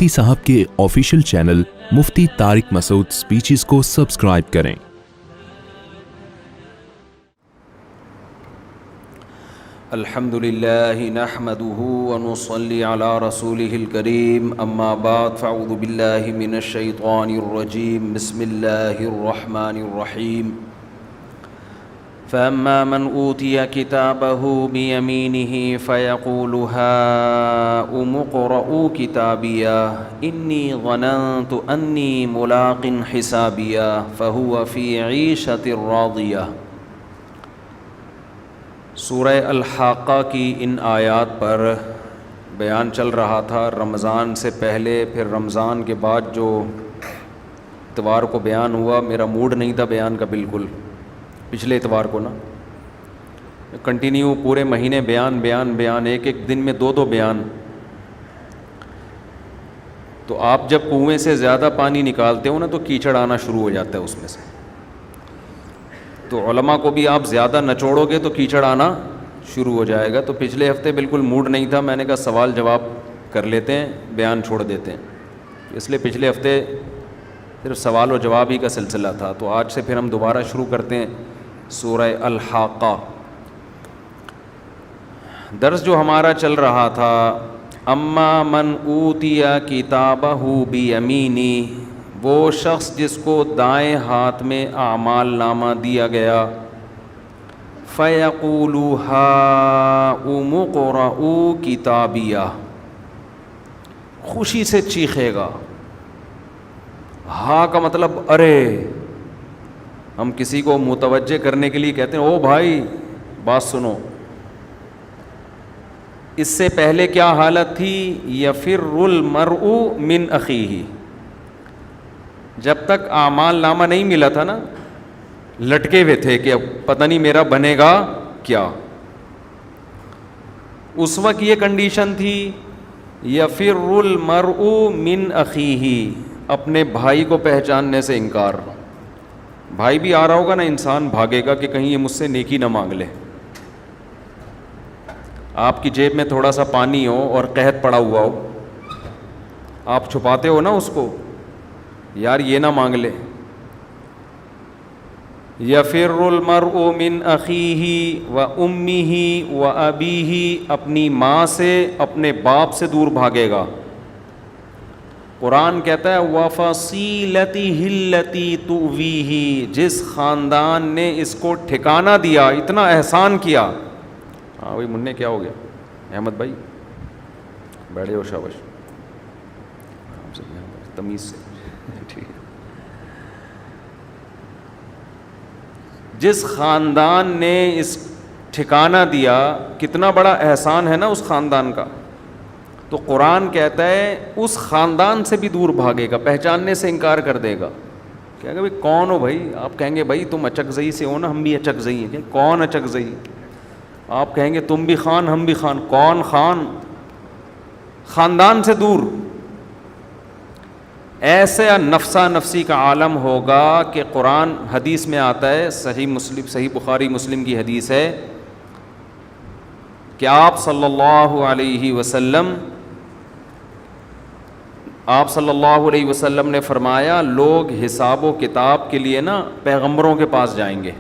مفتی صاحب کے official channel مفتی طارق مسعود speeches کو سبسکرائب کریں۔ الحمد لله نحمده ونصلي على رسوله الكريم اما بعد فاعوذ بالله من الشيطان الرجيم بسم الله الرحمن الرحيم فاما من اوتي كتابه بيمينه فيقول هاؤم اقرءوا كتابيه اني ظننت اني ملاق حسابيه فهو في عيشة راضية۔ سورہ الحاقہ کی ان آیات پر بیان چل رہا تھا رمضان سے پہلے، پھر رمضان کے بعد جو اتوار کو بیان ہوا، میرا موڈ نہیں تھا بیان کا بالکل، پچھلے اتوار کو نا کنٹینیو پورے مہینے بیان، ایک دن میں دو بیان۔ تو آپ جب کنویں سے زیادہ پانی نکالتے ہو نا تو کیچڑ آنا شروع ہو جاتا ہے اس میں سے، تو علماء کو بھی آپ زیادہ نچوڑو گے تو کیچڑ آنا شروع ہو جائے گا۔ تو پچھلے ہفتے بالکل موڈ نہیں تھا، میں نے کہا سوال جواب کر لیتے ہیں، بیان چھوڑ دیتے ہیں، اس لیے پچھلے ہفتے صرف سوال و جواب ہی کا سلسلہ تھا۔ تو آج سے پھر ہم دوبارہ شروع کرتے ہیں سورہ الحاقہ۔ درس جو ہمارا چل رہا تھا اما من اوتی کتابہ بیمینی، وہ شخص جس کو دائیں ہاتھ میں اعمال نامہ دیا گیا، فَيَقُولُ هَاؤُمُ اقْرَءُوا کتابیہ، خوشی سے چیخے گا۔ ہاں کا مطلب ارے، ہم کسی کو متوجہ کرنے کے لیے کہتے ہیں او بھائی بات سنو۔ اس سے پہلے کیا حالت تھی؟ یفر المرء من اخیہ، جب تک اعمال نامہ نہیں ملا تھا نا لٹکے ہوئے تھے کہ اب پتہ نہیں میرا بنے گا کیا، اس وقت یہ کنڈیشن تھی یفر المرء من اخیہ، اپنے بھائی کو پہچاننے سے انکار۔ بھائی بھی آ رہا ہوگا نا، انسان بھاگے گا کہ کہیں یہ مجھ سے نیکی نہ مانگ لے۔ آپ کی جیب میں تھوڑا سا پانی ہو اور قحط پڑا ہوا ہو، آپ چھپاتے ہو نا اس کو، یار یہ نہ مانگ لے۔ یفر المرء من اخیہ و امہ و ابیہ، اپنی ماں سے اپنے باپ سے دور بھاگے گا۔ قرآن کہتا ہے وفصیلتہ التی تؤویہ، جس خاندان نے اس کو ٹھکانہ دیا، اتنا احسان کیا۔ ہاں بھائی منع کیا ہو گیا؟ احمد بھائی بیٹھے ہو، شاباش، تمیز سے۔ جس خاندان نے اس ٹھکانہ دیا، کتنا بڑا احسان ہے نا اس خاندان کا۔ تو قرآن کہتا ہے اس خاندان سے بھی دور بھاگے گا، پہچاننے سے انکار کر دے گا۔ کہے گا بھائی کون ہو بھائی؟ آپ کہیں گے بھائی تم اچکزئی سے ہو نا، ہم بھی اچکزئی ہیں۔ کہ کون اچکزئی؟ آپ کہیں گے تم بھی خان ہم بھی خان۔ کون خان؟ خاندان سے دور۔ ایسے نفسا نفسی کا عالم ہوگا کہ قرآن حدیث میں آتا ہے، صحیح بخاری مسلم کی حدیث ہے کہ آپ صلی اللہ علیہ وسلم نے فرمایا لوگ حساب و کتاب کے لیے نا پیغمبروں کے پاس جائیں گے۔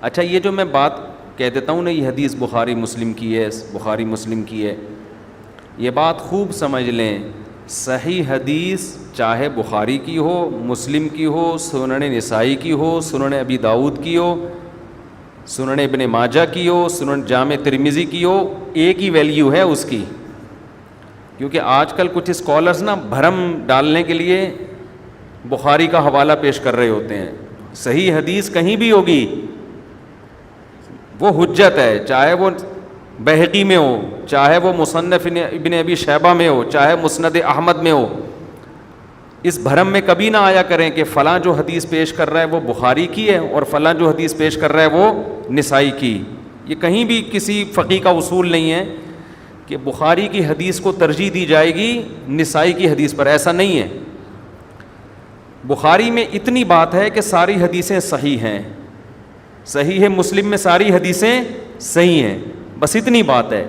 اچھا یہ جو میں بات کہہ دیتا ہوں نا، یہ حدیث بخاری مسلم کی ہے، یہ بات خوب سمجھ لیں۔ صحیح حدیث چاہے بخاری کی ہو، مسلم کی ہو، سنن نسائی کی ہو، سنن ابی داؤد کی ہو، سنن ابن ماجہ کی ہو، سنن جامع ترمذی کی ہو، ایک ہی ویلیو ہے اس کی۔ کیونکہ آج کل کچھ اسکالرز نا بھرم ڈالنے کے لیے بخاری کا حوالہ پیش کر رہے ہوتے ہیں۔ صحیح حدیث کہیں بھی ہوگی وہ حجت ہے، چاہے وہ بہقی میں ہو، چاہے وہ مصنف ابن ابی شیبہ میں ہو، چاہے مسند احمد میں ہو۔ اس بھرم میں کبھی نہ آیا کریں کہ فلاں جو حدیث پیش کر رہا ہے وہ بخاری کی ہے اور فلاں جو حدیث پیش کر رہا ہے وہ نسائی کی۔ یہ کہیں بھی کسی فقی کا اصول نہیں ہے کہ بخاری کی حدیث کو ترجیح دی جائے گی نسائی کی حدیث پر، ایسا نہیں ہے۔ بخاری میں اتنی بات ہے کہ ساری حدیثیں صحیح ہیں، صحیح مسلم میں ساری حدیثیں صحیح ہیں، بس اتنی بات ہے۔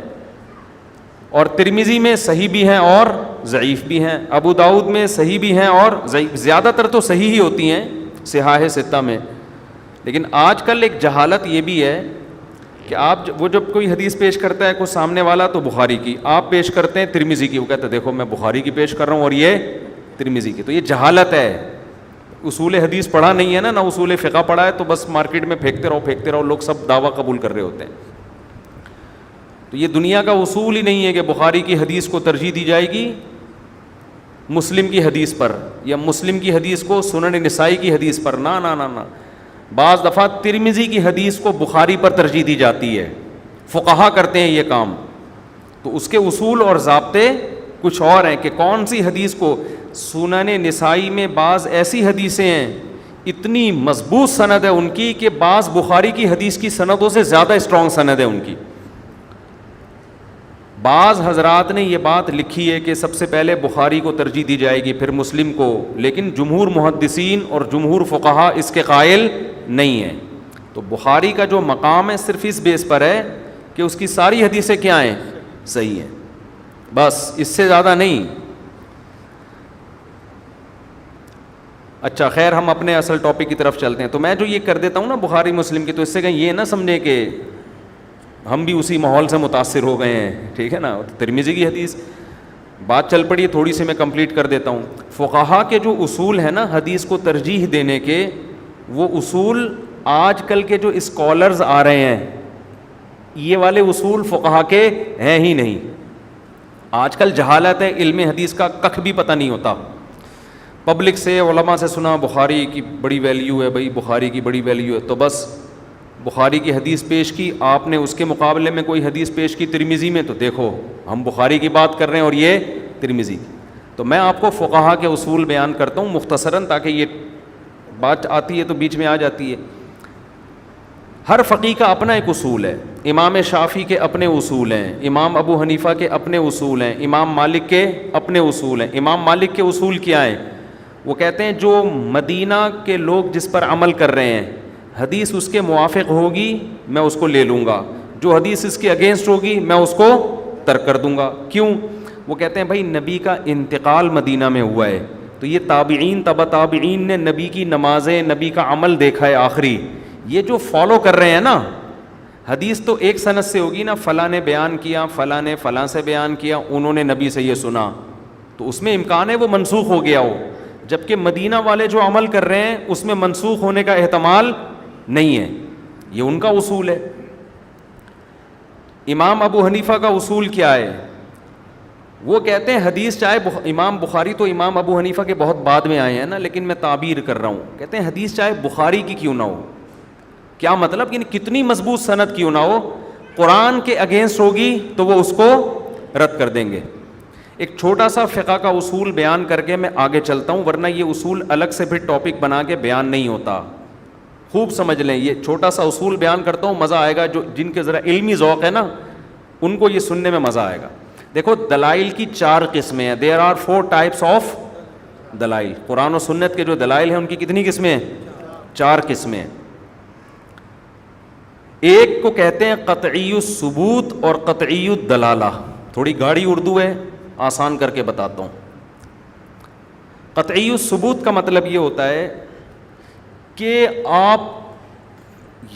اور ترمذی میں صحیح بھی ہیں اور ضعیف بھی ہیں, ابو داؤد میں صحیح بھی ہیں اور ضعیف, زیادہ تر تو صحیح ہی ہوتی ہیں صحاح ستہ میں. لیکن آج کل ایک جہالت یہ بھی ہے کہ آپ وہ جب کوئی حدیث پیش کرتا ہے کوئی سامنے والا تو بخاری کی, آپ پیش کرتے ہیں ترمذی کی, وہ کہتا ہے دیکھو میں بخاری کی پیش کر رہا ہوں اور یہ ترمذی کی. تو یہ جہالت ہے, اصول حدیث پڑھا نہیں ہے نا اصول فقہ پڑھا ہے, تو بس مارکیٹ میں پھینکتے رہو, لوگ سب دعویٰ قبول کر رہے ہوتے ہیں. تو یہ دنیا کا اصول ہی نہیں ہے کہ بخاری کی حدیث کو ترجیح دی جائے گی مسلم کی حدیث پر, یا مسلم کی حدیث کو سنن نسائی کی حدیث پر. نہ نہ نہ نہ, بعض دفعہ ترمذی کی حدیث کو بخاری پر ترجیح دی جاتی ہے, فقہا کرتے ہیں یہ کام. تو اس کے اصول اور ضابطے کچھ اور ہیں کہ کون سی حدیث کو. سنن نسائی میں بعض ایسی حدیثیں ہیں اتنی مضبوط سند ہے ان کی کہ بعض بخاری کی حدیث کی سندوں سے زیادہ اسٹرانگ سند ہے ان کی. بعض حضرات نے یہ بات لکھی ہے کہ سب سے پہلے بخاری کو ترجیح دی جائے گی پھر مسلم کو, لیکن جمہور محدثین اور جمہور فقہا اس کے قائل نہیں ہیں. تو بخاری کا جو مقام ہے صرف اس بیس پر ہے کہ اس کی ساری حدیثیں کیا ہیں, صحیح ہیں, بس اس سے زیادہ نہیں. اچھا خیر, ہم اپنے اصل ٹاپک کی طرف چلتے ہیں. تو میں جو یہ کر دیتا ہوں نا بخاری مسلم کی, تو اس سے کہیں یہ نہ سمجھے کہ ہم بھی اسی ماحول سے متاثر ہو گئے ہیں, ٹھیک ہے نا. ترمذی کی حدیث بات چل پڑی ہے, تھوڑی سی میں کمپلیٹ کر دیتا ہوں. فقہا کے جو اصول ہیں نا حدیث کو ترجیح دینے کے, وہ اصول آج کل کے جو اسکالرز آ رہے ہیں یہ والے اصول فقہا کے ہیں ہی نہیں. آج کل جہالت ہے, علم حدیث کا ککھ بھی پتہ نہیں ہوتا. پبلک سے علماء سے سنا بخاری کی بڑی ویلیو ہے, بھائی بخاری کی بڑی ویلیو ہے, تو بس بخاری کی حدیث پیش کی, آپ نے اس کے مقابلے میں کوئی حدیث پیش کی ترمذی میں, تو دیکھو ہم بخاری کی بات کر رہے ہیں اور یہ ترمذی کی. تو میں آپ کو فقہا کے اصول بیان کرتا ہوں مختصراً, تاکہ یہ بات آتی ہے تو بیچ میں آ جاتی ہے. ہر فقیہ کا اپنا ایک اصول ہے. امام شافعی کے اپنے اصول ہیں, امام ابو حنیفہ کے اپنے اصول ہیں, امام مالک کے اپنے اصول ہیں. امام مالک کے اصول کیا ہیں؟ وہ کہتے ہیں جو مدینہ کے لوگ جس پر عمل کر رہے ہیں حدیث اس کے موافق ہوگی میں اس کو لے لوں گا, جو حدیث اس کے اگینسٹ ہوگی میں اس کو ترک کر دوں گا. کیوں؟ وہ کہتے ہیں بھائی نبی کا انتقال مدینہ میں ہوا ہے, تو یہ تابعین تبع تابعین نے نبی کی نمازیں نبی کا عمل دیکھا ہے آخری, یہ جو فالو کر رہے ہیں نا حدیث تو ایک سند سے ہوگی نا, فلاں نے بیان کیا, فلاں نے فلاں سے بیان کیا, انہوں نے نبی سے یہ سنا, تو اس میں امکان ہے وہ منسوخ ہو گیا ہو. جبکہ مدینہ والے جو عمل کر رہے ہیں اس میں منسوخ ہونے کا احتمال نہیں ہے, یہ ان کا اصول ہے. امام ابو حنیفہ کا اصول کیا ہے؟ وہ کہتے ہیں حدیث چاہے امام بخاری تو امام ابو حنیفہ کے بہت بعد میں آئے ہیں نا, لیکن میں تعبیر کر رہا ہوں, کہتے ہیں حدیث چاہے بخاری کی کیوں نہ ہو. کیا مطلب؟ یعنی کتنی مضبوط سند کیوں نہ ہو, قرآن کے اگینسٹ ہوگی تو وہ اس کو رد کر دیں گے. ایک چھوٹا سا فقہ کا اصول بیان کر کے میں آگے چلتا ہوں, ورنہ یہ اصول الگ سے پھر ٹاپک بنا کے بیان نہیں ہوتا. خوب سمجھ لیں, یہ چھوٹا سا اصول بیان کرتا ہوں, مزہ آئے گا. جو جن کے ذرا علمی ذوق ہے نا ان کو یہ سننے میں مزہ آئے گا. دیکھو دلائل کی 4 قسمیں ہیں. دیر آر 4 ٹائپس آف دلائل. قرآن و سنت کے جو دلائل ہیں ان کی کتنی قسمیں ہیں؟ 4 قسمیں ہیں. ایک کو کہتے ہیں قطعی الثبوت اور قطعی الدلالہ. تھوڑی گاڑی اردو ہے, آسان کر کے بتاتا ہوں. قطعی الثبوت کا مطلب یہ ہوتا ہے کہ آپ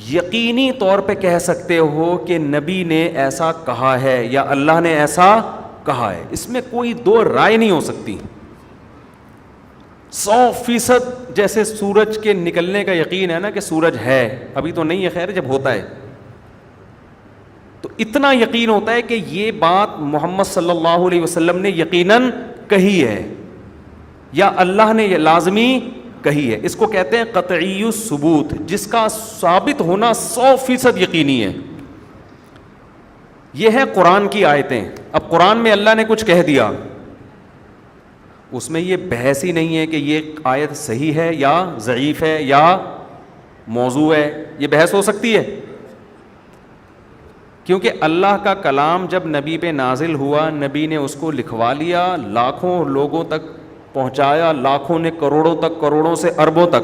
یقینی طور پہ کہہ سکتے ہو کہ نبی نے ایسا کہا ہے یا اللہ نے ایسا کہا ہے, اس میں کوئی 2 رائے نہیں ہو سکتی. 100% جیسے سورج کے نکلنے کا یقین ہے نا کہ سورج ہے, ابھی تو نہیں ہے خیر, جب ہوتا ہے تو اتنا یقین ہوتا ہے کہ یہ بات محمد صلی اللہ علیہ وسلم نے یقیناً کہی ہے یا اللہ نے یہ لازمی کہی ہے. اس کو کہتے ہیں قطعی الثبوت, جس کا ثابت ہونا 100% یقینی ہے. یہ ہے قرآن کی آیتیں. اب قرآن میں اللہ نے کچھ کہہ دیا, اس میں یہ بحث ہی نہیں ہے کہ یہ آیت صحیح ہے یا ضعیف ہے یا موضوع ہے. یہ بحث ہو سکتی ہے کیونکہ اللہ کا کلام جب نبی پہ نازل ہوا, نبی نے اس کو لکھوا لیا, لاکھوں لوگوں تک پہنچایا, لاکھوں نے کروڑوں تک, کروڑوں سے اربوں تک.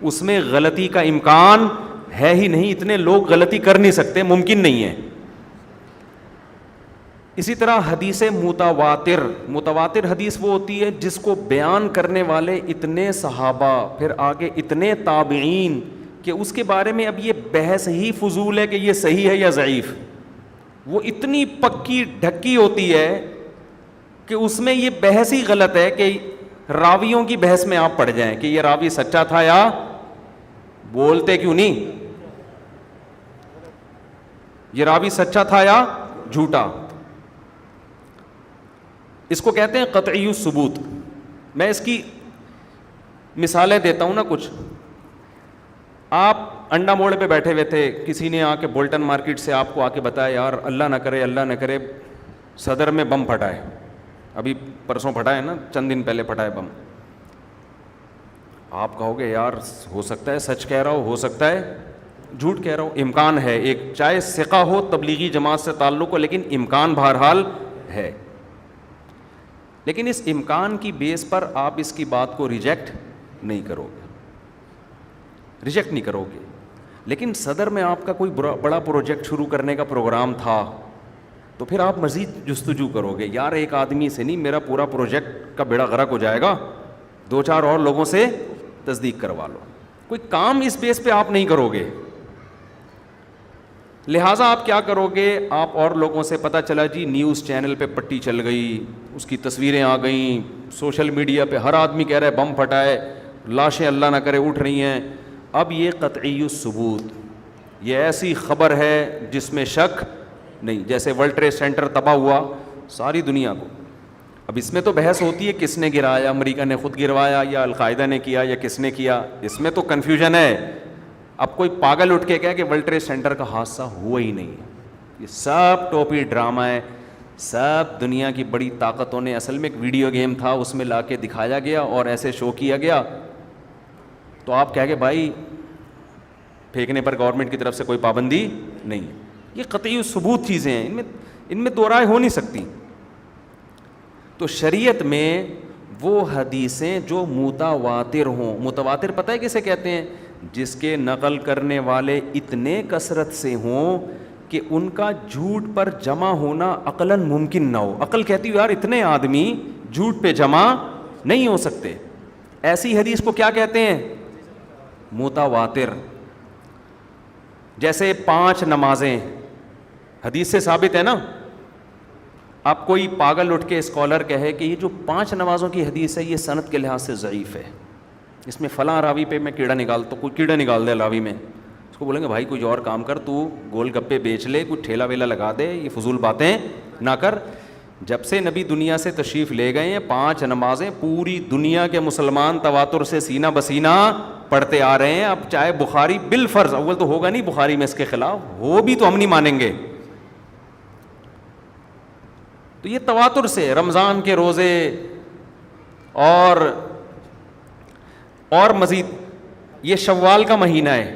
اس میں غلطی کا امکان ہے ہی نہیں. اتنے لوگ غلطی کر نہیں سکتے, ممکن نہیں ہے. اسی طرح حدیث متواتر، متواتر حدیث وہ ہوتی ہے جس کو بیان کرنے والے اتنے صحابہ، پھر آگے اتنے تابعین، کہ اس کے بارے میں اب یہ بحث ہی فضول ہے کہ یہ صحیح ہے یا ضعیف. وہ اتنی پکی ڈھکی ہوتی ہے کہ اس میں یہ بحث ہی غلط ہے کہ راویوں کی بحث میں آپ پڑ جائیں کہ یہ راوی سچا تھا یا بولتے کیوں نہیں، یہ راوی سچا تھا یا جھوٹا. اس کو کہتے ہیں قطعی الثبوت. میں اس کی مثالیں دیتا ہوں نا کچھ. آپ انڈا موڑ پہ بیٹھے ہوئے تھے، کسی نے آ کے بولٹن مارکیٹ سے آپ کو آ کے بتایا یار اللہ نہ کرے اللہ نہ کرے صدر میں بم پھٹا ہے، ابھی پرسوں پھٹا ہے نا، چند دن پہلے پھٹا ہے بم. آپ کہو گے یار ہو سکتا ہے سچ کہہ رہا ہو سکتا ہے جھوٹ کہہ رہا ہو، امکان ہے، ایک چاہے ثقہ ہو تبلیغی جماعت سے تعلق ہو، لیکن امکان بہرحال ہے. لیکن اس امکان کی بیس پر آپ اس کی بات کو ریجیکٹ نہیں کرو گے. لیکن صدر میں آپ کا کوئی بڑا پروجیکٹ شروع کرنے کا پروگرام تھا تو پھر آپ مزید جستجو کرو گے، یار ایک آدمی سے نہیں میرا پورا پروجیکٹ کا بیڑا غرق ہو جائے گا، 2-4 اور لوگوں سے تصدیق کروا لو. کوئی کام اس بیس پہ آپ نہیں کرو گے. لہٰذا آپ کیا کرو گے، آپ اور لوگوں سے پتہ چلا جی نیوز چینل پہ پٹی چل گئی، اس کی تصویریں آ گئیں، سوشل میڈیا پہ ہر آدمی کہہ رہا ہے بم پھٹا ہے، لاشیں اللہ نہ کرے اٹھ رہی ہیں. اب یہ قطعی الثبوت، یہ ایسی خبر ہے جس میں شک نہیں. جیسے ورلڈ ٹریڈ سینٹر تباہ ہوا ساری دنیا کو، اب اس میں تو بحث ہوتی ہے کس نے گرایا، امریکہ نے خود گروایا یا القاعدہ نے کیا یا کس نے کیا، اس میں تو کنفیوژن ہے. اب کوئی پاگل اٹھ کے کہے کہ ورلڈ ٹریڈ سینٹر کا حادثہ ہوا ہی نہیں. یہ سب ٹوپی ڈرامہ ہے، سب دنیا کی بڑی طاقتوں نے، اصل میں ایک ویڈیو گیم تھا اس میں لا کے دکھایا گیا اور ایسے شو کیا گیا. تو آپ کہہ کہ بھائی پھینکنے پر گورنمنٹ کی طرف سے کوئی پابندی نہیں. یہ قطعی ثبوت چیزیں ہیں، ان میں دو رائے ہو نہیں سکتی. تو شریعت میں وہ حدیثیں جو متواتر ہوں، متواتر پتہ ہے کسے کہتے ہیں، جس کے نقل کرنے والے اتنے کثرت سے ہوں کہ ان کا جھوٹ پر جمع ہونا عقلاً ممکن نہ ہو. عقل کہتی ہو یار اتنے آدمی جھوٹ پہ جمع نہیں ہو سکتے. ایسی حدیث کو کیا کہتے ہیں، متواتر. جیسے 5 نمازیں حدیث سے ثابت ہے نا. اب کوئی پاگل اٹھ کے اسکالر کہے کہ یہ جو 5 نمازوں کی حدیث ہے یہ سند کے لحاظ سے ضعیف ہے، اس میں فلاں راوی پہ میں کیڑا نکال، تو کوئی کیڑا نکال دے راوی میں، اس کو بولیں گے بھائی کوئی اور کام کر، تو گول گپے بیچ لے، کوئی ٹھیلا ویلا لگا دے، یہ فضول باتیں نہ کر. جب سے نبی دنیا سے تشریف لے گئے ہیں 5 نمازیں پوری دنیا کے مسلمان تواتر سے سینہ بسینہ پڑھتے آ رہے ہیں. اب چاہے بخاری بالفرض، اول تو ہوگا نہیں بخاری میں اس کے خلاف، ہو بھی تو ہم نہیں مانیں گے. تو یہ تواتر سے رمضان کے روزے اور مزید یہ شوال کا مہینہ ہے.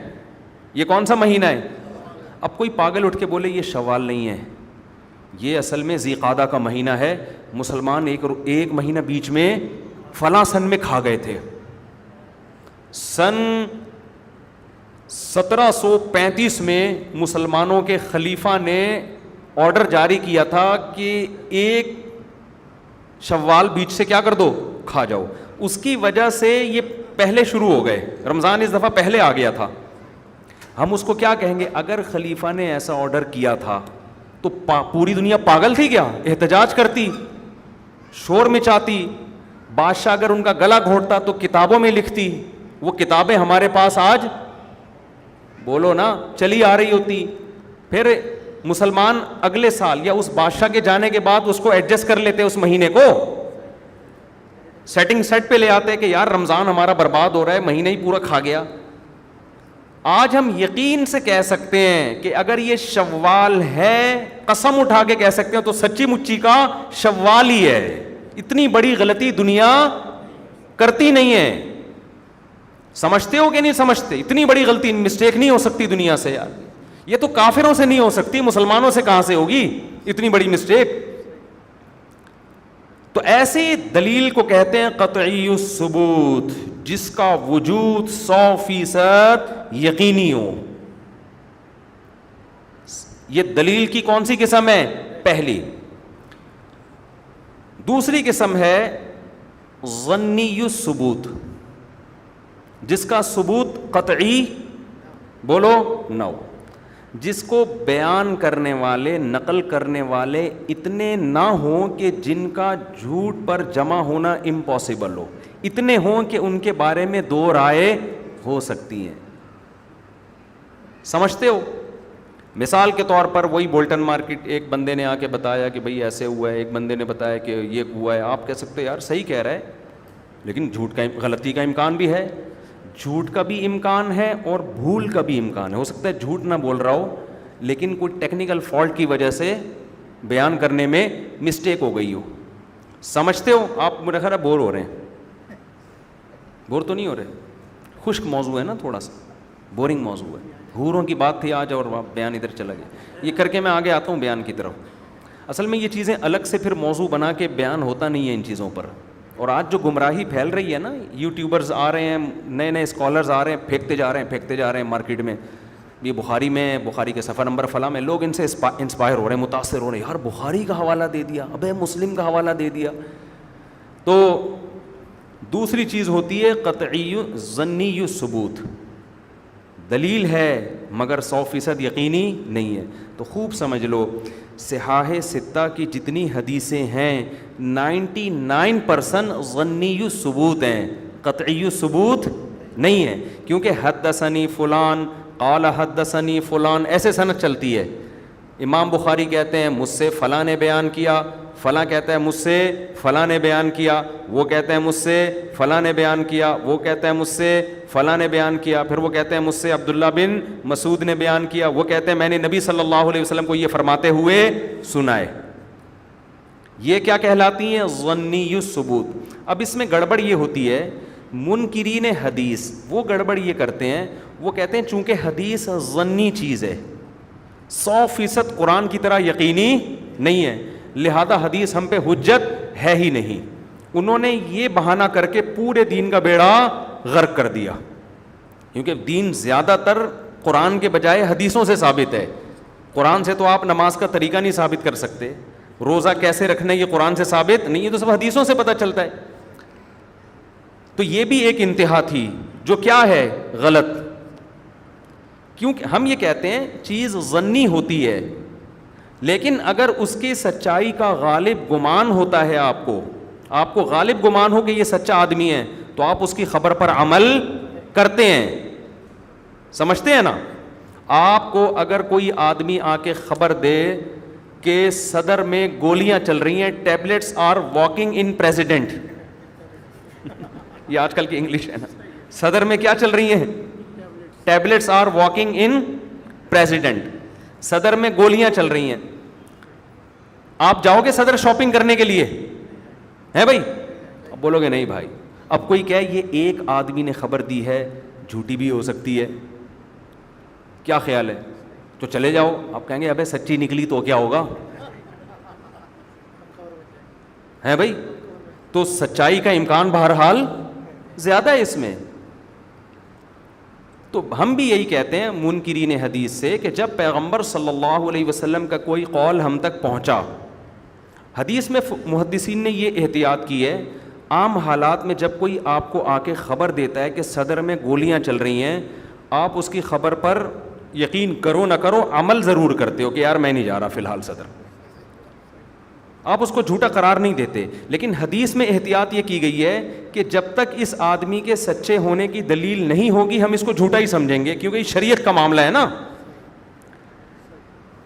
یہ کون سا مہینہ ہے؟ اب کوئی پاگل اٹھ کے بولے یہ شوال نہیں ہے، یہ اصل میں ذی قعدہ کا مہینہ ہے. مسلمان ایک مہینہ بیچ میں فلاں سن میں کھا گئے تھے. سن 1735 میں مسلمانوں کے خلیفہ نے آرڈر جاری کیا تھا کہ ایک شوال بیچ سے کیا کر دو، کھا جاؤ. اس کی وجہ سے یہ پہلے شروع ہو گئے، رمضان اس دفعہ پہلے آ گیا تھا. ہم اس کو کیا کہیں گے، اگر خلیفہ نے ایسا آرڈر کیا تھا تو پوری دنیا پاگل تھی کیا، احتجاج کرتی، شور مچاتی. بادشاہ اگر ان کا گلا گھونٹتا تو کتابوں میں لکھتی. وہ کتابیں ہمارے پاس آج بولو نا چلی آ رہی ہوتی. پھر مسلمان اگلے سال یا اس بادشاہ کے جانے کے بعد اس کو ایڈجسٹ کر لیتے، اس مہینے کو سیٹنگ سیٹ پہ لے آتے کہ یار رمضان ہمارا برباد ہو رہا ہے، مہینہ ہی پورا کھا گیا. آج ہم یقین سے کہہ سکتے ہیں کہ اگر یہ شوال ہے، قسم اٹھا کے کہہ سکتے ہیں تو سچی مچی کا شوال ہی ہے. اتنی بڑی غلطی دنیا کرتی نہیں ہے. سمجھتے ہو کہ نہیں سمجھتے؟ اتنی بڑی غلطی، مسٹیک نہیں ہو سکتی دنیا سے یار. یہ تو کافروں سے نہیں ہو سکتی، مسلمانوں سے کہاں سے ہوگی اتنی بڑی مسٹیک. تو ایسی دلیل کو کہتے ہیں قطعی الثبوت، جس کا وجود 100% یقینی ہو. یہ دلیل کی کون سی قسم ہے؟ پہلی. دوسری قسم ہے ظنی الثبوت، جس کا ثبوت قطعی بولو نہ ہو، جس کو بیان کرنے والے نقل کرنے والے اتنے نہ ہوں کہ جن کا جھوٹ پر جمع ہونا امپاسبل ہو، اتنے ہوں کہ ان کے بارے میں دو رائے ہو سکتی ہیں. سمجھتے ہو؟ مثال کے طور پر وہی بولٹن مارکیٹ، ایک بندے نے آ کے بتایا کہ بھئی ایسے ہوا ہے، ایک بندے نے بتایا کہ یہ ہوا ہے. آپ کہہ سکتے یار صحیح کہہ رہا ہے، لیکن جھوٹ کا غلطی کا امکان بھی ہے، جھوٹ کا بھی امکان ہے اور بھول کا بھی امکان ہے. ہو سکتا ہے جھوٹ نہ بول رہا ہو لیکن کوئی ٹیکنیکل فالٹ کی وجہ سے بیان کرنے میں مسٹیک ہو گئی ہو. سمجھتے ہو؟ آپ میرا خیال ہے بور ہو رہے ہیں. بور تو نہیں ہو رہے؟ خشک موضوع ہے نا، تھوڑا سا بورنگ موضوع ہے. حوروں کی بات تھی آج اور بیان ادھر چلا گیا. یہ کر کے میں آگے آتا ہوں بیان کی طرف. اصل میں یہ چیزیں الگ سے پھر موضوع بنا کے بیان ہوتا نہیں ہے ان چیزوں پر. اور آج جو گمراہی پھیل رہی ہے نا، یوٹیوبرز آ رہے ہیں، نئے نئے اسکالرز آ رہے ہیں، پھینکتے جا رہے ہیں مارکیٹ میں. یہ بخاری میں، بخاری کے صفحہ نمبر فلاں میں، لوگ ان سے انسپائر ہو رہے ہیں، متاثر ہو رہے ہیں. یار بخاری کا حوالہ دے دیا، ابے مسلم کا حوالہ دے دیا. تو دوسری چیز ہوتی ہے قطعی ظنی ثبوت، دلیل ہے مگر 100% یقینی نہیں ہے. تو خوب سمجھ لو، صحاح ستہ کی جتنی حدیثیں ہیں 99% ظنی ثبوت ہیں، قطعی ثبوت نہیں ہے. کیونکہ حدثنی فلان قال حدثنی فلان ایسے سند چلتی ہے. امام بخاری کہتے ہیں مجھ سے فلاں نے بیان کیا، فلاں کہتا ہے مجھ سے فلاں نے بیان کیا، وہ کہتے ہیں مجھ سے فلاں نے بیان کیا، وہ کہتا ہے مجھ سے فلاں نے بیان کیا، پھر وہ کہتے ہیں مجھ سے عبداللہ بن مسعود نے بیان کیا، وہ کہتے ہیں میں نے نبی صلی اللہ علیہ وسلم کو یہ فرماتے ہوئے سنا ہے. یہ کیا کہلاتی ہیں؟ ظنی الثبوت. اب اس میں گڑبڑ یہ ہوتی ہے، منکرین حدیث وہ گڑبڑ یہ کرتے ہیں، وہ کہتے ہیں چونکہ حدیث ظنی چیز ہے، 100% قرآن کی طرح یقینی نہیں ہے، لہذا حدیث ہم پہ حجت ہے ہی نہیں. انہوں نے یہ بہانہ کر کے پورے دین کا بیڑا غرق کر دیا. کیونکہ دین زیادہ تر قرآن کے بجائے حدیثوں سے ثابت ہے. قرآن سے تو آپ نماز کا طریقہ نہیں ثابت کر سکتے، روزہ کیسے رکھنا ہے یہ قرآن سے ثابت نہیں، یہ تو سب حدیثوں سے پتہ چلتا ہے. تو یہ بھی ایک انتہا تھی جو کیا ہے؟ غلط. کیونکہ ہم یہ کہتے ہیں چیز ظنی ہوتی ہے، لیکن اگر اس کی سچائی کا غالب گمان ہوتا ہے، آپ کو غالب گمان ہو کہ یہ سچا آدمی ہے، تو آپ اس کی خبر پر عمل کرتے ہیں. سمجھتے ہیں نا؟ آپ کو اگر کوئی آدمی آ کے خبر دے کہ صدر میں گولیاں چل رہی ہیں، tablets are walking in president, یہ آج کل کی انگلش ہے نا، صدر میں کیا چل رہی ہیں؟ Tablets are walking in president, صدر میں گولیاں چل رہی ہیں. آپ جاؤ گے صدر شاپنگ کرنے کے لیے؟ ہے بھائی؟ اب بولو گے نہیں بھائی. اب کوئی کہے یہ ایک آدمی نے خبر دی ہے، جھوٹی بھی ہو سکتی ہے، کیا خیال ہے؟ تو چلے جاؤ. آپ کہیں گے ابے سچی نکلی تو کیا ہوگا؟ ہے بھائی؟ تو سچائی کا امکان بہرحال زیادہ ہے اس میں. تو ہم بھی یہی کہتے ہیں منکرین حدیث سے کہ جب پیغمبر صلی اللہ علیہ وسلم کا کوئی قول ہم تک پہنچا، حدیث میں محدثین نے یہ احتیاط کی ہے، عام حالات میں جب کوئی آپ کو آ کے خبر دیتا ہے کہ صدر میں گولیاں چل رہی ہیں، آپ اس کی خبر پر یقین کرو نہ کرو عمل ضرور کرتے ہو کہ یار میں نہیں جا رہا فی الحال صدر. آپ اس کو جھوٹا قرار نہیں دیتے. لیکن حدیث میں احتیاط یہ کی گئی ہے کہ جب تک اس آدمی کے سچے ہونے کی دلیل نہیں ہوگی ہم اس کو جھوٹا ہی سمجھیں گے، کیونکہ یہ شریعت کا معاملہ ہے نا.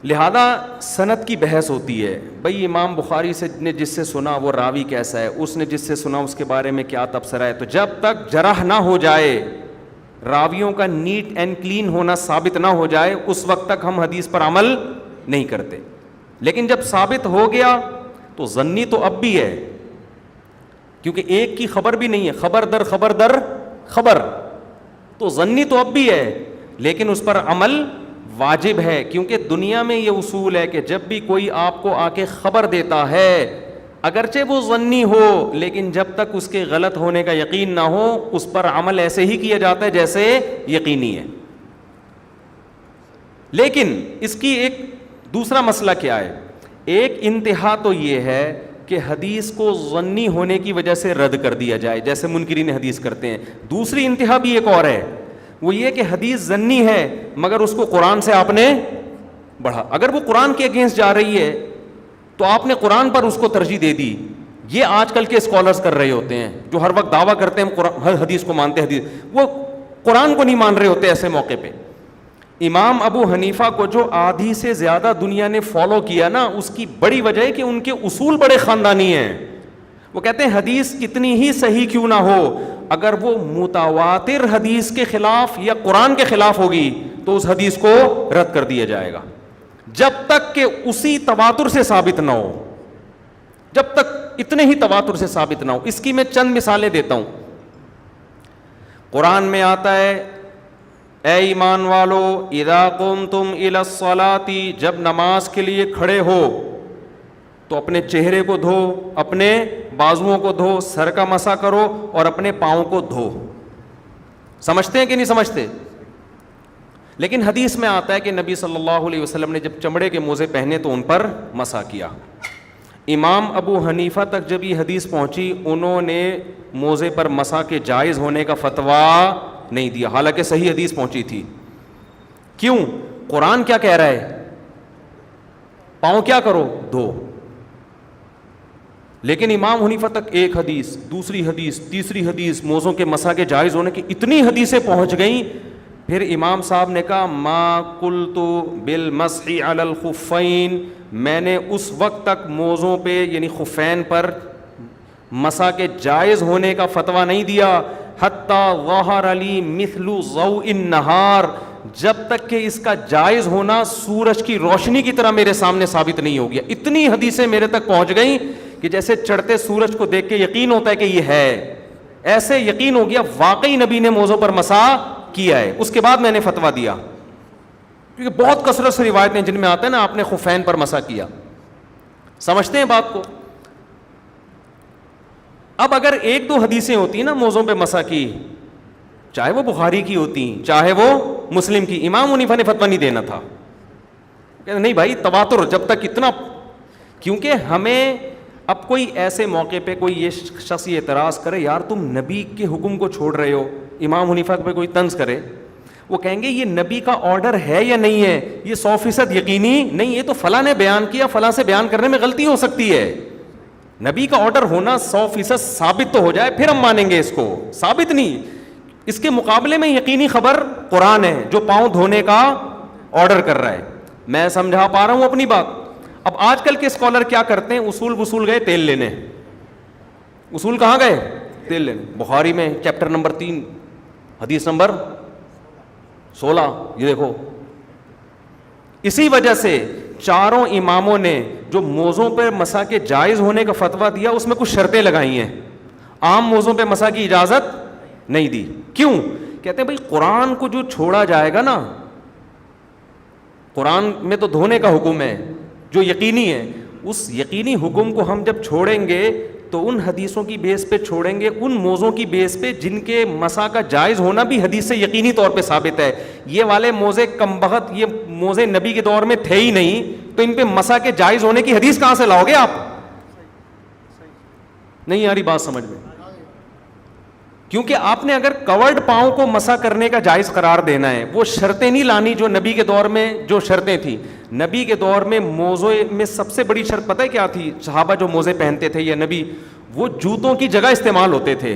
لہذا سند کی بحث ہوتی ہے. بھئی امام بخاری سے نے جس سے سنا وہ راوی کیسا ہے، اس نے جس سے سنا اس کے بارے میں کیا تبصرہ ہے. تو جب تک جرح نہ ہو جائے، راویوں کا نیٹ اینڈ کلین ہونا ثابت نہ ہو جائے، اس وقت تک ہم حدیث پر عمل نہیں کرتے. لیکن جب ثابت ہو گیا تو ظنی تو اب بھی ہے، کیونکہ ایک کی خبر بھی نہیں ہے، خبر در خبر در خبر، تو ظنی تو اب بھی ہے، لیکن اس پر عمل واجب ہے. کیونکہ دنیا میں یہ اصول ہے کہ جب بھی کوئی آپ کو آ کے خبر دیتا ہے، اگرچہ وہ ظنی ہو، لیکن جب تک اس کے غلط ہونے کا یقین نہ ہو اس پر عمل ایسے ہی کیا جاتا ہے جیسے یقینی ہے. لیکن اس کی ایک دوسرا مسئلہ کیا ہے؟ ایک انتہا تو یہ ہے کہ کہ حدیث کو ظنی ہونے کی وجہ سے رد کر دیا جائے جیسے منکرین حدیث کرتے ہیں. دوسری انتہا بھی ایک اور ہے, وہ یہ کہ حدیث ظنی ہے مگر اس کو قرآن سے آپ نے بڑھا. اگر وہ قرآن کے اگینسٹ جا رہی ہے تو آپ نے قرآن پر اس کو ترجیح دے دی. یہ آج کل کے اسکالرز کر رہے ہوتے ہیں جو ہر وقت دعویٰ کرتے ہیں ہم ہر حدیث کو مانتے ہیں, وہ قرآن کو نہیں مان رہے ہوتے ایسے موقع پہ. امام ابو حنیفہ کو جو آدھی سے زیادہ دنیا نے فالو کیا نا, اس کی بڑی وجہ ہے کہ ان کے اصول بڑے خاندانی ہیں. وہ کہتے ہیں حدیث کتنی ہی صحیح کیوں نہ ہو, اگر وہ متواتر حدیث کے خلاف یا قرآن کے خلاف ہوگی تو اس حدیث کو رد کر دیا جائے گا, جب تک کہ اسی تواتر سے ثابت نہ ہو, جب تک اتنے ہی تواتر سے ثابت نہ ہو. اس کی میں چند مثالیں دیتا ہوں. قرآن میں آتا ہے اے ایمان والو اذا قمتم الی الصلاۃ, جب نماز کے لیے کھڑے ہو تو اپنے چہرے کو دھو, اپنے بازوؤں کو دھو, سر کا مسح کرو اور اپنے پاؤں کو دھو. سمجھتے ہیں کہ نہیں سمجھتے؟ لیکن حدیث میں آتا ہے کہ نبی صلی اللہ علیہ وسلم نے جب چمڑے کے موزے پہنے تو ان پر مسح کیا. امام ابو حنیفہ تک جب یہ حدیث پہنچی انہوں نے موزے پر مسح کے جائز ہونے کا فتویٰ نہیں دیا, حالانکہ صحیح حدیث پہنچی تھی. کیوں؟ قرآن کیا کہہ رہا ہے؟ پاؤں کیا کرو؟ دھو. لیکن امام حنیفہ تک ایک حدیث, دوسری حدیث, تیسری حدیث, موزوں کے مسح کے جائز ہونے کی اتنی حدیثیں پہنچ گئیں. پھر امام صاحب نے کہا ما قلت بالمسح علی الخفین, میں نے اس وقت تک موزوں پہ یعنی خفین پر مسح کے جائز ہونے کا فتویٰ نہیں دیا حتی ظہر لی مثل ضوء النہار, جب تک کہ اس کا جائز ہونا سورج کی روشنی کی طرح میرے سامنے ثابت نہیں ہو گیا. اتنی حدیثیں میرے تک پہنچ گئیں کہ جیسے چڑھتے سورج کو دیکھ کے یقین ہوتا ہے کہ یہ ہے, ایسے یقین ہو گیا واقعی نبی نے موزوں پر مسح کیا ہے. اس کے بعد میں نے فتویٰ دیا, کیونکہ بہت کثرت سے روایتیں جن میں آتا ہے نا آپ نے خفین پر مسح کیا. سمجھتے ہیں بات کو؟ اب اگر ایک دو حدیثیں ہوتی ہیں نا موزوں پہ مسح کی, چاہے وہ بخاری کی ہوتی چاہے وہ مسلم کی, امام حنیفہ نے فتویٰ نہیں دینا تھا. کہتے نہیں بھائی تواتر جب تک اتنا, کیونکہ ہمیں اب کوئی ایسے موقع پہ کوئی یہ شخص اعتراض کرے یار تم نبی کے حکم کو چھوڑ رہے ہو, امام حنیفہ پہ کوئی طنز کرے, وہ کہیں گے یہ نبی کا آرڈر ہے یا نہیں ہے, یہ 100% یقینی نہیں, یہ تو فلاں نے بیان کیا, فلاں سے بیان کرنے میں غلطی ہو سکتی ہے. نبی کا آرڈر ہونا 100% ثابت تو ہو جائے پھر ہم مانیں گے اس کو, ثابت نہیں. اس کے مقابلے میں یقینی خبر قرآن ہے جو پاؤں دھونے کا آرڈر کر رہا ہے. میں سمجھا پا رہا ہوں اپنی بات؟ اب آج کل کے اسکالر کیا کرتے ہیں, اصول گئے تیل لینے. اصول کہاں گئے؟ تیل لینے. بخاری میں چیپٹر نمبر 3 حدیث نمبر 16 یہ دیکھو. اسی وجہ سے چاروں اماموں نے جو موزوں پہ مسح کے جائز ہونے کا فتویٰ دیا اس میں کچھ شرطیں لگائی ہیں. عام موزوں پہ مسح کی اجازت نہیں دی. کیوں؟ کہتے ہیں بھائی قرآن کو جو چھوڑا جائے گا نا, قرآن میں تو دھونے کا حکم ہے جو یقینی ہے, اس یقینی حکم کو ہم جب چھوڑیں گے تو ان حدیثوں کی بیس پہ چھوڑیں گے, ان موزوں کی بیس پہ جن کے مسح کا جائز ہونا بھی حدیث سے یقینی طور پہ ثابت ہے. یہ والے موزے کمبخت, یہ موزے نبی کے دور میں تھے ہی نہیں, تو ان پہ مسح کے جائز ہونے کی حدیث کہاں سے لاؤ گے آپ؟ نہیں آ رہی بات سمجھ میں؟ کیونکہ آپ نے اگر کورڈ پاؤں کو مسح کرنے کا جائز قرار دینا ہے, وہ شرطیں نہیں لانی جو نبی کے دور میں جو شرطیں تھیں. نبی کے دور میں موزے میں سب سے بڑی شرط پتہ ہے کیا تھی؟ صحابہ جو موزے پہنتے تھے یا نبی, وہ جوتوں کی جگہ استعمال ہوتے تھے.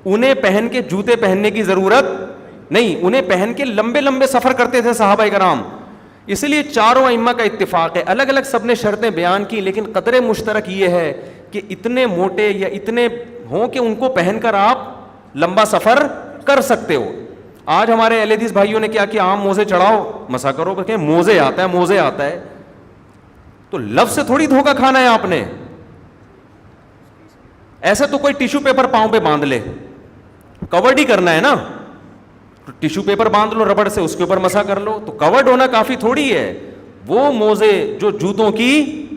انہیں پہن کے جوتے پہننے کی ضرورت نہیں, انہیں پہن کے لمبے لمبے سفر کرتے تھے صحابہ کرام. اس لیے چاروں ائمہ کا اتفاق ہے, الگ الگ سب نے شرطیں بیان کی لیکن قدر مشترک یہ ہے کہ اتنے موٹے یا اتنے ہوں کہ ان کو پہن کر آپ لمبا سفر کر سکتے ہو. آج ہمارے اہل حدیث بھائیوں نے کیا کہ عام موزے چڑھاؤ مسح کرو, کہ موزے آتا ہے, موزے آتا ہے, تو لفظ سے تھوڑی دھوکہ کھانا ہے آپ نے. ایسے تو کوئی ٹیشو پیپر پاؤں پہ باندھ لے, کورڈ ہی کرنا ہے نا, ٹیشو پیپر باندھ لو ربڑ سے, اس کے اوپر مسح کر لو, تو کورڈ ہونا کافی تھوڑی ہے. وہ موزے جو جوتوں کی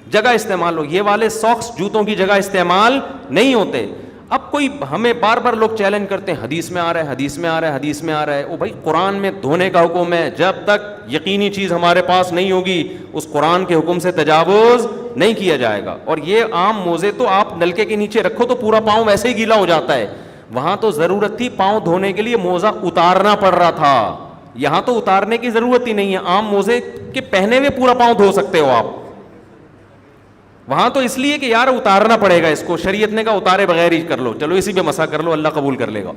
جگہ استعمال ہو, یہ والے ساکس جوتوں کی جگہ استعمال نہیں ہوتے. اب کوئی ہمیں بار بار لوگ چیلنج کرتے ہیں حدیث میں آ رہا ہے، حدیث میں آ رہا ہے، حدیث میں آ رہا ہے. او بھائی قرآن میں دھونے کا حکم ہے، جب تک یقینی چیز ہمارے پاس نہیں ہوگی اس قرآن کے حکم سے تجاوز نہیں کیا جائے گا. اور یہ عام موزے تو آپ نلکے کے نیچے رکھو تو پورا پاؤں ویسے ہی گیلا ہو جاتا ہے. وہاں تو ضرورت تھی پاؤں دھونے کے لیے موزہ اتارنا پڑ رہا تھا، یہاں تو اتارنے کی ضرورت ہی نہیں ہے، عام موزے کے پہنے ہوئے پورا پاؤں دھو سکتے ہو آپ. وہاں تو اس لیے کہ یار اتارنا پڑے گا اس کو، شریعت نے کہا اتارے بغیر ہی کر لو، چلو اسی پہ مسح کر لو، اللہ قبول کر لے گا.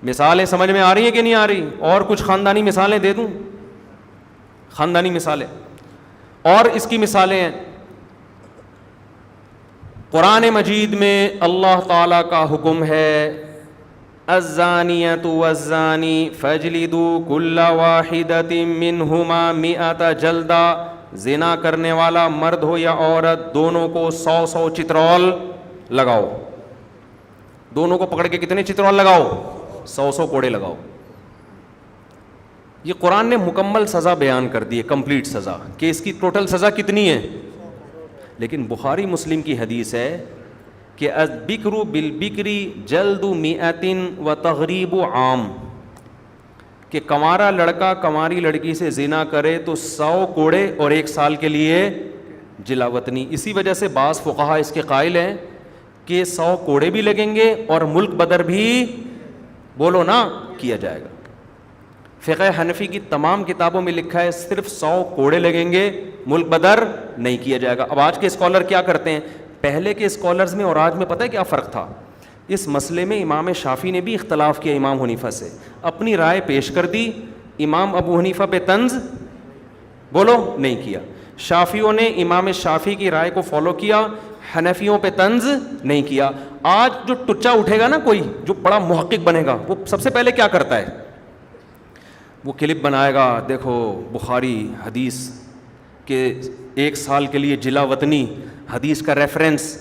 مثالیں سمجھ میں آ رہی ہیں کہ نہیں آ رہی؟ اور کچھ خاندانی مثالیں دے دوں؟ خاندانی مثالیں اور اس کی مثالیں ہیں. قرآن مجید میں اللہ تعالیٰ کا حکم ہے الزانیۃ والزانی فاجلدوا کل واحدۃ منہما مئۃ جلدہ. زنا کرنے والا مرد ہو یا عورت دونوں کو 100 چترول لگاؤ. دونوں کو پکڑ کے کتنے چترول لگاؤ؟ 100 کوڑے لگاؤ. یہ قرآن نے مکمل سزا بیان کر دی ہے، کمپلیٹ سزا، کہ اس کی ٹوٹل سزا کتنی ہے. لیکن بخاری مسلم کی حدیث ہے کہ البکر بالبکر جلد مئۃ وتغریب عام، کہ کنوارا لڑکا کنواری لڑکی سے زنا کرے تو 100 کوڑے اور 1 سال کے لیے جلاوطنی. اسی وجہ سے بعض فقہا اس کے قائل ہیں کہ 100 کوڑے بھی لگیں گے اور ملک بدر بھی بولو نا کیا جائے گا. فقہ حنفی کی تمام کتابوں میں لکھا ہے صرف 100 کوڑے لگیں گے، ملک بدر نہیں کیا جائے گا. اب آج کے اسکالر کیا کرتے ہیں؟ پہلے کے اسکالرز میں اور آج میں پتہ ہے کیا فرق تھا؟ اس مسئلے میں امام شافعی نے بھی اختلاف کیا امام حنیفہ سے، اپنی رائے پیش کر دی. امام ابو حنیفہ پہ طنز بولو نہیں کیا. شافعیوں نے امام شافعی کی رائے کو فالو کیا، حنفیوں پہ طنز نہیں کیا. آج جو ٹچا اٹھے گا نا، کوئی جو بڑا محقق بنے گا، وہ سب سے پہلے کیا کرتا ہے؟ وہ کلپ بنائے گا، دیکھو بخاری حدیث کہ 1 سال کے لیے جلا وطنی، حدیث کا ریفرنس،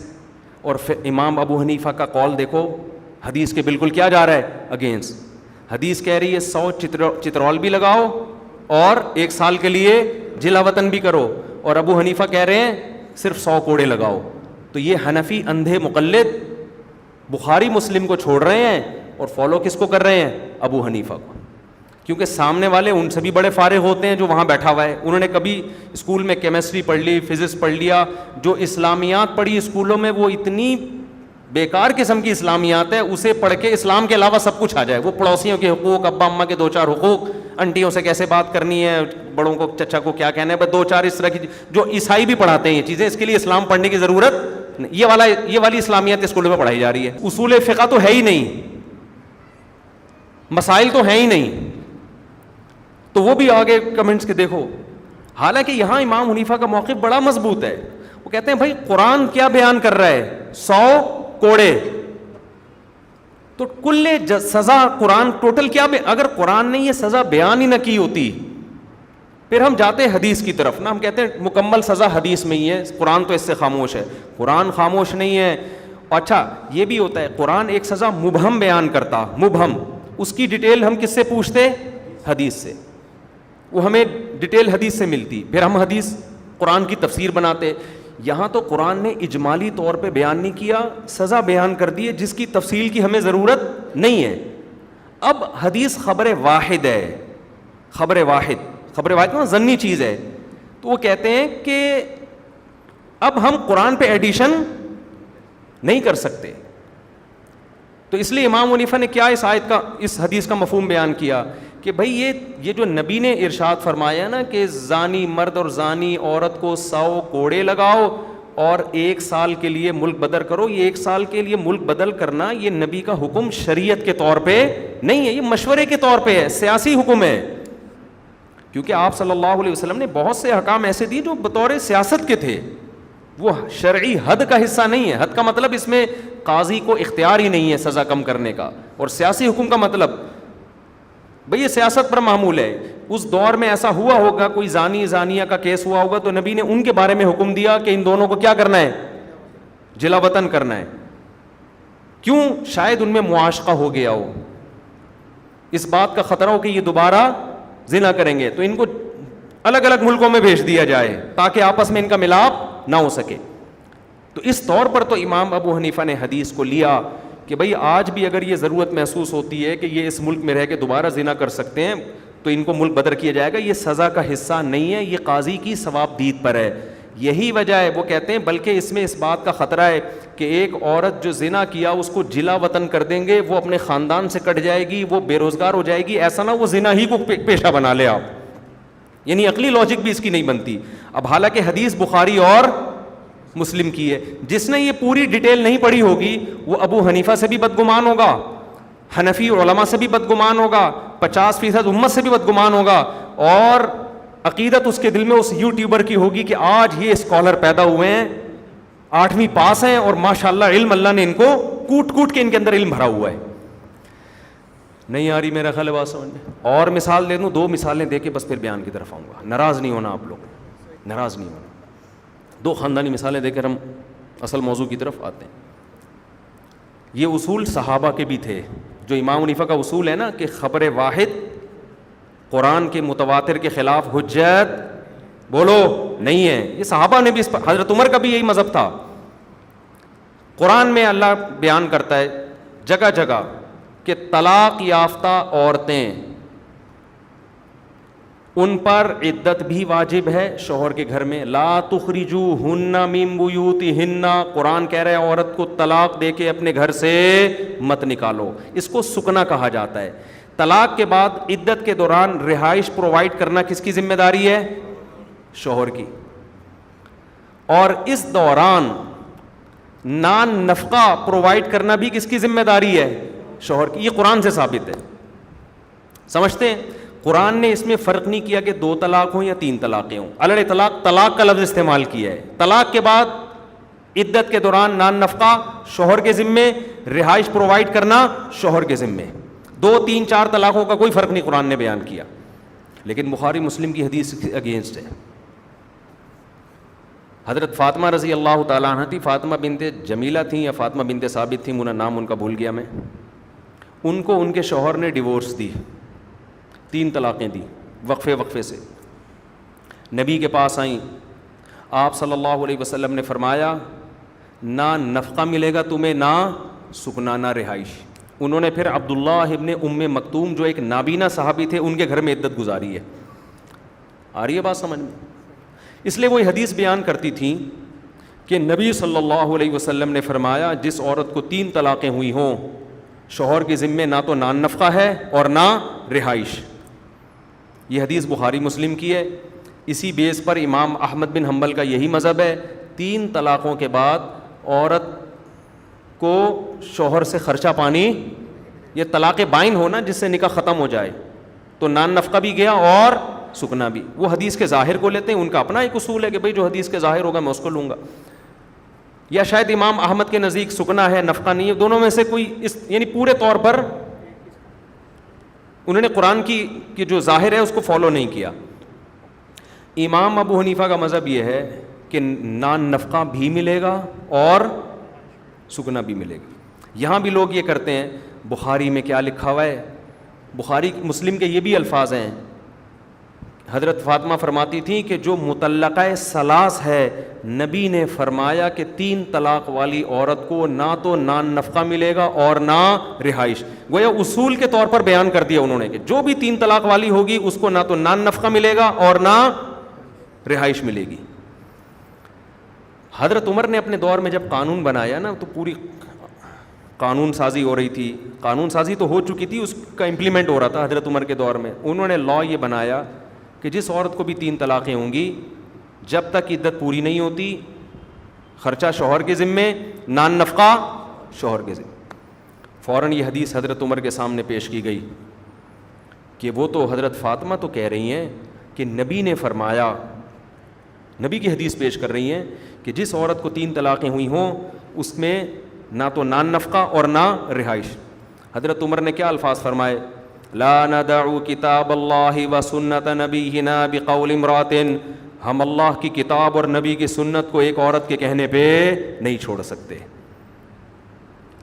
اور پھر امام ابو حنیفہ کا قول دیکھو حدیث کے بالکل کیا جا رہا ہے؟ اگینسٹ. حدیث کہہ رہی ہے 100 چترول بھی لگاؤ اور 1 سال کے لیے جلا وطن بھی کرو، اور ابو حنیفہ کہہ رہے ہیں صرف 100 کوڑے لگاؤ. تو یہ حنفی اندھے مقلد بخاری مسلم کو چھوڑ رہے ہیں اور فالو کس کو کر رہے ہیں؟ ابو حنیفہ کو. کیونکہ سامنے والے ان سے بھی بڑے فارغ ہوتے ہیں جو وہاں بیٹھا ہوا ہے. انہوں نے کبھی اسکول میں کیمسٹری پڑھ لی، فزکس پڑھ لیا، جو اسلامیات پڑھی اسکولوں میں وہ اتنی بیکار قسم کی اسلامیات ہے، اسے پڑھ کے اسلام کے علاوہ سب کچھ آ جائے. وہ پڑوسیوں کے حقوق، ابا اماں کے 2-4 حقوق، انٹیوں سے کیسے بات کرنی ہے، بڑوں کو چچا کو کیا کہنا ہے، بس 2-4 اس طرح کی جو عیسائی بھی پڑھاتے ہیں یہ چیزیں. اس کے لیے اسلام پڑھنے کی ضرورت نہیں. یہ والی اسلامیات اسکولوں میں پڑھائی جا رہی ہے. اصول فقہ تو ہے ہی نہیں، مسائل تو ہیں ہی نہیں. تو وہ بھی آگے کمنٹس کے دیکھو. حالانکہ یہاں امام حنیفہ کا موقف بڑا مضبوط ہے. وہ کہتے ہیں بھائی قرآن کیا بیان کر رہا ہے؟ 100 کوڑے. تو کل سزا قرآن ٹوٹل کیا اگر قرآن نے یہ سزا بیان ہی نہ کی ہوتی، پھر ہم جاتے ہیں حدیث کی طرف نا، ہم کہتے ہیں مکمل سزا حدیث میں ہی ہے، قرآن تو اس سے خاموش ہے. قرآن خاموش نہیں ہے. اچھا یہ بھی ہوتا ہے قرآن ایک سزا مبہم بیان کرتا، مبہم، اس کی ڈیٹیل ہم کس سے پوچھتے؟ حدیث سے. وہ ہمیں ڈیٹیل حدیث سے ملتی، پھر ہم حدیث قرآن کی تفسیر بناتے. یہاں تو قرآن نے اجمالی طور پہ بیان نہیں کیا، سزا بیان کر دی ہے جس کی تفصیل کی ہمیں ضرورت نہیں ہے. اب حدیث خبر واحد ہے، خبر واحد نا ظنی چیز ہے. تو وہ کہتے ہیں کہ اب ہم قرآن پہ ایڈیشن نہیں کر سکتے. تو اس لیے امام حنیفہ نے کیا اس حدیث کا مفہوم بیان کیا کہ بھائی یہ جو نبی نے ارشاد فرمایا نا کہ زانی مرد اور زانی عورت کو 100 کوڑے لگاؤ اور 1 سال کے لیے ملک بدر کرو، یہ 1 سال کے لیے ملک بدل کرنا یہ نبی کا حکم شریعت کے طور پہ نہیں ہے، یہ مشورے کے طور پہ ہے، سیاسی حکم ہے. کیونکہ آپ صلی اللہ علیہ وسلم نے بہت سے احکام ایسے دیے جو بطور سیاست کے تھے، وہ شرعی حد کا حصہ نہیں ہے. حد کا مطلب اس میں قاضی کو اختیار ہی نہیں ہے سزا کم کرنے کا، اور سیاسی حکم کا مطلب بھئی یہ سیاست پر معمول ہے. اس دور میں ایسا ہوا ہوگا، کوئی زانی زانیہ کا کیس ہوا ہوگا تو نبی نے ان کے بارے میں حکم دیا کہ ان دونوں کو کیا کرنا ہے؟ جلا وطن کرنا ہے. کیوں؟ شاید ان میں معاشقہ ہو گیا ہو، اس بات کا خطرہ ہو کہ یہ دوبارہ زنا کریں گے تو ان کو الگ الگ ملکوں میں بھیج دیا جائے تاکہ آپس میں ان کا ملاپ نہ ہو سکے. تو اس طور پر تو امام ابو حنیفہ نے حدیث کو لیا کہ بھئی آج بھی اگر یہ ضرورت محسوس ہوتی ہے کہ یہ اس ملک میں رہ کے دوبارہ زنا کر سکتے ہیں تو ان کو ملک بدر کیا جائے گا، یہ سزا کا حصہ نہیں ہے، یہ قاضی کی ثواب دید پر ہے. یہی وجہ ہے وہ کہتے ہیں بلکہ اس میں اس بات کا خطرہ ہے کہ ایک عورت جو زنا کیا اس کو جلا وطن کر دیں گے، وہ اپنے خاندان سے کٹ جائے گی، وہ بے روزگار ہو جائے گی، ایسا نہ وہ زنا ہی کو پیشہ بنا لے آپ. یعنی عقلی لاجک بھی اس کی نہیں بنتی. اب حالانکہ حدیث بخاری اور مسلم کی ہے. جس نے یہ پوری ڈیٹیل نہیں پڑھی ہوگی وہ ابو حنیفہ سے بھی بدگمان ہوگا، حنفی علماء سے بھی بدگمان ہوگا، 50% امت سے بھی بدگمان ہوگا، اور عقیدت اس کے دل میں اس یوٹیوبر کی ہوگی کہ آج یہ اسکالر پیدا ہوئے ہیں، 8ویں پاس ہیں، اور ماشاءاللہ علم اللہ نے ان کو کوٹ کوٹ کے ان کے اندر علم بھرا ہوا ہے. نہیں آ رہی میرا خیال ہے بات سمجھ میں؟ اور مثال دے دوں، 2 مثالیں دے کے بس پھر بیان کی طرف آؤں گا. ناراض نہیں ہونا آپ لوگ، ناراض نہیں ہونا. 2 خاندانی مثالیں دے کر ہم اصل موضوع کی طرف آتے ہیں. یہ اصول صحابہ کے بھی تھے، جو امام حنیفہ کا اصول ہے نا کہ خبر واحد قرآن کے متواتر کے خلاف حجت بولو نہیں ہے. یہ صحابہ نے بھی اس پر، حضرت عمر کا بھی یہی مذہب تھا. قرآن میں اللہ بیان کرتا ہے جگہ جگہ کہ طلاق یافتہ عورتیں، ان پر عدت بھی واجب ہے شوہر کے گھر میں. لا تخرجوہن من بیوتہن، قرآن کہہ رہا ہے عورت کو طلاق دے کے اپنے گھر سے مت نکالو. اس کو سکنا کہا جاتا ہے. طلاق کے بعد عدت کے دوران رہائش پرووائڈ کرنا کس کی ذمہ داری ہے؟ شوہر کی. اور اس دوران نان نفقہ پرووائڈ کرنا بھی کس کی ذمہ داری ہے؟ شوہر کی. یہ قرآن سے ثابت ہے. سمجھتے ہیں؟ قرآن نے اس میں فرق نہیں کیا کہ 2 طلاق ہوں یا 3 طلاقیں ہوں. الڑ طلاق، طلاق کا لفظ استعمال کیا ہے. طلاق کے بعد عدت کے دوران نان نفقہ شوہر کے ذمے، رہائش پرووائڈ کرنا شوہر کے ذمے. 2 3 4 طلاقوں کا کوئی فرق نہیں قرآن نے بیان کیا. لیکن بخاری مسلم کی حدیث اگینسٹ ہے. حضرت فاطمہ رضی اللہ تعالیٰ عنہ تھی، فاطمہ بنت جمیلہ تھیں یا فاطمہ بنت ثابت تھیں، نام ان کا بھول گیا میں. ان کو ان کے شوہر نے ڈیورس دی، 3 طلاقیں دی وقفے سے. نبی کے پاس آئیں، آپ صلی اللہ علیہ وسلم نے فرمایا نہ نفقہ ملے گا تمہیں، نہ سکنا، نہ رہائش. انہوں نے پھر عبداللہ ابن ام مکتوم جو ایک نابینا صحابی تھے ان کے گھر میں عدت گزاری ہے. آ رہی ہے بات سمجھ میں؟ اس لیے وہ حدیث بیان کرتی تھیں کہ نبی صلی اللہ علیہ وسلم نے فرمایا جس عورت کو 3 طلاقیں ہوئی ہوں شوہر کے ذمے نہ تو نان نفقہ ہے اور نہ رہائش. یہ حدیث بخاری مسلم کی ہے. اسی بیس پر امام احمد بن حنبل کا یہی مذہب ہے. 3 طلاقوں کے بعد عورت کو شوہر سے خرچہ پانی، یہ طلاق بائن ہونا جس سے نکاح ختم ہو جائے، تو نان نفقہ بھی گیا اور سکنا بھی. وہ حدیث کے ظاہر کو لیتے ہیں، ان کا اپنا ایک اصول ہے کہ بھئی جو حدیث کے ظاہر ہوگا میں اس کو لوں گا. یا شاید امام احمد کے نزدیک سکنا ہے، نفقہ نہیں ہے. دونوں میں سے کوئی یعنی پورے طور پر انہوں نے قرآن کی جو ظاہر ہے اس کو فالو نہیں کیا. امام ابو حنیفہ کا مذہب یہ ہے کہ نان نفقہ بھی ملے گا اور سکنا بھی ملے گا. یہاں بھی لوگ یہ کرتے ہیں، بخاری میں کیا لکھا ہوا ہے، بخاری مسلم کے یہ بھی الفاظ ہیں. حضرت فاطمہ فرماتی تھیں کہ جو مطلقہ ثلاث ہے، نبی نے فرمایا کہ 3 طلاق والی عورت کو نہ تو نان نفقہ ملے گا اور نہ رہائش. گویا اصول کے طور پر بیان کر دیا انہوں نے کہ جو بھی 3 طلاق والی ہوگی اس کو نہ تو نان نفقہ ملے گا اور نہ رہائش ملے گی. حضرت عمر نے اپنے دور میں جب قانون بنایا نا تو پوری قانون سازی ہو رہی تھی. قانون سازی تو ہو چکی تھی، اس کا امپلیمنٹ ہو رہا تھا حضرت عمر کے دور میں. انہوں نے لا یہ بنایا کہ جس عورت کو بھی 3 طلاقیں ہوں گی، جب تک عدت پوری نہیں ہوتی خرچہ شوہر کے ذمے، نان نفقہ شوہر کے ذمے. فوراً یہ حدیث حضرت عمر کے سامنے پیش کی گئی کہ وہ تو حضرت فاطمہ تو کہہ رہی ہیں کہ نبی نے فرمایا، نبی کی حدیث پیش کر رہی ہیں کہ جس عورت کو 3 طلاقیں ہوئی ہوں اس میں نہ تو نان نفقہ اور نہ رہائش. حضرت عمر نے کیا الفاظ فرمائے؟ لا ندع کتاب اللہ و سنت نبینا بقول امرات، ہم اللہ کی کتاب اور نبی کی سنت کو ایک عورت کے کہنے پہ نہیں چھوڑ سکتے.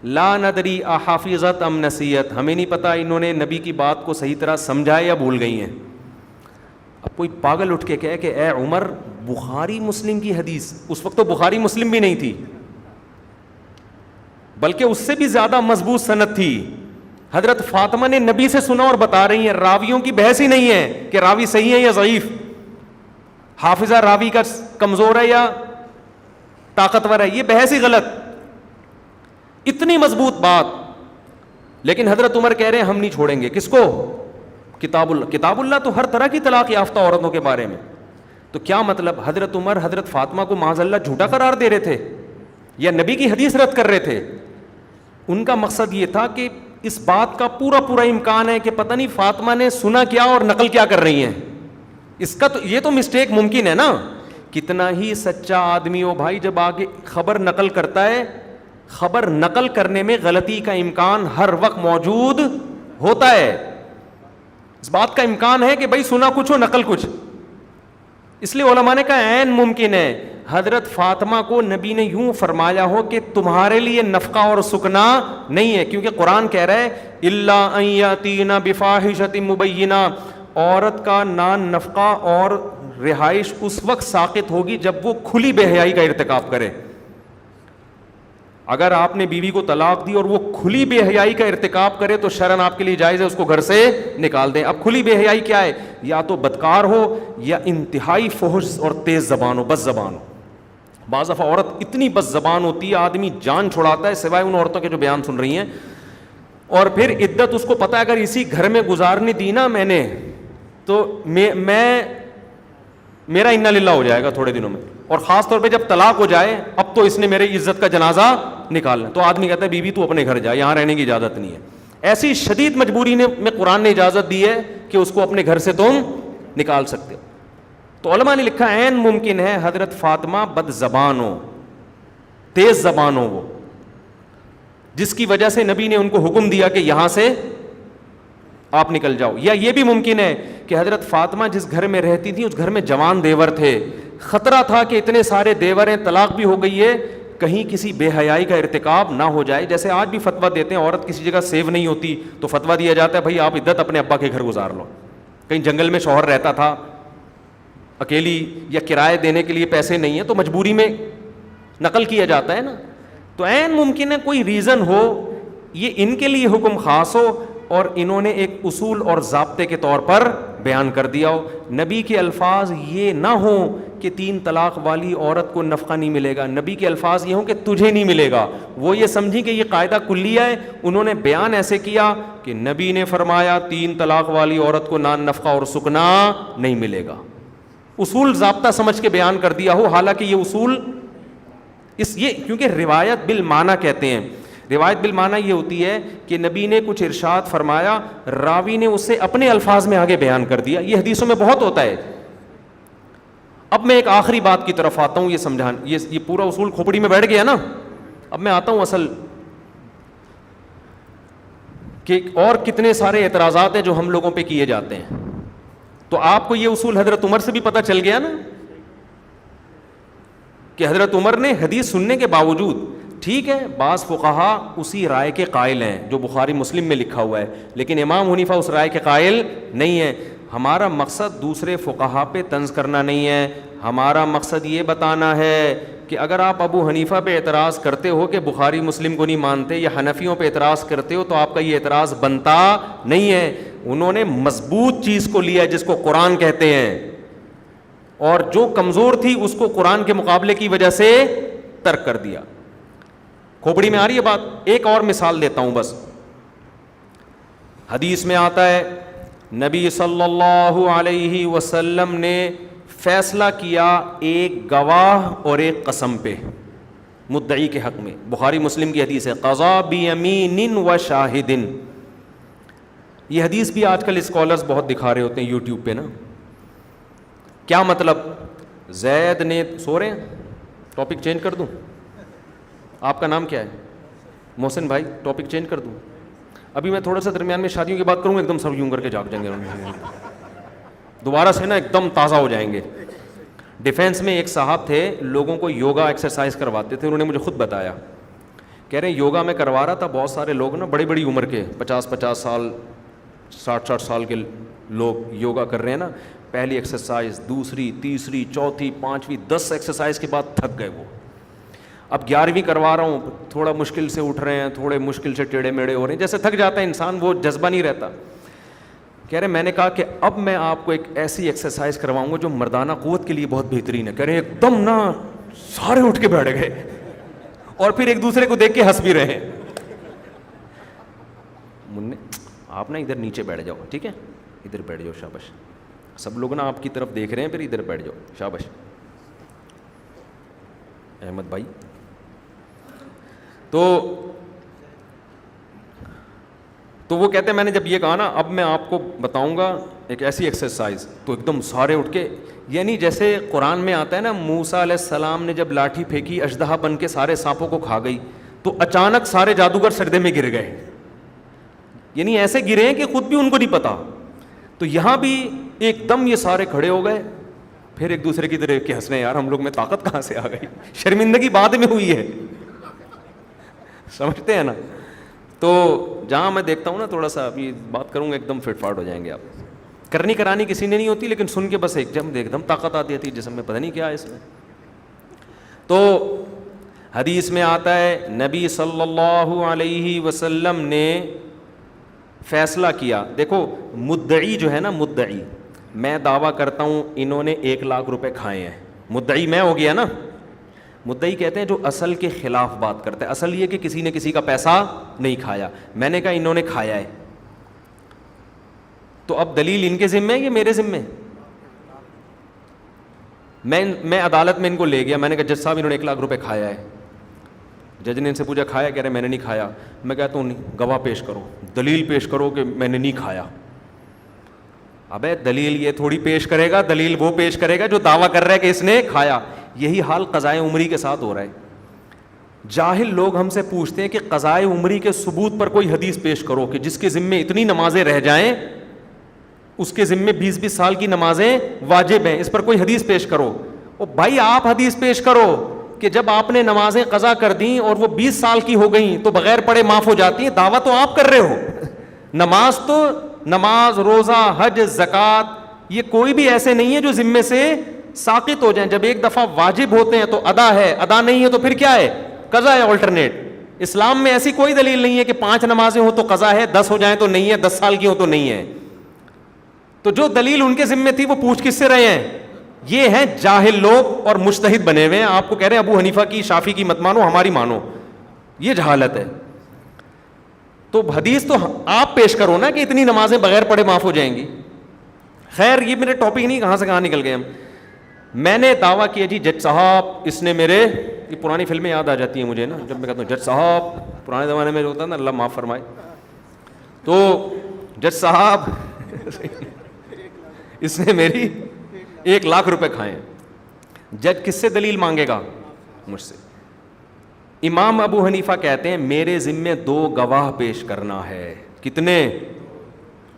لا ندری احافظت ام نسیت، ہمیں نہیں پتہ انہوں نے نبی کی بات کو صحیح طرح سمجھا یا بھول گئی ہیں. اب کوئی پاگل اٹھ کے کہے کہ اے عمر بخاری مسلم کی حدیث، اس وقت تو بخاری مسلم بھی نہیں تھی، بلکہ اس سے بھی زیادہ مضبوط سند تھی. حضرت فاطمہ نے نبی سے سنا اور بتا رہی ہیں. راویوں کی بحث ہی نہیں ہے کہ راوی صحیح ہے یا ضعیف, حافظہ راوی کا کمزور ہے یا طاقتور ہے, یہ بحث ہی غلط. اتنی مضبوط بات. لیکن حضرت عمر کہہ رہے ہیں ہم نہیں چھوڑیں گے. کس کو؟ کتاب اللہ تو ہر طرح کی طلاق یافتہ عورتوں کے بارے میں. تو کیا مطلب حضرت عمر حضرت فاطمہ کو معاذ اللہ جھوٹا قرار دے رہے تھے یا نبی کی حدیث رد کر رہے تھے؟ ان کا مقصد یہ تھا کہ اس بات کا پورا امکان ہے کہ پتہ نہیں فاطمہ نے سنا کیا اور نقل کیا کر رہی ہیں. اس کا تو یہ تو مسٹیک ممکن ہے نا. کتنا ہی سچا آدمی ہو بھائی, جب آگے خبر نقل کرتا ہے, خبر نقل کرنے میں غلطی کا امکان ہر وقت موجود ہوتا ہے. اس بات کا امکان ہے کہ بھائی سنا کچھ ہو نقل کچھ. اس لیے علماء نے کہا عین ممکن ہے حضرت فاطمہ کو نبی نے یوں فرمایا ہو کہ تمہارے لیے نفقہ اور سکنا نہیں ہے, کیونکہ قرآن کہہ رہا ہے الا ان یاتینا بفاحشۃ مبینہ, عورت کا نان نفقہ اور رہائش اس وقت ساقط ہوگی جب وہ کھلی بے حیائی کا ارتکاب کرے. اگر آپ نے بیوی کو طلاق دی اور وہ کھلی بے حیائی کا ارتکاب کرے تو شرعاً آپ کے لیے جائز ہے اس کو گھر سے نکال دیں. اب کھلی بے حیائی کیا ہے؟ یا تو بدکار ہو یا انتہائی فحش اور تیز زبان ہو, بد زبان ہو. بعض دفعہ عورت اتنی بد زبان ہوتی ہے آدمی جان چھڑاتا ہے, سوائے ان عورتوں کے جو بیان سن رہی ہیں. اور پھر عدت اس کو پتہ ہے اگر اسی گھر میں گزارنی دی نا میں نے تو میرا انا للہ ہو جائے گا تھوڑے دنوں میں, اور خاص طور پہ جب طلاق ہو جائے اب تو اس نے میرے عزت کا جنازہ نکالنا. تو آدمی کہتا ہے بیوی تو اپنے گھر جا, یہاں رہنے کی اجازت نہیں ہے. ایسی شدید مجبوری میں قرآن نے اجازت دی ہے کہ اس کو اپنے گھر سے تم نکال سکتے ہو. تو علماء نے لکھا عین ممکن ہے حضرت فاطمہ بد زبان ہو, تیز زبان ہو وہ, جس کی وجہ سے نبی نے ان کو حکم دیا کہ یہاں سے آپ نکل جاؤ. یا یہ بھی ممکن ہے کہ حضرت فاطمہ جس گھر میں رہتی تھی اس گھر میں جوان دیور تھے, خطرہ تھا کہ اتنے سارے دیور ہیں, طلاق بھی ہو گئی ہے, کہیں کسی بے حیائی کا ارتکاب نہ ہو جائے. جیسے آج بھی فتویٰ دیتے ہیں عورت کسی جگہ سیو نہیں ہوتی تو فتویٰ دیا جاتا ہے بھائی آپ عدت اپنے ابا کے گھر گزار لو. کہیں جنگل میں شوہر رہتا تھا اکیلی, یا کرائے دینے کے لیے پیسے نہیں ہیں تو مجبوری میں نقل کیا جاتا ہے نا. تو عین ممکن ہے کوئی ریزن ہو, یہ ان کے لیے حکم خاص ہو اور انہوں نے ایک اصول اور ضابطے کے طور پر بیان کر دیا ہو. نبی کے الفاظ یہ نہ ہوں کہ 3 طلاق والی عورت کو نفقہ نہیں ملے گا, نبی کے الفاظ یہ ہوں کہ تجھے نہیں ملے گا. وہ یہ سمجھی کہ یہ قاعدہ کلیہ ہے, انہوں نے بیان ایسے کیا کہ نبی نے فرمایا 3 طلاق والی عورت کو نان نفقہ اور سکنا نہیں ملے گا. اصول ضابطہ سمجھ کے بیان کر دیا ہو, حالانکہ یہ اصول یہ کیونکہ روایت بالمعنی کہتے ہیں. روایت بالمعنی یہ ہوتی ہے کہ نبی نے کچھ ارشاد فرمایا, راوی نے اسے اپنے الفاظ میں آگے بیان کر دیا. یہ حدیثوں میں بہت ہوتا ہے. اب میں ایک آخری بات کی طرف آتا ہوں, یہ پورا اصول کھوپڑی میں بیٹھ گیا نا. اب میں آتا ہوں اصل کہ اور کتنے سارے اعتراضات ہیں جو ہم لوگوں پہ کیے جاتے ہیں. تو آپ کو یہ اصول حضرت عمر سے بھی پتہ چل گیا نا کہ حضرت عمر نے حدیث سننے کے باوجود, ٹھیک ہے بعض فقہا اسی رائے کے قائل ہیں جو بخاری مسلم میں لکھا ہوا ہے, لیکن امام حنیفہ اس رائے کے قائل نہیں ہے. ہمارا مقصد دوسرے فقہا پہ طنز کرنا نہیں ہے, ہمارا مقصد یہ بتانا ہے کہ اگر آپ ابو حنیفہ پہ اعتراض کرتے ہو کہ بخاری مسلم کو نہیں مانتے, یا حنفیوں پہ اعتراض کرتے ہو, تو آپ کا یہ اعتراض بنتا نہیں ہے. انہوں نے مضبوط چیز کو لیا جس کو قرآن کہتے ہیں, اور جو کمزور تھی اس کو قرآن کے مقابلے کی وجہ سے ترک کر دیا. کھوپڑی میں آ رہی ہے بات. ایک اور مثال دیتا ہوں بس. حدیث میں آتا ہے نبی صلی اللہ علیہ وسلم نے فیصلہ کیا ایک گواہ اور ایک قسم پہ مدعی کے حق میں. بخاری مسلم کی حدیث ہے, قضا بیمین و شاہدن. یہ حدیث بھی آج کل اسکالرز بہت دکھا رہے ہوتے ہیں یوٹیوب پہ نا. کیا مطلب؟ زید نے سو رہے ہیں, ٹاپک چینج کر دوں؟ آپ کا نام کیا ہے؟ محسن بھائی, ٹاپک چینج کر دوں؟ ابھی میں تھوڑا سا درمیان میں شادیوں کی بات کروں گا, ایک دم سب یوں کر کے جاگ جائیں گے, دوبارہ سے نا ایک دم تازہ ہو جائیں گے. ڈیفینس میں ایک صاحب تھے, لوگوں کو یوگا ایکسرسائز کرواتے تھے. انہوں نے مجھے خود بتایا, کہہ رہے ہیں یوگا میں کروا رہا تھا, بہت سارے لوگ نا بڑی بڑی عمر کے 50 سال 60 سال کے لوگ یوگا کر رہے ہیں نا. پہلی ایکسرسائز, دوسری, تیسری, چوتھی, پانچویں, 10 ایکسرسائز کے بعد تھک گئے وہ. اب 11ویں کروا رہا ہوں, تھوڑا مشکل سے اٹھ رہے ہیں, تھوڑے مشکل سے ٹیڑھے میڑے ہو رہے ہیں, جیسے تھک جاتا ہے انسان, وہ جذبہ نہیں رہتا. کہہ رہے میں نے کہا کہ اب میں آپ کو ایک ایسی ایکسرسائز کرواؤں گا جو مردانہ قوت کے لیے بہت بہترین ہے. کہہ رہے ایک دم نا سارے اٹھ کے بیٹھ گئے اور پھر ایک دوسرے کو دیکھ کے ہنس بھی رہے ہیں. مننے آپ نا ادھر نیچے بیٹھ جاؤ, ٹھیک ہے, ادھر بیٹھ جاؤ, شاباش. سب لوگ نا آپ کی طرف دیکھ رہے ہیں, پھر ادھر بیٹھ جاؤ, شاباش. احمد بھائی تو وہ کہتے ہیں میں نے جب یہ کہا نا اب میں آپ کو بتاؤں گا ایک ایسی ایکسرسائز, تو ایک دم سارے اٹھ کے, یعنی جیسے قرآن میں آتا ہے نا موسیٰ علیہ السلام نے جب لاٹھی پھینکی اژدہا بن کے سارے سانپوں کو کھا گئی, تو اچانک سارے جادوگر سجدے میں گر گئے, یعنی ایسے گرے ہیں کہ خود بھی ان کو نہیں پتا. تو یہاں بھی ایک دم یہ سارے کھڑے ہو گئے, پھر ایک دوسرے کی طرف کے ہنسنے, یار ہم لوگ میں طاقت کہاں سے آ گئی, شرمندگی بعد میں ہوئی ہے, سمجھتے ہیں نا. تو جہاں میں دیکھتا ہوں نا تھوڑا سا ابھی بات کروں گا ایک دم فٹ فاٹ ہو جائیں گے آپ. کرنی کرانی کسی نے نہیں ہوتی, لیکن سن کے بس ایک دم طاقت آتی تھی جسم میں, پتہ نہیں کیا ہے اس میں. تو حدیث میں آتا ہے نبی صلی اللہ علیہ وسلم نے فیصلہ کیا. دیکھو مدعی جو ہے نا, مدعی, میں دعویٰ کرتا ہوں انہوں نے 1 لاکھ روپے کھائے ہیں, مدعی میں ہو گیا نا. مدعی کہتے ہیں جو اصل کے خلاف بات کرتے ہیں. اصل یہ کہ کسی نے کسی کا پیسہ نہیں کھایا, میں نے کہا انہوں نے کھایا ہے, تو اب دلیل ان کے ذمہ ہے یا میرے ذمہ؟ میں عدالت میں ان کو لے گیا, میں نے کہا جج صاحب انہوں نے 1 لاکھ روپے کھایا ہے. جج نے ان سے پوچھا کھایا, کہہ رہے میں نے نہیں کھایا. میں کہتا ہوں گواہ پیش کرو, دلیل پیش کرو کہ میں نے نہیں کھایا. ابے دلیل یہ تھوڑی پیش کرے گا, دلیل وہ پیش کرے گا جو دعویٰ کر رہا ہے کہ اس نے کھایا. یہی حال قضائے عمری کے ساتھ ہو رہا ہے. جاہل لوگ ہم سے پوچھتے ہیں کہ قضائے عمری کے ثبوت پر کوئی حدیث پیش کرو کہ جس کے ذمے اتنی نمازیں رہ جائیں, اس کے ذمے 20-20 سال کی نمازیں واجب ہیں, اس پر کوئی حدیث پیش کرو. او بھائی آپ حدیث پیش کرو کہ جب آپ نے نمازیں قضا کر دیں اور وہ 20 سال کی ہو گئیں تو بغیر پڑھے معاف ہو جاتی ہیں. دعویٰ تو آپ کر رہے ہو. نماز, روزہ, حج, زکوٰۃ, یہ کوئی بھی ایسے نہیں ہے جو ذمے سے ساقط ہو جائیں. جب ایک دفعہ واجب ہوتے ہیں تو ادا ہے, ادا نہیں ہے تو پھر کیا ہے, قضا ہے, آلٹرنیٹ. اسلام میں ایسی کوئی دلیل نہیں ہے کہ 5 نمازیں ہوں تو قضا ہے, 10 ہو جائیں تو نہیں ہے, 10 سال کی ہوں تو نہیں ہے. تو جو دلیل ان کے ذمے تھی وہ پوچھ کس سے رہے ہیں؟ یہ ہیں جاہل لوگ اور مجتہد بنے ہوئے ہیں. آپ کو کہہ رہے ہیں ابو حنیفہ کی, شافعی کی مت مانو, ہماری مانو. یہ جہالت ہے. تو حدیث تو آپ پیش کرو نا کہ اتنی نمازیں بغیر پڑھے معاف ہو جائیں گی. خیر یہ میرے ٹاپک نہیں, کہاں سے کہاں نکل گئے ہم. میں نے دعویٰ کیا جی جج صاحب اس نے میرے, یہ پرانی فلمیں یاد آ جاتی ہیں مجھے نا جب میں کہتا ہوں جج صاحب, پرانے زمانے میں جو ہوتا ہے نا, اللہ معاف فرمائے, تو جج صاحب اس نے میری 1 لاکھ روپے کھائے ہیں. جج کس سے دلیل مانگے گا؟ مجھ سے. امام ابو حنیفہ کہتے ہیں میرے ذمے 2 گواہ پیش کرنا ہے. کتنے؟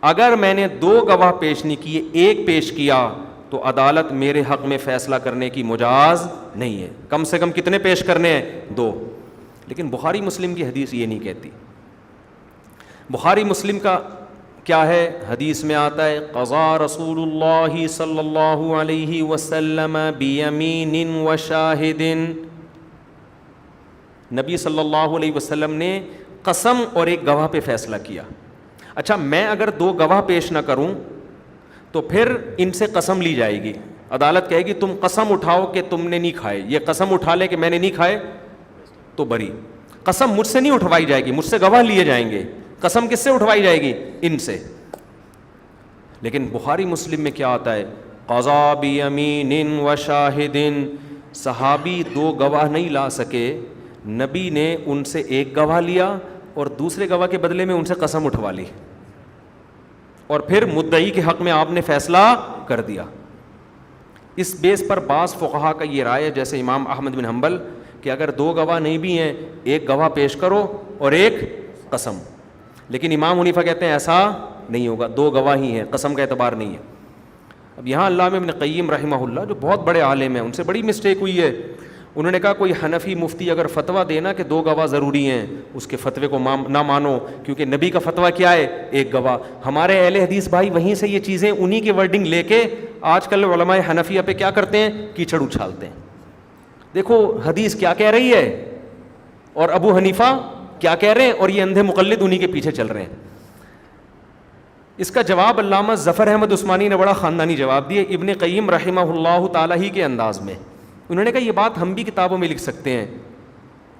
اگر میں نے 2 گواہ پیش نہیں کیے, 1 پیش کیا تو عدالت میرے حق میں فیصلہ کرنے کی مجاز نہیں ہے. کم سے کم کتنے پیش کرنے ہیں؟ 2. لیکن بخاری مسلم کی حدیث یہ نہیں کہتی. بخاری مسلم کا کیا ہے؟ حدیث میں آتا ہے قضا رسول اللہ صلی اللہ علیہ وسلم بیمین و شاہد. نبی صلی اللہ علیہ وسلم نے قسم اور 1 گواہ پہ فیصلہ کیا. اچھا میں اگر 2 گواہ پیش نہ کروں تو پھر ان سے قسم لی جائے گی. عدالت کہے گی تم قسم اٹھاؤ کہ تم نے نہیں کھائے. یہ قسم اٹھا لے کہ میں نے نہیں کھائے تو بری. قسم مجھ سے نہیں اٹھوائی جائے گی, مجھ سے گواہ لیے جائیں گے. قسم کس سے اٹھوائی جائے گی؟ ان سے. لیکن بخاری مسلم میں کیا آتا ہے؟ قضا بیمین و شاہد. صحابی 2 گواہ نہیں لا سکے, نبی نے ان سے 1 گواہ لیا اور دوسرے گواہ کے بدلے میں ان سے قسم اٹھوا لی, اور پھر مدعی کے حق میں آپ نے فیصلہ کر دیا. اس بیس پر بعض فقہا کا یہ رائے ہے, جیسے امام احمد بن حنبل, کہ اگر 2 گواہ نہیں بھی ہیں 1 گواہ پیش کرو اور 1 قسم. لیکن امام حنیفہ کہتے ہیں ایسا نہیں ہوگا, 2 گواہ ہی ہیں, قسم کا اعتبار نہیں ہے. اب یہاں علامہ ابن قیم رحمہ اللہ جو بہت بڑے عالم ہیں, ان سے بڑی مسٹیک ہوئی ہے. انہوں نے کہا کوئی حنفی مفتی اگر فتویٰ دینا کہ 2 گواہ ضروری ہیں, اس کے فتوے کو نہ مانو, کیونکہ نبی کا فتویٰ کیا ہے؟ 1 گواہ. ہمارے اہل حدیث بھائی وہیں سے یہ چیزیں انہی کی ورڈنگ لے کے آج کل علماء حنفیہ پہ کیا کرتے ہیں؟ کیچڑ اچھالتے ہیں. دیکھو حدیث کیا کہہ رہی ہے اور ابو حنیفہ کیا کہہ رہے ہیں, اور یہ اندھے مقلد انہی کے پیچھے چل رہے ہیں. اس کا جواب علامہ ظفر احمد عثمانی نے بڑا خاندانی جواب دیا ابن قیم رحمہ اللہ تعالیٰ ہی کے انداز میں. انہوں نے کہا یہ بات ہم بھی کتابوں میں لکھ سکتے ہیں,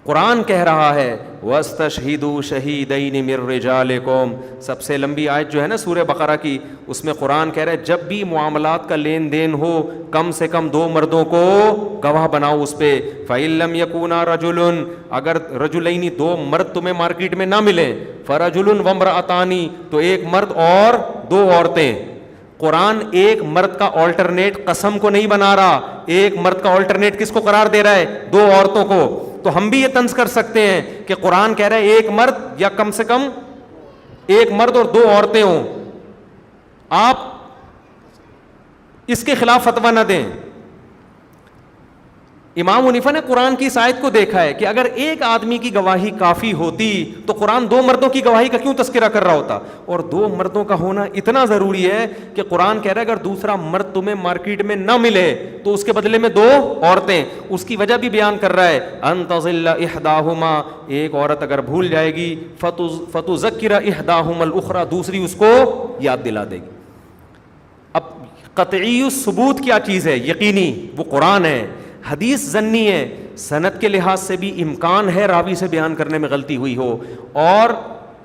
قرآن کہہ رہا ہے وَاسْتَشْهِدُوا شَهِيدَيْنِ مِن رِّجَالِكُمْ, سب سے لمبی آیت جو ہے نا سورہ بقرہ کی, اس میں قرآن کہہ رہا ہے جب بھی معاملات کا لین دین ہو کم سے کم 2 مردوں کو گواہ بناؤ اس پہ. فَإِن لَّمْ يَكُونَا رَجُلٌ, اگر رجلین 2 مرد تمہیں مارکیٹ میں نہ ملیں, فَرَجُلٌ وَامْرَأَتَانِ, تو ایک مرد اور 2 عورتیں. قرآن ایک مرد کا آلٹرنیٹ قسم کو نہیں بنا رہا, ایک مرد کا آلٹرنیٹ کس کو قرار دے رہا ہے؟ 2 عورتوں کو. تو ہم بھی یہ طنز کر سکتے ہیں کہ قرآن کہہ رہا ہے ایک مرد یا کم سے کم ایک مرد اور 2 عورتیں ہوں. آپ اس کے خلاف فتویٰ نہ دیں. امام حنیفہ نے قرآن کی اس آیت کو دیکھا ہے کہ اگر ایک آدمی کی گواہی کافی ہوتی تو قرآن 2 مردوں کی گواہی کا کیوں تذکرہ کر رہا ہوتا, اور 2 مردوں کا ہونا اتنا ضروری ہے کہ قرآن کہہ رہا ہے اگر دوسرا مرد تمہیں مارکیٹ میں نہ ملے تو اس کے بدلے میں 2 عورتیں. اس کی وجہ بھی بیان کر رہا ہے ان تضل احداہما, ایک عورت اگر بھول جائے گی فتذکر احداہما الاخری, دوسری اس کو یاد دلا دے گی. اب قطعی الثبوت کیا چیز ہے؟ یقینی, وہ قرآن ہے. حدیث ظنی ہے, سند کے لحاظ سے بھی امکان ہے راوی سے بیان کرنے میں غلطی ہوئی ہو, اور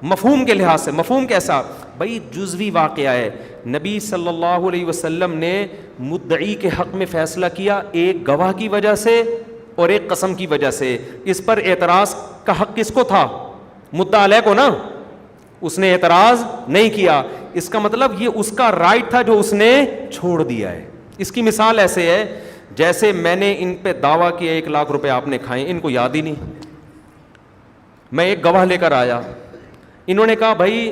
مفہوم کے لحاظ سے, مفہوم کیسا بھائی؟ جزوی واقعہ ہے. نبی صلی اللہ علیہ وسلم نے مدعی کے حق میں فیصلہ کیا ایک گواہ کی وجہ سے اور ایک قسم کی وجہ سے. اس پر اعتراض کا حق کس کو تھا؟ مدعا علیہ کو نا, اس نے اعتراض نہیں کیا. اس کا مطلب یہ اس کا رائٹ تھا جو اس نے چھوڑ دیا ہے. اس کی مثال ایسے ہے جیسے میں نے ان پہ دعویٰ کیا 1 لاکھ روپے آپ نے کھائے, ان کو یاد ہی نہیں. میں ایک گواہ لے کر آیا, انہوں نے کہا بھائی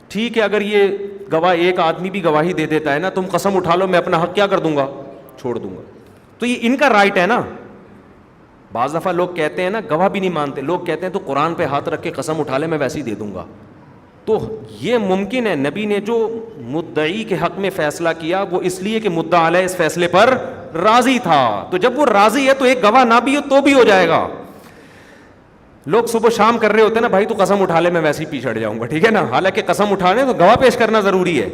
ٹھیک ہے اگر یہ گواہ ایک آدمی بھی گواہی دے دیتا ہے نا, تم قسم اٹھا لو, میں اپنا حق کیا کر دوں گا؟ چھوڑ دوں گا. تو یہ ان کا رائٹ ہے نا. بعض دفعہ لوگ کہتے ہیں نا گواہ بھی نہیں مانتے, لوگ کہتے ہیں تو قرآن پہ ہاتھ رکھ کے قسم اٹھا لے میں ویسے ہی دے دوں گا. تو یہ ممکن ہے. نبی نے جو مدعی کے حق میں فیصلہ کیا وہ اس لیے کہ مدعا علیہ اس فیصلے پر راضی تھا. تو جب وہ راضی ہے تو ایک گواہ نہ بھی ہو تو بھی ہو جائے گا. لوگ صبح شام کر رہے ہوتے ہیں نا, بھائی تو قسم اٹھا لے میں ویسے ہی پیچھے ہٹ جاؤں گا, ٹھیک ہے نا, حالانکہ قسم اٹھانے تو گواہ پیش کرنا ضروری ہے.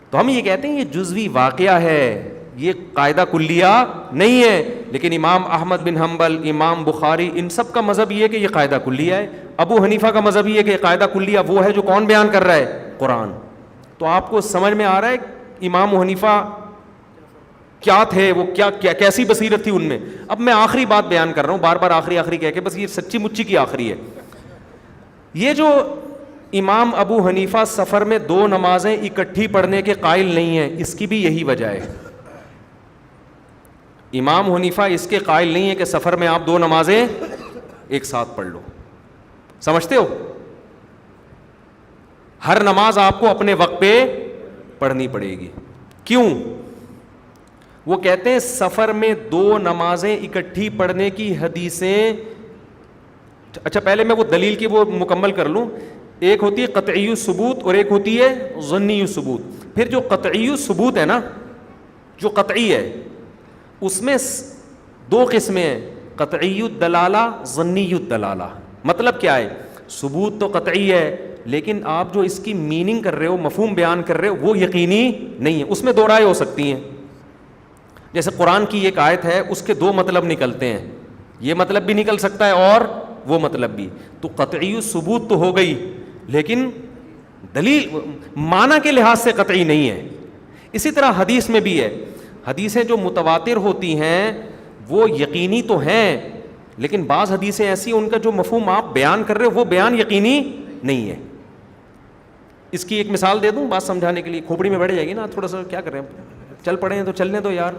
تو ہم یہ کہتے ہیں یہ جزوی واقعہ ہے, یہ قاعدہ کلیہ نہیں ہے. لیکن امام احمد بن حنبل, امام بخاری, ان سب کا مذہب یہ ہے کہ یہ قاعدہ کلیہ ہے. ابو حنیفہ کا مذہب یہ ہے کہ قاعدہ کلیہ وہ ہے جو کون بیان کر رہا ہے؟ قرآن. تو آپ کو سمجھ میں آ رہا ہے امام حنیفہ کیا تھے, وہ کیا کیسی بصیرت تھی ان میں. اب میں آخری بات بیان کر رہا ہوں, بار بار آخری کہہ کے, بس یہ سچی مچی کی آخری ہے. یہ جو امام ابو حنیفہ سفر میں 2 نمازیں اکٹھی پڑھنے کے قائل نہیں ہیں, اس کی بھی یہی وجہ ہے. امام حنیفہ اس کے قائل نہیں ہے کہ سفر میں آپ 2 نمازیں ایک ساتھ پڑھ لو. سمجھتے ہو؟ ہر نماز آپ کو اپنے وقت پہ پڑھنی پڑے گی. کیوں؟ وہ کہتے ہیں سفر میں 2 نمازیں اکٹھی پڑھنے کی حدیثیں. اچھا پہلے میں وہ دلیل کی وہ مکمل کر لوں. ایک ہوتی ہے قطعی الثبوت اور ایک ہوتی ہے ظنی الثبوت. پھر جو قطعی الثبوت ہے نا, جو قطعی ہے, اس میں 2 قسمیں ہیں, قطعی الدلالہ, ظنی الدلالہ. مطلب کیا ہے؟ ثبوت تو قطعی ہے لیکن آپ جو اس کی میننگ کر رہے ہو, مفہوم بیان کر رہے ہو, وہ یقینی نہیں ہے. اس میں 2 رائے ہو سکتی ہیں. جیسے قرآن کی ایک آیت ہے, اس کے 2 مطلب نکلتے ہیں, یہ مطلب بھی نکل سکتا ہے اور وہ مطلب بھی. تو قطعی ثبوت تو ہو گئی لیکن دلیل معنی کے لحاظ سے قطعی نہیں ہے. اسی طرح حدیث میں بھی ہے. حدیثیں جو متواتر ہوتی ہیں وہ یقینی تو ہیں لیکن بعض حدیثیں ایسی ہیں ان کا جو مفہوم آپ بیان کر رہے ہو وہ بیان یقینی نہیں ہے. اس کی ایک مثال دے دوں بات سمجھانے کے لیے, کھوپڑی میں بیٹھ جائے گی نا, تھوڑا سا کیا کر رہے ہیں, چل پڑے ہیں تو چلنے دو یار,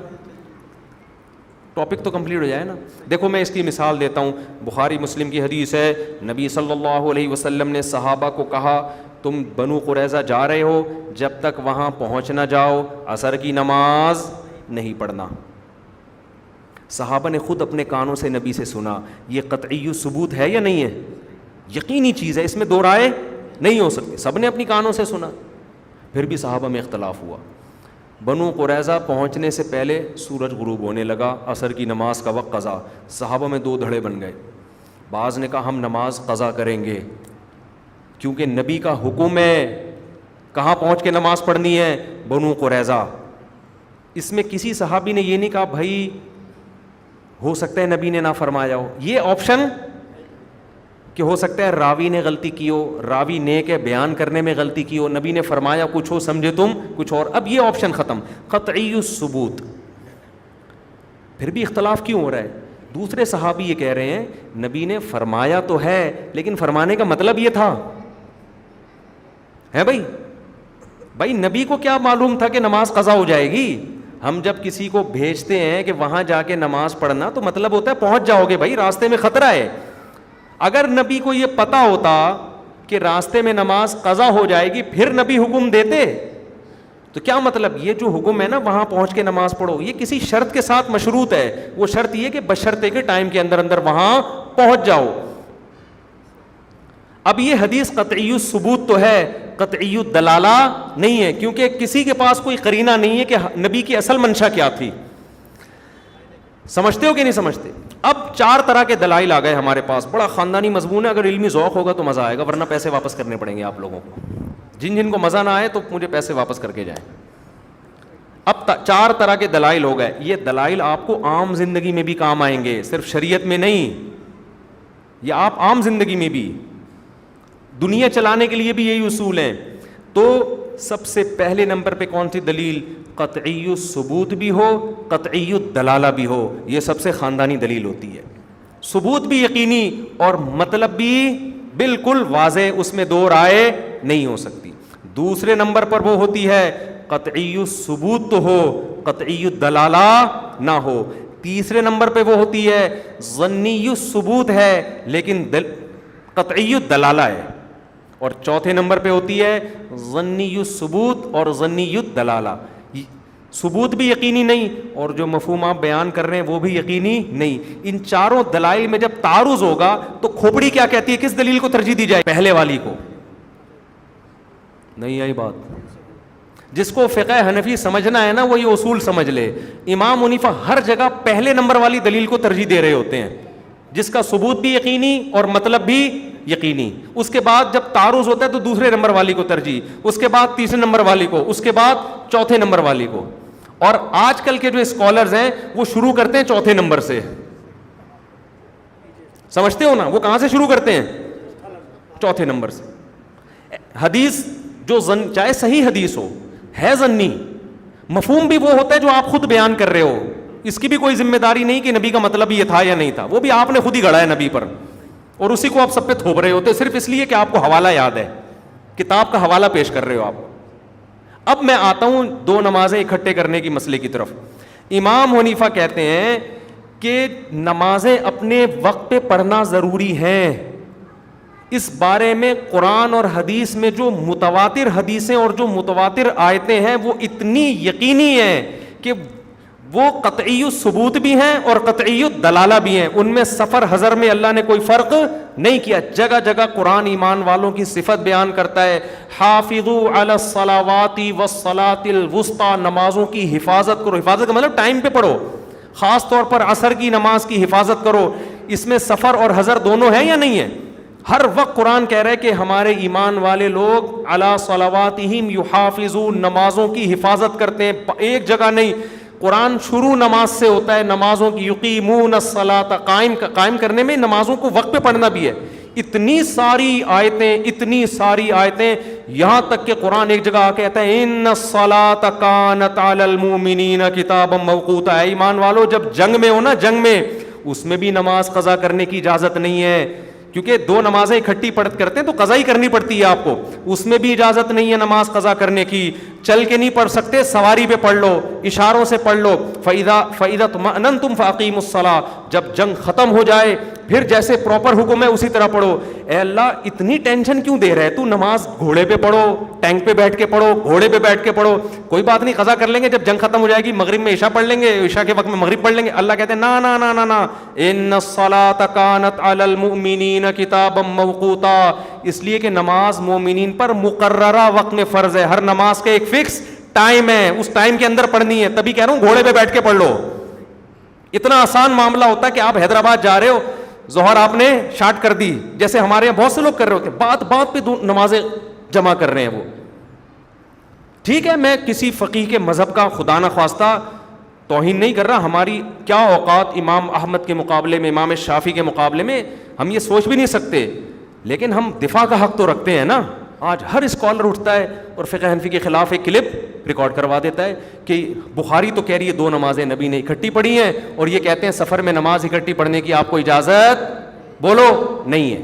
ٹاپک تو کمپلیٹ ہو جائے نا. دیکھو میں اس کی مثال دیتا ہوں. بخاری مسلم کی حدیث ہے, نبی صلی اللہ علیہ وسلم نے صحابہ کو کہا تم بنو قریظہ جا رہے ہو, جب تک وہاں پہنچ نہ جاؤ عصر کی نماز نہیں پڑھنا. صحابہ نے خود اپنے کانوں سے نبی سے سنا. یہ قطعی ثبوت ہے یا نہیں ہے؟ یقینی چیز ہے, اس میں 2 رائے نہیں ہو سکتی. سب نے اپنی کانوں سے سنا, پھر بھی صحابہ میں اختلاف ہوا. بنو قریظہ پہنچنے سے پہلے سورج غروب ہونے لگا، عصر کی نماز کا وقت قضا. صحابہ میں دو دھڑے بن گئے. بعض نے کہا ہم نماز قضا کریں گے کیونکہ نبی کا حکم ہے. کہاں پہنچ کے نماز پڑھنی ہے؟ بنو قریظہ. اس میں کسی صحابی نے یہ نہیں کہا بھائی ہو سکتا ہے نبی نے نہ فرمایا ہو. یہ آپشن کہ ہو سکتا ہے راوی نے غلطی کی ہو، راوی نیک ہے بیان کرنے میں غلطی کی ہو، نبی نے فرمایا کچھ ہو سمجھے تم کچھ اور. اب یہ آپشن ختم. قطعی الثبوت. پھر بھی اختلاف کیوں ہو رہا ہے؟ دوسرے صحابی یہ کہہ رہے ہیں نبی نے فرمایا تو ہے لیکن فرمانے کا مطلب یہ تھا ہے بھائی نبی کو کیا معلوم تھا کہ نماز قضا ہو جائے گی؟ ہم جب کسی کو بھیجتے ہیں کہ وہاں جا کے نماز پڑھنا تو مطلب ہوتا ہے پہنچ جاؤ گے بھائی، راستے میں خطرہ ہے. اگر نبی کو یہ پتا ہوتا کہ راستے میں نماز قضا ہو جائے گی پھر نبی حکم دیتے تو کیا مطلب؟ یہ جو حکم ہے نا وہاں پہنچ کے نماز پڑھو، یہ کسی شرط کے ساتھ مشروط ہے. وہ شرط یہ کہ بشرطے کے ٹائم کے اندر اندر وہاں پہنچ جاؤ. اب یہ حدیث قطعی الثبوت تو ہے، قطعی الدلالہ نہیں ہے کیونکہ کسی کے پاس کوئی قرینہ نہیں ہے کہ نبی کی اصل منشا کیا تھی. سمجھتے ہو کہ نہیں سمجھتے؟ اب 4 طرح کے دلائل آ گئے ہمارے پاس. بڑا خاندانی مضمون ہے، اگر علمی ذوق ہوگا تو مزہ آئے گا ورنہ پیسے واپس کرنے پڑیں گے آپ لوگوں کو. جن کو مزہ نہ آئے تو مجھے پیسے واپس کر کے جائیں. اب 4 طرح کے دلائل ہو گئے. یہ دلائل آپ کو عام زندگی میں بھی کام آئیں گے، صرف شریعت میں نہیں. یہ آپ عام زندگی میں بھی، دنیا چلانے کے لیے بھی یہی اصول ہیں. تو سب سے پہلے نمبر پہ کون سی دلیل؟ قطعی الثبوت بھی ہو قطعی الدلالہ بھی ہو. یہ سب سے خاندانی دلیل ہوتی ہے. ثبوت بھی یقینی اور مطلب بھی بالکل واضح، اس میں دو رائے نہیں ہو سکتی. دوسرے نمبر پر وہ ہوتی ہے قطعی الثبوت تو ہو قطعی الدلالہ نہ ہو. تیسرے نمبر پہ وہ ہوتی ہے ظنی الثبوت ہے لیکن قطعی الدلالہ ہے. اور چوتھے نمبر پہ ہوتی ہے ظنی الثبوت اور ظنی الدلالہ. ثبوت بھی یقینی نہیں اور جو مفہوم آپ بیان کر رہے ہیں وہ بھی یقینی نہیں. ان چاروں دلائل میں جب تعارض ہوگا تو کھوپڑی کیا کہتی ہے؟ کس دلیل کو ترجیح دی جائے؟ پہلے والی کو. نہیں آئی بات؟ جس کو فقہ حنفی سمجھنا ہے نا وہ یہ اصول سمجھ لے. امام حنیفہ ہر جگہ پہلے نمبر والی دلیل کو ترجیح دے رہے ہوتے ہیں جس کا ثبوت بھی یقینی اور مطلب بھی یقینی. اس کے بعد جب تعارض ہوتا ہے تو دوسرے نمبر والی کو ترجیح، اس کے بعد تیسرے نمبر والی کو، اس کے بعد چوتھے نمبر والی کو. اور آج کل کے جو اسکالرز ہیں وہ شروع کرتے ہیں چوتھے نمبر سے. سمجھتے ہو نا؟ وہ کہاں سے شروع کرتے ہیں؟ چوتھے نمبر سے. حدیث جو چاہے صحیح حدیث ہو ہے ظنی، مفہوم بھی وہ ہوتا ہے جو آپ خود بیان کر رہے ہو. اس کی بھی کوئی ذمہ داری نہیں کہ نبی کا مطلب یہ تھا یا نہیں تھا، وہ بھی آپ نے خود ہی گڑھا ہے نبی پر اور اسی کو آپ سب پہ تھوپ رہے ہوتے صرف اس لیے کہ آپ کو حوالہ یاد ہے، کتاب کا حوالہ پیش کر رہے ہو آپ. اب میں آتا ہوں 2 نمازیں اکٹھے کرنے کی مسئلے کی طرف. امام حنیفہ کہتے ہیں کہ نمازیں اپنے وقت پہ پڑھنا ضروری ہیں. اس بارے میں قرآن اور حدیث میں جو متواتر حدیثیں اور جو متواتر آیتیں ہیں وہ اتنی یقینی ہیں کہ وہ قطعی الثبوت بھی ہیں اور قطعی الدلالہ بھی ہیں. ان میں سفر حضر میں اللہ نے کوئی فرق نہیں کیا. جگہ جگہ قرآن ایمان والوں کی صفت بیان کرتا ہے. حافظوا علی الصلاوات والصلاۃ الوسطی، نمازوں کی حفاظت کرو. حفاظت کا مطلب ٹائم پہ پڑھو، خاص طور پر عصر کی نماز کی حفاظت کرو. اس میں سفر اور حضر دونوں ہیں یا نہیں ہے؟ ہر وقت قرآن کہہ رہا ہے کہ ہمارے ایمان والے لوگ علی صلواتہم یحافظون، نمازوں کی حفاظت کرتے ہیں. ایک جگہ نہیں، قرآن شروع نماز سے ہوتا ہے، نمازوں کی یقیمون الصلاۃ، قائم کرنے میں نمازوں کو وقت پہ پڑھنا بھی ہے. اتنی ساری آیتیں یہاں تک کہ قرآن ایک جگہ کہتا ہے ان الصلاۃ کانت علی المؤمنین کتابا موقوتا. ہے ایمان والو جب جنگ میں ہو نا، جنگ میں اس میں بھی نماز قضا کرنے کی اجازت نہیں ہے کیونکہ 2 نمازیں اکٹھی کرتے ہیں تو قضا ہی کرنی پڑتی ہے آپ کو. اس میں بھی اجازت نہیں ہے نماز قضا کرنے کی. چل کے نہیں پڑھ سکتے، سواری پہ پڑھ لو، اشاروں سے پڑھ لو. فَإِذَا اطْمَأْنَنْتُمْ فَأَقِيمُوا الصَّلَاةَ، جب جنگ ختم ہو جائے پھر جیسے پراپر حکم ہے اسی طرح پڑھو. اے اللہ اتنی ٹینشن کیوں دے رہے؟ تو نماز گھوڑے پہ پڑھو، ٹینک پہ بیٹھ کے پڑھو، گھوڑے پہ بیٹھ کے پڑھو، کوئی بات نہیں قضا کر لیں گے جب جنگ ختم ہو جائے گی. مغرب میں عشاء پڑھ لیں گے، عشاء کے وقت میں مغرب پڑھ لیں گے. اللہ کہتے ہیں نا نا نا نا نا، ان الصلاۃ کانت علی المؤمنین کتابا موقوتا. اس لیے کہ نماز مومنین پر مقررہ وقت میں فرض ہے. ہر نماز کا ایک فکس ٹائم ہے, اس ٹائم کے اندر پڑھنی ہے. تبھی کہہ رہا ہوں گھوڑے پہ بیٹھ کے پڑھ لو. اتنا آسان معاملہ ہوتا ہے کہ آپ حیدرآباد جا رہے ہو, ظہر آپ نے شارٹ کر دی, جیسے ہمارے یہاں بہت سے لوگ کر رہے ہوتے ہیں, بات بات پہ نمازیں جمع کر رہے ہیں. وہ ٹھیک ہے, میں کسی فقیہ کے مذہب کا خدا نہ خواستہ توہین نہیں کر رہا. ہماری کیا اوقات امام احمد کے مقابلے میں, امام شافعی کے مقابلے میں, ہم یہ سوچ بھی نہیں سکتے. لیکن ہم دفاع کا حق تو رکھتے ہیں نا. آج ہر اسکالر اٹھتا ہے اور فقہ حنفی کے خلاف ایک کلپ ریکارڈ کروا دیتا ہے کہ بخاری تو کہہ رہی ہے 2 نمازیں نبی نے اکٹھی پڑھی ہیں, اور یہ کہتے ہیں سفر میں نماز اکٹھی پڑھنے کی آپ کو اجازت بولو نہیں ہے.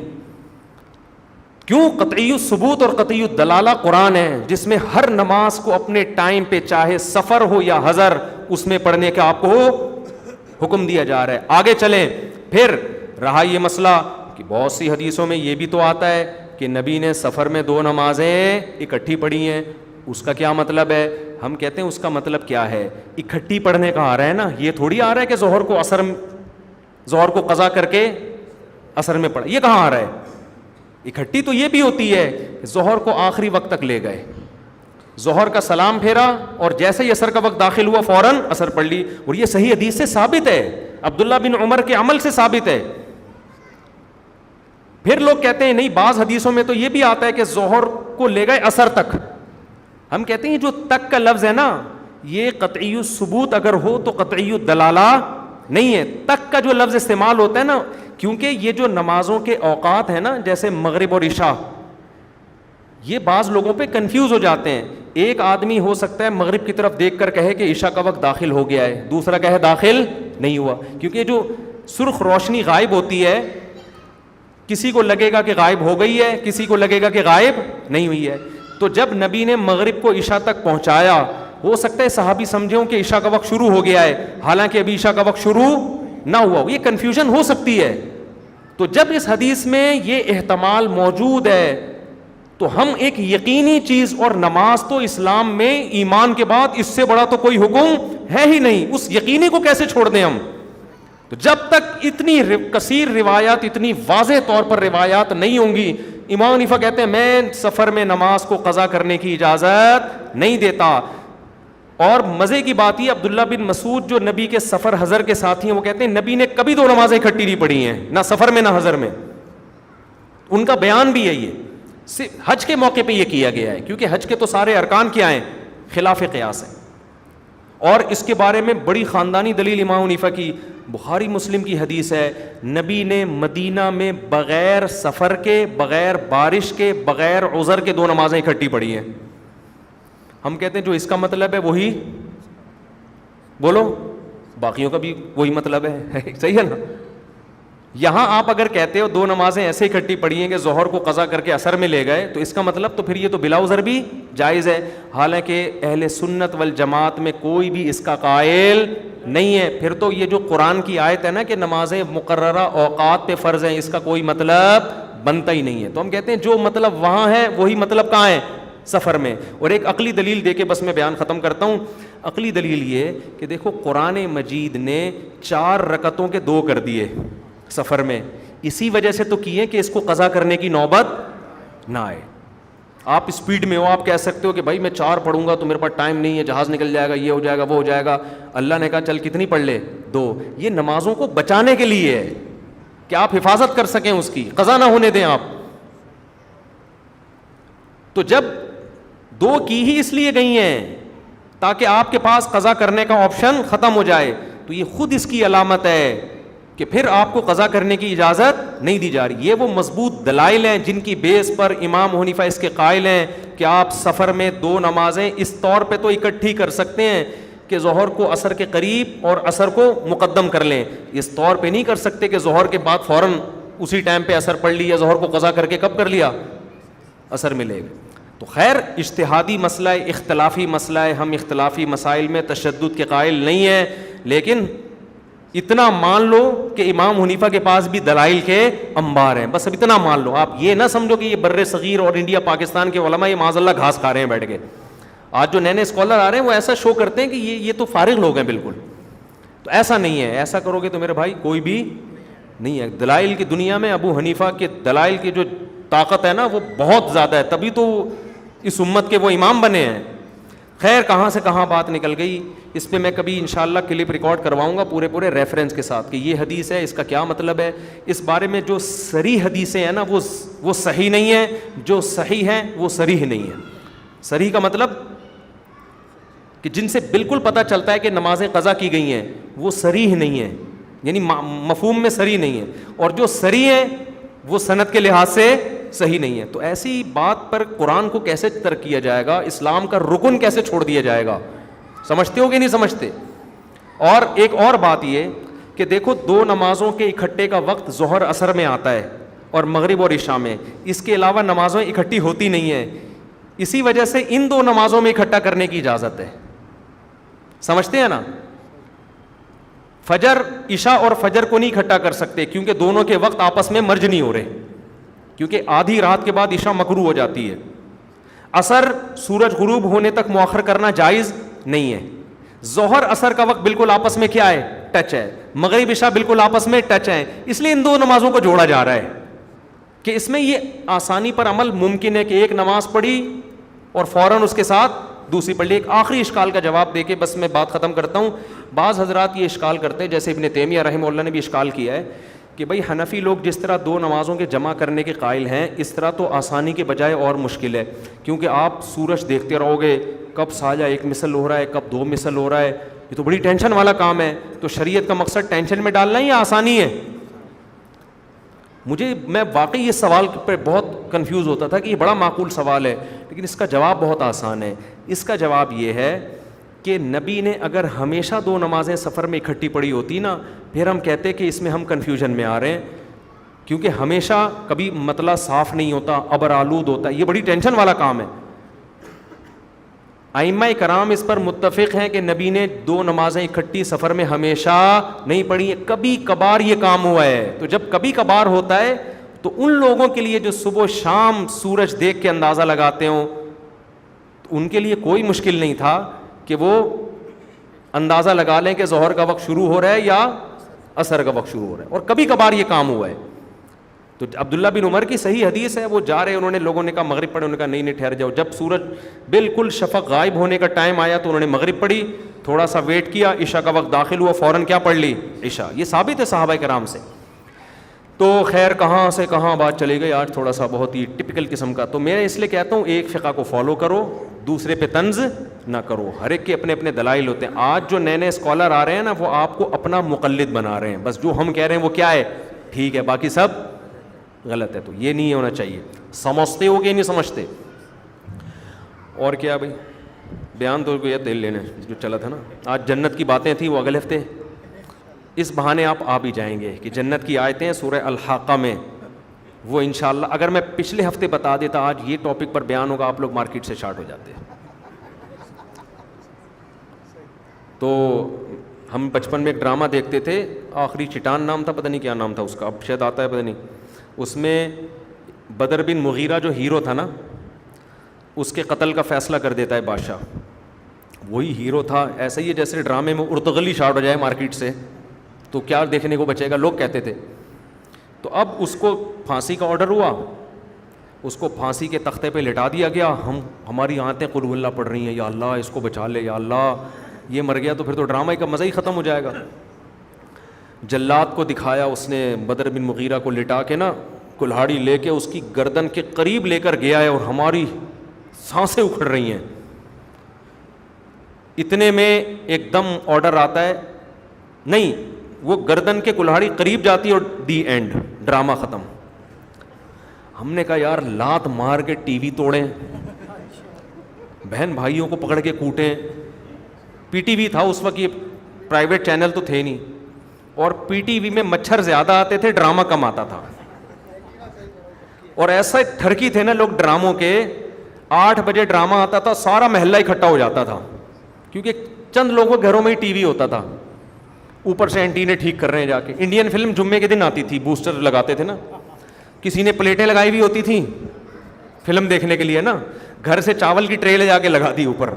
کیوں؟ قطعی الثبوت اور قطعی الدلالہ قرآن ہے, جس میں ہر نماز کو اپنے ٹائم پہ, چاہے سفر ہو یا حضر, اس میں پڑھنے کا آپ کو حکم دیا جا رہا ہے. آگے چلیں. پھر رہا یہ مسئلہ کہ بہت سی حدیثوں میں یہ بھی تو آتا ہے کہ نبی نے سفر میں 2 نمازیں اکٹھی پڑھی ہیں. اس کا کیا مطلب ہے؟ ہم کہتے ہیں اس کا مطلب کیا ہے, اکٹھی پڑھنے کا آ رہا ہے نا, یہ تھوڑی آ رہا ہے کہ ظہر کو قضا کر کے عصر میں پڑھا. یہ کہاں آ رہا ہے؟ اکٹھی تو یہ بھی ہوتی ہے کہ ظہر کو آخری وقت تک لے گئے, ظہر کا سلام پھیرا اور جیسے ہی عصر کا وقت داخل ہوا فوراً عصر پڑھ لی. اور یہ صحیح حدیث سے ثابت ہے, عبداللہ بن عمر کے عمل سے ثابت ہے. پھر لوگ کہتے ہیں نہیں, بعض حدیثوں میں تو یہ بھی آتا ہے کہ ظہر کو لے گئے عصر تک. ہم کہتے ہیں جو تک کا لفظ ہے نا, یہ قطعی الثبوت اگر ہو تو قطعی الدلالہ نہیں ہے. تک کا جو لفظ استعمال ہوتا ہے نا, کیونکہ یہ جو نمازوں کے اوقات ہیں نا, جیسے مغرب اور عشاء, یہ بعض لوگوں پہ کنفیوز ہو جاتے ہیں. ایک آدمی ہو سکتا ہے مغرب کی طرف دیکھ کر کہے کہ عشاء کا وقت داخل ہو گیا ہے, دوسرا کہے داخل نہیں ہوا. کیونکہ جو سرخ روشنی غائب ہوتی ہے, کسی کو لگے گا کہ غائب ہو گئی ہے, کسی کو لگے گا کہ غائب نہیں ہوئی ہے. تو جب نبی نے مغرب کو عشاء تک پہنچایا, ہو سکتا ہے صحابی سمجھے ہوں کہ عشاء کا وقت شروع ہو گیا ہے, حالانکہ ابھی عشاء کا وقت شروع نہ ہوا. یہ کنفیوژن ہو سکتی ہے. تو جب اس حدیث میں یہ احتمال موجود ہے, تو ہم ایک یقینی چیز, اور نماز تو اسلام میں ایمان کے بعد اس سے بڑا تو کوئی حکم ہے ہی نہیں, اس یقینی کو کیسے چھوڑ دیں ہم؟ تو جب تک اتنی کثیر روایات, اتنی واضح طور پر روایات نہیں ہوں گی, امام حنیفہ کہتے ہیں میں سفر میں نماز کو قضا کرنے کی اجازت نہیں دیتا. اور مزے کی بات یہ, عبداللہ بن مسعود جو نبی کے سفر حضر کے ساتھی ہیں, وہ کہتے ہیں نبی نے کبھی 2 نمازیں اکٹھی نہیں پڑھی ہیں, نہ سفر میں نہ حضر میں. ان کا بیان بھی ہے یہ, حج کے موقع پہ یہ کیا گیا ہے, کیونکہ حج کے تو سارے ارکان کیا ہیں, خلاف قیاس ہیں. اور اس کے بارے میں بڑی خاندانی دلیل امام حنیفہ کی بخاری مسلم کی حدیث ہے, نبی نے مدینہ میں بغیر سفر کے, بغیر بارش کے, بغیر عذر کے 2 نمازیں اکٹھی پڑھی ہیں. ہم کہتے ہیں جو اس کا مطلب ہے وہی بولو, باقیوں کا بھی وہی مطلب ہے. صحیح ہے نا. یہاں آپ اگر کہتے ہو 2 نمازیں ایسے اکٹھی پڑھی ہیں کہ ظہر کو قضا کر کے عصر میں لے گئے, تو اس کا مطلب تو پھر یہ تو بلا عذر بھی جائز ہے. حالانکہ اہل سنت والجماعت میں کوئی بھی اس کا قائل نہیں ہے. پھر تو یہ جو قرآن کی آیت ہے نا کہ نمازیں مقررہ اوقات پہ فرض ہیں, اس کا کوئی مطلب بنتا ہی نہیں ہے. تو ہم کہتے ہیں جو مطلب وہاں ہے وہی مطلب کہاں ہے, سفر میں. اور ایک عقلی دلیل دے کے بس میں بیان ختم کرتا ہوں. عقلی دلیل یہ کہ دیکھو قرآن مجید نے 4 رکعتوں کے 2 کر دیے سفر میں, اسی وجہ سے تو کیے کہ اس کو قضا کرنے کی نوبت نہ آئے. آپ اسپیڈ میں ہو, آپ کہہ سکتے ہو کہ بھائی میں 4 پڑھوں گا تو میرے پاس ٹائم نہیں ہے, جہاز نکل جائے گا, یہ ہو جائے گا, وہ ہو جائے گا. اللہ نے کہا چل کتنی پڑھ لے, 2. یہ نمازوں کو بچانے کے لیے ہے کہ آپ حفاظت کر سکیں, اس کی قضا نہ ہونے دیں آپ. تو جب 2 کی ہی اس لیے گئی ہیں تاکہ آپ کے پاس قضا کرنے کا آپشن ختم ہو جائے, تو یہ خود اس کی علامت ہے کہ پھر آپ کو قضا کرنے کی اجازت نہیں دی جا رہی. یہ وہ مضبوط دلائل ہیں جن کی بیس پر امام حنیفہ اس کے قائل ہیں کہ آپ سفر میں 2 نمازیں اس طور پہ تو اکٹھی کر سکتے ہیں کہ ظہر کو عصر کے قریب اور عصر کو مقدم کر لیں. اس طور پہ نہیں کر سکتے کہ ظہر کے بعد فوراً اسی ٹائم پہ عصر پڑھ لی, یا ظہر کو قضا کر کے کب کر لیا, عصر میں لے گئے. تو خیر اجتہادی مسئلہ ہے, اختلافی مسئلہ ہے, ہم اختلافی مسائل میں تشدد کے قائل نہیں ہیں, لیکن اتنا مان لو کہ امام حنیفہ کے پاس بھی دلائل کے انبار ہیں. بس اب اتنا مان لو. آپ یہ نہ سمجھو کہ یہ بر صغیر اور انڈیا پاکستان کے علماء یہ معاذ اللہ گھاس کھا رہے ہیں بیٹھ کے. آج جو نئے نئے اسکالر آ رہے ہیں وہ ایسا شو کرتے ہیں کہ یہ تو فارغ لوگ ہیں بالکل. تو ایسا نہیں ہے, ایسا کرو گے تو میرے بھائی کوئی بھی نہیں ہے. دلائل کی دنیا میں ابو حنیفہ کے دلائل کی جو طاقت ہے نا وہ بہت زیادہ ہے, تبھی تو اس امت کے وہ امام بنے ہیں. خیر کہاں سے کہاں بات نکل گئی. اس پہ میں کبھی انشاءاللہ کلپ ریکارڈ کرواؤں گا پورے ریفرنس کے ساتھ کہ یہ حدیث ہے, اس کا کیا مطلب ہے. اس بارے میں جو صریح حدیثیں ہیں نا وہ صحیح نہیں ہیں, جو صحیح ہیں وہ صریح نہیں ہیں. صریح کا مطلب کہ جن سے بالکل پتہ چلتا ہے کہ نمازیں قضا کی گئی ہیں وہ صریح نہیں ہیں, یعنی مفہوم میں صریح نہیں ہے. اور جو صریح ہیں وہ سند کے لحاظ سے صحیح نہیں ہے. تو ایسی بات پر قرآن کو کیسے ترک کیا جائے گا, اسلام کا رکن کیسے چھوڑ دیا جائے گا؟ سمجھتے ہو کہ نہیں سمجھتے؟ اور ایک اور بات یہ کہ دیکھو دو نمازوں کے اکٹھے کا وقت ظہر عصر میں آتا ہے اور مغرب اور عشاء میں, اس کے علاوہ نمازیں اکٹھی ہوتی نہیں ہیں. اسی وجہ سے ان دو نمازوں میں اکٹھا کرنے کی اجازت ہے. سمجھتے ہیں نا؟ فجر عشاء اور فجر کو نہیں اکٹھا کر سکتے کیونکہ دونوں کے وقت آپس میں مرج نہیں ہو رہے, کیونکہ آدھی رات کے بعد عشاء مکروہ ہو جاتی ہے. عصر سورج غروب ہونے تک مؤخر کرنا جائز نہیں ہے. ظہر عصر کا وقت بالکل آپس میں کیا ہے؟ ٹچ ہے. مغرب عشاء بالکل آپس میں ٹچ ہے. اس لیے ان دو نمازوں کو جوڑا جا رہا ہے کہ اس میں یہ آسانی پر عمل ممکن ہے کہ ایک نماز پڑھی اور فوراً اس کے ساتھ دوسری پڑھ لی. ایک آخری اشکال کا جواب دے کے بس میں بات ختم کرتا ہوں. بعض حضرات یہ اشکال کرتے ہیں, جیسے ابن تیمیہ رحمہ اللہ نے بھی اشکال کیا ہے کہ بھائی حنفی لوگ جس طرح دو نمازوں کے جمع کرنے کے قائل ہیں اس طرح تو آسانی کے بجائے اور مشکل ہے, کیونکہ آپ سورج دیکھتے رہو گے کب سایہ ایک مثل ہو رہا ہے کب دو مثل ہو رہا ہے, یہ تو بڑی ٹینشن والا کام ہے. تو شریعت کا مقصد ٹینشن میں ڈالنا ہے یا آسانی ہے؟ میں واقعی یہ سوال پہ بہت کنفیوز ہوتا تھا کہ یہ بڑا معقول سوال ہے, لیکن اس کا جواب بہت آسان ہے. اس کا جواب یہ ہے کہ نبی نے اگر ہمیشہ دو نمازیں سفر میں اکٹھی پڑھی ہوتی نا, پھر ہم کہتے کہ اس میں ہم کنفیوژن میں آ رہے ہیں, کیونکہ ہمیشہ کبھی مطلع صاف نہیں ہوتا, ابر آلود ہوتا ہے, یہ بڑی ٹینشن والا کام ہے. ائمہ کرام اس پر متفق ہیں کہ نبی نے دو نمازیں اکٹھی سفر میں ہمیشہ نہیں پڑھی, کبھی کبھار یہ کام ہوا ہے. تو جب کبھی کبھار ہوتا ہے تو ان لوگوں کے لیے جو صبح و شام سورج دیکھ کے اندازہ لگاتے ہوں ان کے لیے کوئی مشکل نہیں تھا کہ وہ اندازہ لگا لیں کہ ظہر کا وقت شروع ہو رہا ہے یا عصر کا وقت شروع ہو رہا ہے, اور کبھی کبھار یہ کام ہوا ہے. تو عبداللہ بن عمر کی صحیح حدیث ہے, وہ جا رہے انہوں نے, لوگوں نے کہا مغرب پڑھے, انہوں نے کہا نہیں ٹھہر جاؤ. جب سورج بالکل شفق غائب ہونے کا ٹائم آیا تو انہوں نے مغرب پڑھی, تھوڑا سا ویٹ کیا, عشاء کا وقت داخل ہوا, فوراً کیا پڑھ لی؟ عشاء. یہ ثابت ہے صحابہ کرام سے. تو خیر کہاں سے کہاں بات چلی گئی, آج تھوڑا سا بہت ہی ٹپکل قسم کا. تو میں اس لیے کہتا ہوں ایک فقہ کو فالو کرو, دوسرے پہ طنز نہ کرو. ہر ایک کے اپنے اپنے دلائل ہوتے ہیں. آج جو نئے نئے اسکالر آ رہے ہیں نا وہ آپ کو اپنا مقلد بنا رہے ہیں, بس جو ہم کہہ رہے ہیں وہ کیا ہے ٹھیک ہے, باقی سب غلط ہے. تو یہ نہیں ہونا چاہیے. سمجھتے ہو کہ نہیں سمجھتے؟ اور کیا بھائی بیان تو یہ دل لینے جو چلا تھا نا, آج جنت کی باتیں تھیں وہ اگلے ہفتے, اس بہانے آپ آ بھی جائیں گے کہ جنت کی آیتیں سورہ الحاقہ میں, وہ انشاءاللہ اگر میں پچھلے ہفتے بتا دیتا آج یہ ٹاپک پر بیان ہوگا آپ لوگ مارکیٹ سے شارٹ ہو جاتے. تو ہم بچپن میں ایک ڈرامہ دیکھتے تھے, آخری چٹان نام تھا, پتہ نہیں کیا نام تھا اس کا, اب شاید آتا ہے پتہ نہیں. اس میں بدر بن مغیرہ جو ہیرو تھا نا, اس کے قتل کا فیصلہ کر دیتا ہے بادشاہ, وہی ہیرو تھا. ایسا ہی ہے جیسے ڈرامے میں ارتغلی شارٹ ہو جائے مارکیٹ سے تو کیا دیکھنے کو بچے گا, لوگ کہتے تھے. تو اب اس کو پھانسی کا آرڈر ہوا, اس کو پھانسی کے تختے پہ لٹا دیا گیا. ہماری آنتیں قل ہو اللہ پڑھ رہی ہیں, یا اللہ اس کو بچا لے, یا اللہ یہ مر گیا تو پھر تو ڈرامہ کا مزہ ہی ختم ہو جائے گا. جلاد کو دکھایا, اس نے بدر بن مغیرہ کو لٹا کے نا کلہاڑی لے کے اس کی گردن کے قریب لے کر گیا ہے اور ہماری سانسیں اکھڑ رہی ہیں. اتنے میں ایک دم آرڈر آتا ہے, نہیں وہ گردن کے کلہاڑی قریب جاتی ہے اور دی اینڈ, ڈرامہ ختم. ہم نے کہا یار لات مار کے ٹی وی توڑیں, بہن بھائیوں کو پکڑ کے کوٹیں. پی ٹی وی تھا اس وقت, یہ پرائیویٹ چینل تو تھے نہیں, اور پی ٹی وی میں مچھر زیادہ آتے تھے, ڈرامہ کم آتا تھا. اور ایسا ٹھرکی تھے نا لوگ ڈراموں کے, 8 بجے ڈرامہ آتا تھا, سارا محلہ اکٹھا ہو جاتا تھا, کیونکہ چند لوگوں کے گھروں میں ہی ٹی وی ہوتا تھا. اوپر سے اینٹینے ٹھیک کر رہے ہیں جا کے. انڈین فلم جمعے کے دن آتی تھی, بوسٹر لگاتے تھے نا, کسی نے پلیٹیں لگائی ہوئی ہوتی تھیں فلم دیکھنے کے لیے نا, گھر سے چاول کی ٹرے لے جا کے لگا دی اوپر.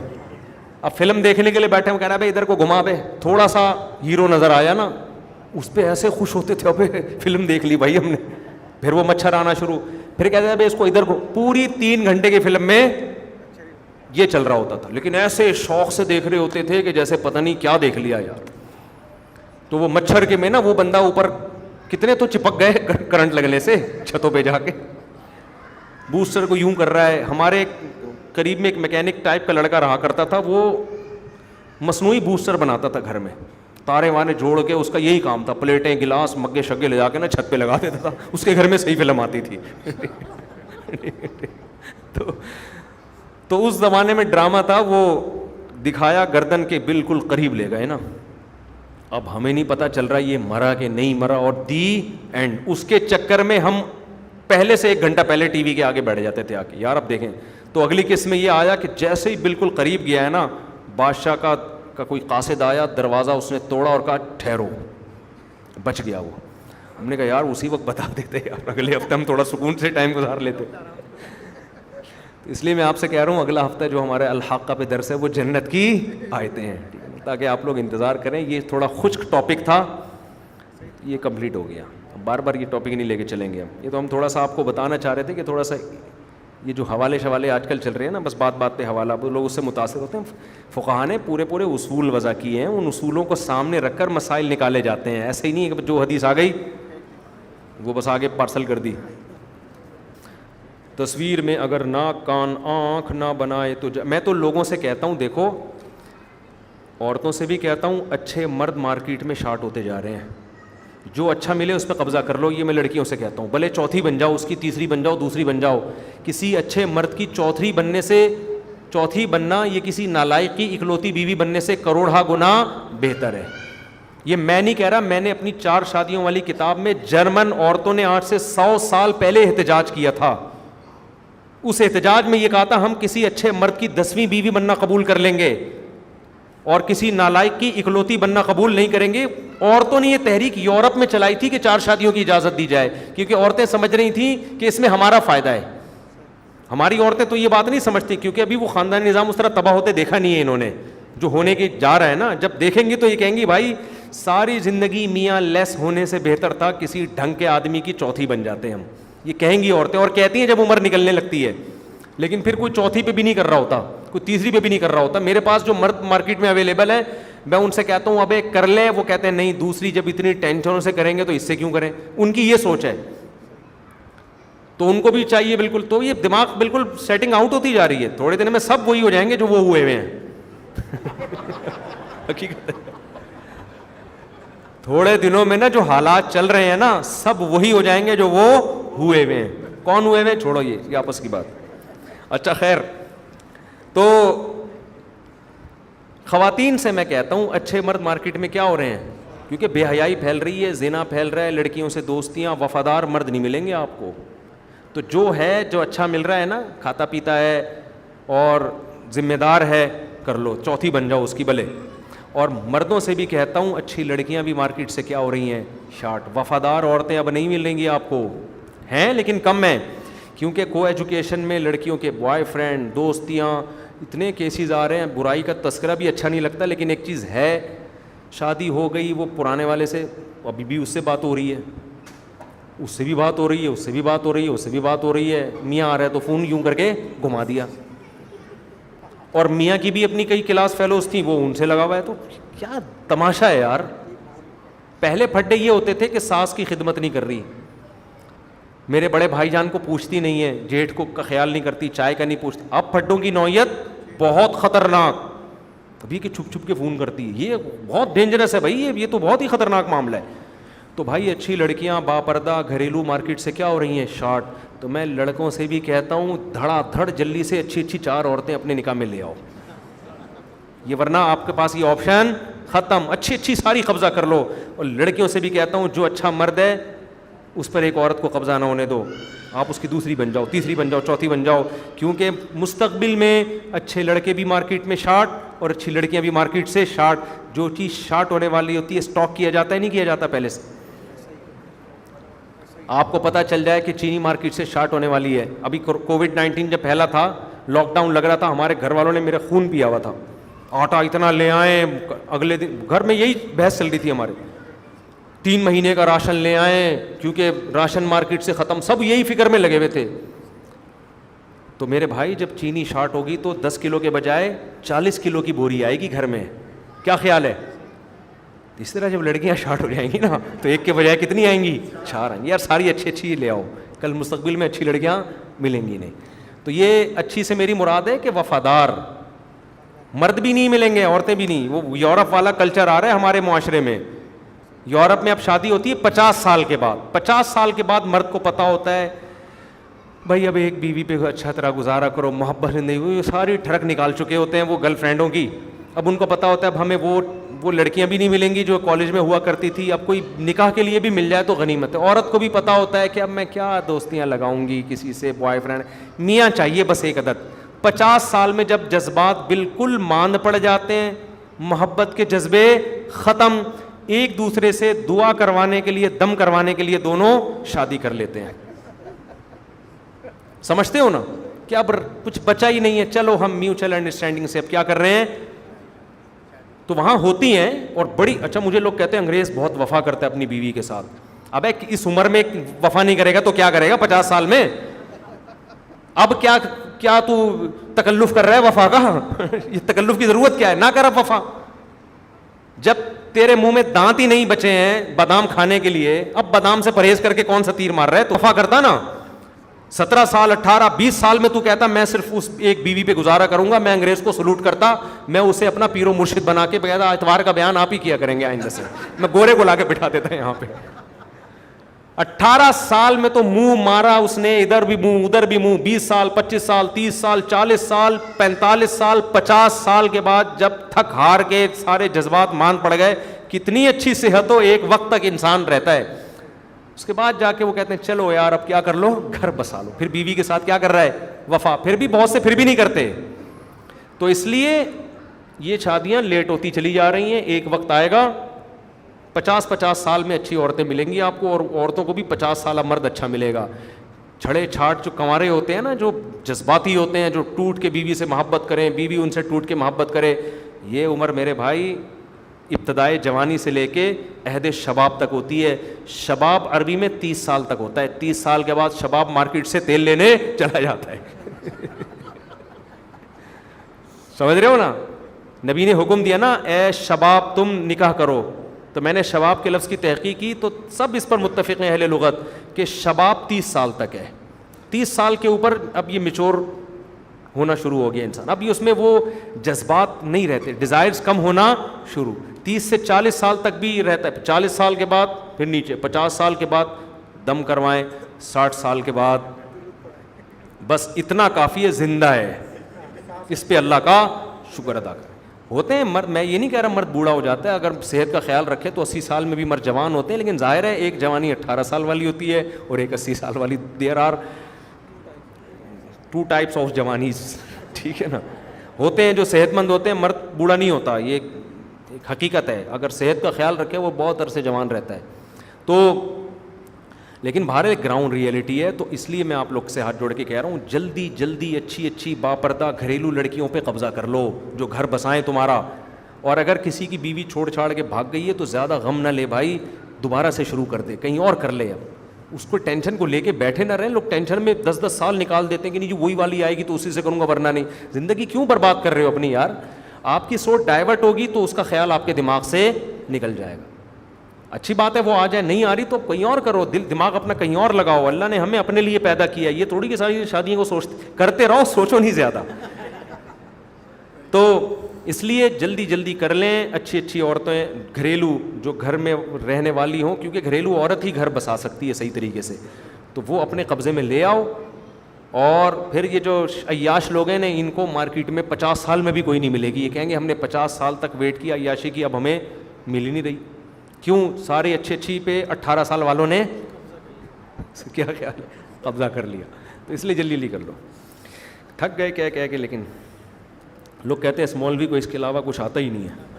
اب فلم دیکھنے کے لیے بیٹھے, ہم کہہ رہا ہے بھائی ادھر کو گھما پہ, تھوڑا سا ہیرو نظر آیا نا اس پہ ایسے خوش ہوتے تھے, ابے فلم دیکھ لی بھائی ہم نے. پھر وہ مچھر آنا شروع, پھر کہتے ہیں بھائی اس کو ادھر کو. پوری 3 گھنٹے کی فلم میں یہ چل رہا ہوتا تھا. لیکن ایسے شوق سے دیکھ رہے ہوتے تھے کہ جیسے پتہ نہیں کیا دیکھ لیا یار. تو وہ مچھر کے میں نا وہ بندہ اوپر کتنے تو چپک گئے کرنٹ لگنے سے چھتوں پہ جا کے. بوسٹر کو یوں کر رہا ہے. ہمارے قریب میں ایک میکینک ٹائپ کا لڑکا رہا کرتا تھا, وہ مصنوعی بوسٹر بناتا تھا گھر میں, تارے وانے جوڑ کے. اس کا یہی کام تھا, پلیٹیں گلاس مگے شگے لے جا کے نا چھت پہ لگا دیتا تھا. اس کے گھر میں صحیح فلم آتی تھی. تو اس زمانے میں ڈرامہ تھا, وہ دکھایا گردن کے بالکل قریب لے گئے نا. اب ہمیں نہیں پتہ چل رہا یہ مرا کہ نہیں مرا, اور دی اینڈ. اس کے چکر میں ہم پہلے سے 1 گھنٹہ پہلے ٹی وی کے آگے بیٹھ جاتے تھے آ کے, یار اب دیکھیں. تو اگلی قسط میں یہ آیا کہ جیسے ہی بالکل قریب گیا ہے نا, بادشاہ کا کوئی قاصد آیا, دروازہ اس نے توڑا اور کہا ٹھہرو, بچ گیا وہ. ہم نے کہا یار اسی وقت بتا دیتے یار, اگلے ہفتے ہم تھوڑا سکون سے ٹائم گزار لیتے. اس لیے میں آپ سے کہہ رہا ہوں اگلا ہفتہ جو ہمارے الحاقہ پہ درس ہے وہ جنت کی آیتیں ہیں, تاکہ آپ لوگ انتظار کریں. یہ تھوڑا خشک ٹاپک تھا, یہ کمپلیٹ ہو گیا. بار بار یہ ٹاپک نہیں لے کے چلیں گے ہم. یہ تو ہم تھوڑا سا آپ کو بتانا چاہ رہے تھے کہ تھوڑا سا یہ جو حوالے آج کل چل رہے ہیں نا, بس بات بات پہ حوالہ, لوگ اس سے متاثر ہوتے ہیں. فقہاء نے پورے اصول وضع کیے ہیں, ان اصولوں کو سامنے رکھ کر مسائل نکالے جاتے ہیں. ایسے ہی نہیں کہ جو حدیث آ گئی وہ بس آگے پارسل کر دی. تصویر میں اگر ناک کان آنکھ نہ بنائے تو میں تو لوگوں سے کہتا ہوں, دیکھو عورتوں سے بھی کہتا ہوں, اچھے مرد مارکیٹ میں شارٹ ہوتے جا رہے ہیں. جو اچھا ملے اس پہ قبضہ کر لو. یہ میں لڑکیوں سے کہتا ہوں, بھلے چوتھی بن جاؤ, اس کی تیسری بن جاؤ, دوسری بن جاؤ. کسی اچھے مرد کی چوتھی بننا یہ کسی نالائق کی اکلوتی بیوی بننے سے کروڑہ گنا بہتر ہے. یہ میں نہیں کہہ رہا, میں نے اپنی 4 شادیوں والی کتاب میں جرمن عورتوں نے آج سے 100 سال پہلے احتجاج کیا تھا. اس احتجاج میں یہ کہا تھا ہم کسی اچھے مرد کی 10ویں بیوی بننا قبول کر لیں گے اور کسی نالائق کی اکلوتی بننا قبول نہیں کریں گے. عورتوں نے یہ تحریک یورپ میں چلائی تھی کہ 4 شادیوں کی اجازت دی جائے, کیونکہ عورتیں سمجھ رہی تھیں کہ اس میں ہمارا فائدہ ہے. ہماری عورتیں تو یہ بات نہیں سمجھتی, کیونکہ ابھی وہ خاندانی نظام اس طرح تباہ ہوتے دیکھا نہیں ہے انہوں نے, جو ہونے کے جا رہا ہے نا. جب دیکھیں گی تو یہ کہیں گی بھائی ساری زندگی میاں لیس ہونے سے بہتر تھا کسی ڈھنگ کے آدمی کی چوتھی بن جاتے ہم. یہ کہیں گی عورتیں, اور کہتی ہیں جب عمر نکلنے لگتی ہے. لیکن پھر کوئی چوتھی پہ بھی نہیں کر رہا ہوتا, کوئی تیسری پہ بھی نہیں کر رہا ہوتا. میرے پاس جو مرد مارکیٹ میں اویلیبل ہے, میں ان سے کہتا ہوں ابے کر لے, وہ کہتے ہیں نہیں دوسری جب اتنی ٹینشنوں سے کریں گے تو اس سے کیوں کریں. ان کی یہ سوچ ہے, تو ان کو بھی چاہیے بالکل. تو یہ دماغ بالکل سیٹنگ آؤٹ ہوتی جا رہی ہے. تھوڑے دن میں سب وہی ہو جائیں گے جو وہ ہوئے ہوئے ہیں. حقیقت ہے, تھوڑے دنوں میں نا جو حالات چل رہے ہیں نا سب وہی ہو جائیں گے جو وہ ہوئے ہوئے ہیں. کون ہوئے ہوئے ہیں چھوڑو, یہ آپس کی بات. اچھا خیر, تو خواتین سے میں کہتا ہوں اچھے مرد مارکیٹ میں کیا ہو رہے ہیں, کیونکہ بے حیائی پھیل رہی ہے, زنا پھیل رہا ہے, لڑکیوں سے دوستیاں, وفادار مرد نہیں ملیں گے آپ کو. تو جو اچھا مل رہا ہے نا, کھاتا پیتا ہے اور ذمہ دار ہے, کر لو, چوتھی بن جاؤ اس کی بھلے. اور مردوں سے بھی کہتا ہوں اچھی لڑکیاں بھی مارکیٹ سے کیا ہو رہی ہیں, شارٹ. وفادار عورتیں اب نہیں ملیں گی آپ کو, ہیں لیکن کم ہیں, کیونکہ کو ایجوکیشن میں لڑکیوں کے بوائے فرینڈ, دوستیاں, اتنے کیسز آ رہے ہیں. برائی کا تذکرہ بھی اچھا نہیں لگتا, لیکن ایک چیز ہے, شادی ہو گئی وہ پرانے والے سے, ابھی بھی اس سے بات ہو رہی ہے, اس سے بھی بات ہو رہی ہے, اس سے بھی بات ہو رہی ہے, اس سے بھی بات ہو رہی ہے. میاں آ رہا ہے تو فون یوں کر کے گھما دیا. اور میاں کی بھی اپنی کئی کلاس فیلوز تھیں, وہ ان سے لگا ہوا ہے. تو کیا تماشا ہے یار. پہلے پھڈے یہ ہوتے تھے کہ ساس کی خدمت نہیں کر رہی, میرے بڑے بھائی جان کو پوچھتی نہیں ہے, جیٹھ کو کا خیال نہیں کرتی, چائے کا نہیں پوچھتی. اب پھڈوں کی نوعیت بہت خطرناک, ابھی کہ چھپ چھپ کے فون کرتی ہے. یہ بہت ڈینجرس ہے بھائی, یہ تو بہت ہی خطرناک معاملہ ہے. تو بھائی اچھی لڑکیاں باپردہ گھریلو مارکیٹ سے کیا ہو رہی ہیں, شارٹ. تو میں لڑکوں سے بھی کہتا ہوں دھڑا دھڑ جلدی سے اچھی 4 عورتیں اپنے نکاح میں لے آؤ. یہ ورنہ آپ کے پاس یہ آپشن ختم, اچھی ساری قبضہ کر لو. اور لڑکیوں سے بھی کہتا ہوں جو اچھا مرد ہے اس پر ایک عورت کو قبضہ نہ ہونے دو, آپ اس کی دوسری بن جاؤ, تیسری بن جاؤ, چوتھی بن جاؤ. کیونکہ مستقبل میں اچھے لڑکے بھی مارکیٹ میں شارٹ اور اچھی لڑکیاں بھی مارکیٹ سے شارٹ. جو چیز شارٹ ہونے والی ہوتی ہے اسٹاک کیا جاتا ہے, نہیں کیا جاتا پہلے سے. آپ کو پتہ چل جائے کہ چینی مارکیٹ سے شارٹ ہونے والی ہے. ابھی کووڈ-19 جب پھیلا تھا, لاک ڈاؤن لگ رہا تھا, ہمارے گھر والوں نے میرا خون پیا ہوا تھا. آٹا اتنا لے آئیں, اگلے دن گھر میں یہی بحث چل رہی تھی ہمارے, 3 مہینے کا راشن لے آئیں کیونکہ راشن مارکیٹ سے ختم, سب یہی فکر میں لگے ہوئے تھے. تو میرے بھائی جب چینی شارٹ ہوگی تو 10 کلو کے بجائے 40 کلو کی بوری آئے گی گھر میں. کیا خیال ہے؟ اس طرح جب لڑکیاں شارٹ ہو جائیں گی نا تو ایک کے بجائے کتنی آئیں گی؟ 4 آئیں گی. یار ساری اچھی اچھی لے آؤ, کل مستقبل میں اچھی لڑکیاں ملیں گی نہیں. تو یہ اچھی سے میری مراد ہے کہ وفادار مرد بھی نہیں ملیں گے, عورتیں بھی نہیں. وہ یورپ والا کلچر آ رہا ہے ہمارے معاشرے میں. یورپ میں اب شادی ہوتی ہے 50 سال کے بعد. 50 سال کے بعد مرد کو پتہ ہوتا ہے بھائی اب ایک بیوی پہ اچھا طرح گزارا کرو, محبت نہیں ہوئی, ساری ٹھڑک نکال چکے ہوتے ہیں وہ گرل فرینڈوں کی. اب ان کو پتہ ہوتا ہے اب ہمیں وہ لڑکیاں بھی نہیں ملیں گی جو کالج میں ہوا کرتی تھی, اب کوئی نکاح کے لیے بھی مل جائے تو غنیمت ہے. عورت کو بھی پتہ ہوتا ہے کہ اب میں کیا دوستیاں لگاؤں گی کسی سے, بوائے فرینڈ, میاں چاہیے بس ایک عدد. 50 سال میں جب جذبات بالکل ماند پڑ جاتے ہیں, محبت کے جذبے ختم, ایک دوسرے سے دعا کروانے کے لیے, دم کروانے کے لیے دونوں شادی کر لیتے ہیں. سمجھتے ہو نا کہ اب کچھ بچا ہی نہیں ہے, چلو ہم میوچل انڈرسٹینڈنگ سے اب کیا کر رہے ہیں. تو وہاں ہوتی ہیں اور بڑی اچھا مجھے لوگ کہتے ہیں انگریز بہت وفا کرتا ہے اپنی بیوی کے ساتھ. اب اس عمر میں وفا نہیں کرے گا تو کیا کرے گا 50 سال میں؟ اب کیا تو تکلف کر رہا ہے وفا کا؟ یہ تکلف کی ضرورت کیا ہے؟ نہ کر اب وفا. جب تیرے منہ میں دانت ہی نہیں بچے ہیں بادام کھانے کے لیے, اب بادام سے پرہیز کر کے کون سا تیر مار رہا ہے؟ تو وفا کرتا نا. 17 سال 18 20 سال میں تو کہتا میں صرف اس ایک بیوی پہ گزارا کروں گا, میں انگریز کو سلوٹ کرتا, میں اسے اپنا پیر و مرشد بنا کے کہتا اتوار کا بیان آپ ہی کیا کریں گے آئندہ سے, میں گورے کو لا کے بٹھا دیتا یہاں پہ. 18 سال میں تو منہ مارا اس نے, ادھر بھی منہ ادھر بھی منہ. 20 سال 25 سال 30 سال 40 سال 45 سال 50 سال کے بعد جب تھک ہار کے سارے جذبات مان پڑ گئے, کتنی اچھی صحت ہو ایک وقت تک انسان رہتا ہے, اس کے بعد جا کے وہ کہتے ہیں چلو یار اب کیا کر لو, گھر بسا لو. پھر بیوی کے ساتھ کیا کر رہا ہے؟ وفا. پھر بھی بہت سے پھر بھی نہیں کرتے. تو اس لیے یہ شادیاں لیٹ ہوتی چلی جا رہی ہیں. ایک وقت آئے گا 50 سال میں اچھی عورتیں ملیں گی آپ کو, اور عورتوں کو بھی 50 سالہ مرد اچھا ملے گا. چھڑے چھاٹ جو کنوارے ہوتے ہیں نا, جو جذباتی ہوتے ہیں, جو ٹوٹ کے بیوی سے محبت کریں, بیوی ان سے ٹوٹ کے محبت کرے, یہ عمر میرے بھائی ابتدائے جوانی سے لے کے عہد شباب تک ہوتی ہے. شباب عربی میں 30 سال تک ہوتا ہے. 30 سال کے بعد شباب مارکیٹ سے تیل لینے چلا جاتا ہے. سمجھ رہے ہو نا, نبی نے حکم دیا نا اے شباب تم نکاح کرو, تو میں نے شباب کے لفظ کی تحقیق کی تو سب اس پر متفق ہیں اہل لغت کہ شباب 30 سال تک ہے. 30 سال کے اوپر اب یہ میچور ہونا شروع ہو گیا انسان, اب یہ اس میں وہ جذبات نہیں رہتے, ڈیزائرز کم ہونا شروع. 30 سے 40 سال تک بھی رہتا ہے, 40 سال کے بعد پھر نیچے, 50 سال کے بعد دم کروائیں, 60 سال کے بعد بس اتنا کافی ہے, زندہ ہے, اس پہ اللہ کا شکر ادا کریں. ہوتے ہیں مرد, میں یہ نہیں کہہ رہا مرد بوڑھا ہو جاتا ہے, اگر صحت کا خیال رکھے تو 80 سال میں بھی مرد جوان ہوتے ہیں, لیکن ظاہر ہے ایک جوانی 18 سال والی ہوتی ہے اور ایک 80 سال والی. دیر آر 2 types آف جوانیز, ٹھیک ہے نا. ہوتے ہیں جو صحت مند ہوتے ہیں, مرد بوڑھا نہیں ہوتا, یہ ایک حقیقت ہے. اگر صحت کا خیال رکھے وہ بہت عرصے جوان رہتا ہے. تو لیکن باہر ایک گراؤنڈ ریئلٹی ہے. تو اس لیے میں آپ لوگ سے ہاتھ جوڑ کے کہہ رہا ہوں, جلدی جلدی اچھی باپردہ گھریلو لڑکیوں پہ قبضہ کر لو جو گھر بسائیں تمہارا. اور اگر کسی کی بیوی چھوڑ چھاڑ کے بھاگ گئی ہے تو زیادہ غم نہ لے بھائی, دوبارہ سے شروع کر دے, کہیں اور کر لے. اب اس کو ٹینشن کو لے کے بیٹھے نہ رہیں. لوگ ٹینشن میں 10 سال نکال دیتے ہیں کہ نہیں جو وہی والی آئے گی تو اسی سے کروں گا, ورنہ نہیں. زندگی کیوں برباد کر رہے ہو اپنی یار؟ آپ کی سوچ ڈائیورٹ ہوگی تو اس کا خیال آپ کے دماغ سے نکل جائے گا. اچھی بات ہے وہ آ جائے, نہیں آ رہی تو کہیں اور کرو, دماغ اپنا کہیں اور لگاؤ. اللہ نے ہمیں اپنے لیے پیدا کیا, یہ تھوڑی کہ ساری شادیوں کو کرتے رہو, سوچو نہیں زیادہ. تو اس لیے جلدی جلدی کر لیں. اچھی عورتیں گھریلو جو گھر میں رہنے والی ہوں, کیونکہ گھریلو عورت ہی گھر بسا سکتی ہے صحیح طریقے سے, تو وہ اپنے قبضے میں لے آؤ. اور پھر یہ جو عیاش لوگ ہیں نا, ان کو مارکیٹ میں 50 سال میں بھی کوئی نہیں ملے گی. یہ کہیں گے ہم نے 50 سال تک ویٹ کیا عیاشی کی, اب ہمیں مل ہی نہیں رہی. کیوں؟ سارے اچھی پہ 18 سال والوں نے کیا خیال ہے قبضہ کر لیا. تو اس لیے جلدی جلدی کر لو. تھک گئے کہہ کے, لیکن لوگ کہتے ہیں اس مولوی کو اس کے علاوہ کچھ آتا ہی نہیں ہے.